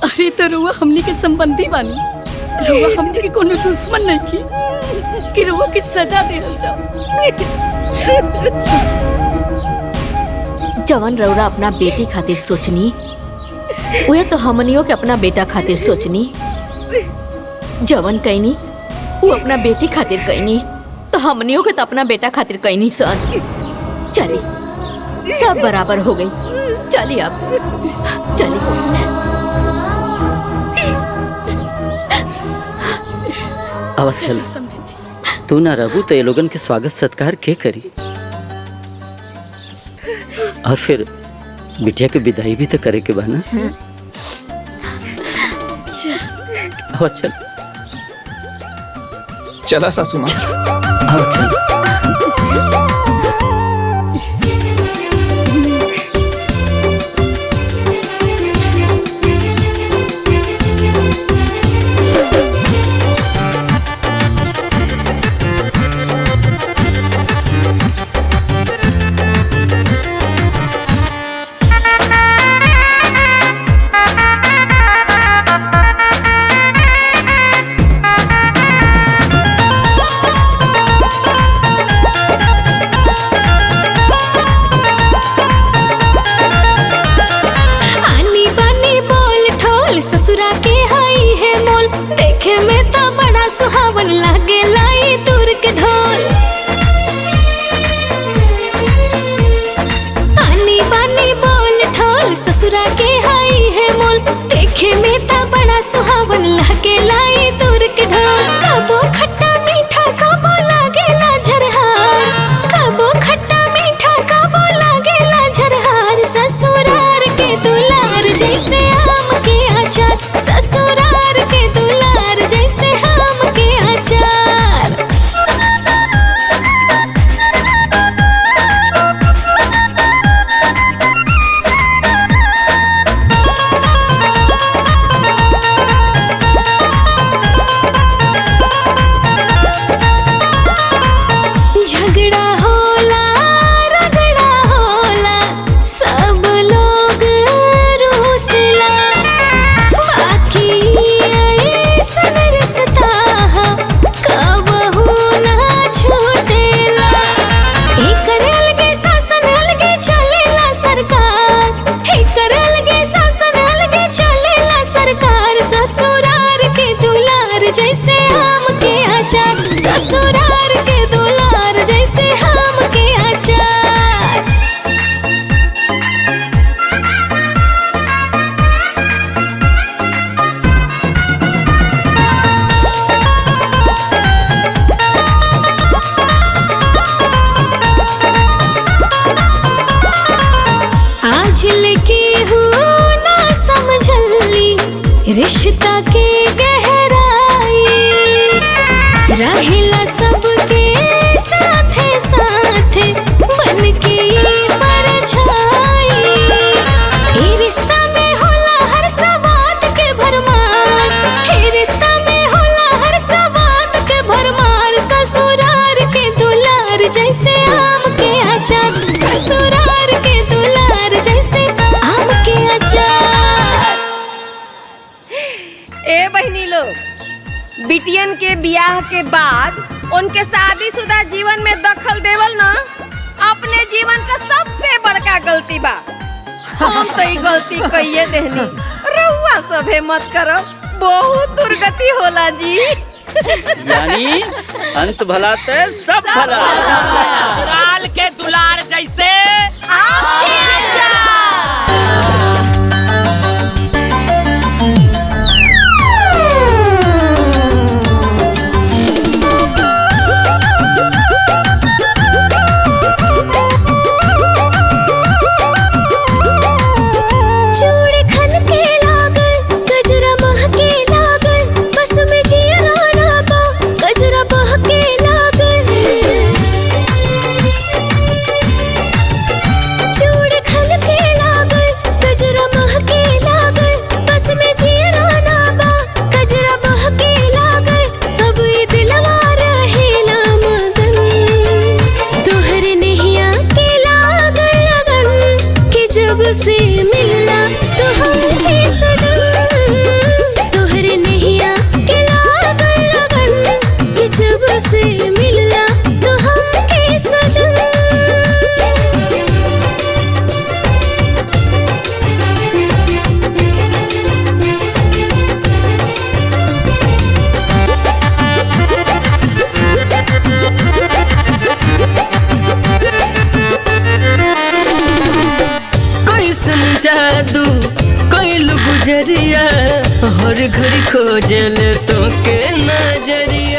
[SPEAKER 3] अरे तो रुआ हमनी के संबंधी बानी रुआ हमनी के कोनो दुश्मन नहीं की कि रुआ की सजा देल जाओ।
[SPEAKER 19] जवन रौरा अपना बेटी खातिर सोचनी वह तो हमनियों के अपना बेटा खातिर सोचनी जवन कहनी वो अपना बेटी खातिर कहनी तो हमनियों के तो अपना बेटा खातिर कहनी सन। चली सब बराबर हो गई चली अब चली।
[SPEAKER 11] अब चल तू ना रहू तो ये लोगन के स्वागत सत्कार के करी और फिर बिटिया के विदाई भी तो करे के बा ना। अब चल
[SPEAKER 8] चला सासू माँ
[SPEAKER 11] अब चल।
[SPEAKER 1] ससुरा के हाई है मोल देखे में तो बड़ा सुहावन लागे लाई दूर के ढोल। आनी बानी बोल ठोल ससुरा के हाई है मोल देखे में तो बड़ा सुहावन लागे लाई दूर के ढोल। कबो खट्टा मीठा कबो लागेला झरहार कबो खट्टा मीठा कबो लागेला झरहार। ससुरार के दुलार जैसे आम के अचार ससुरार के दुलार जैसे आम के अचार। झगड़ा होला रगड़ा होला सब लोग रूसला बाकी ऐसन रिश्ता कबहू ना छूटेला। एकर अलगे शासन अलगे चलेला सरकार एकर अलगे शासन अलगे चलेला सरकार। ससुरार के दुलार जैसे आम के अचार ससुरार के दुलार जैसे आम के अचार। सबके साथे साथे बन के परछाई। ए रिश्ता में होला हर सवात के भरमार, ए रिश्ता में होला हर सवात के भरमार। ससुरार के दुलार जैसे आम के अचार, ससुरार के दुलार जैसे आम के अचार।
[SPEAKER 15] ए बहनी लोग, बिटियन के ब्याह के बाद उनके शादीशुदा जीवन में दखल देवल ना अपने जीवन का सबसे बड़का गलती बा। हम तो ये गलती कइये देहनी, रउआ सभे मत करो, बहुत दुर्गति होला जी।
[SPEAKER 11] यानी अंत भला ते सब भला।
[SPEAKER 14] ससुराल के दुलार जैसे
[SPEAKER 15] आपके अचार।
[SPEAKER 1] चूड़ी खन के लागल, गजरा मह के लागल, बस में जियरा ना बा, गजरा बह के लागल। चूड़ी खन के लागल, गजरा मह के लागल, बस में जियरा ना बा, गजरा बह के लागल। अब ये दिलवा रहेला मगन, तोहरे नैया के लागल लगन, कि जब से मिलना तो हमके सजन। तोहरे नैया के लागल लगन, कि जब से मिलना तो हमके सजन।
[SPEAKER 18] कैसन जादू कैलू गुजरिया, हर घड़ी खोजल तो के नजरिया।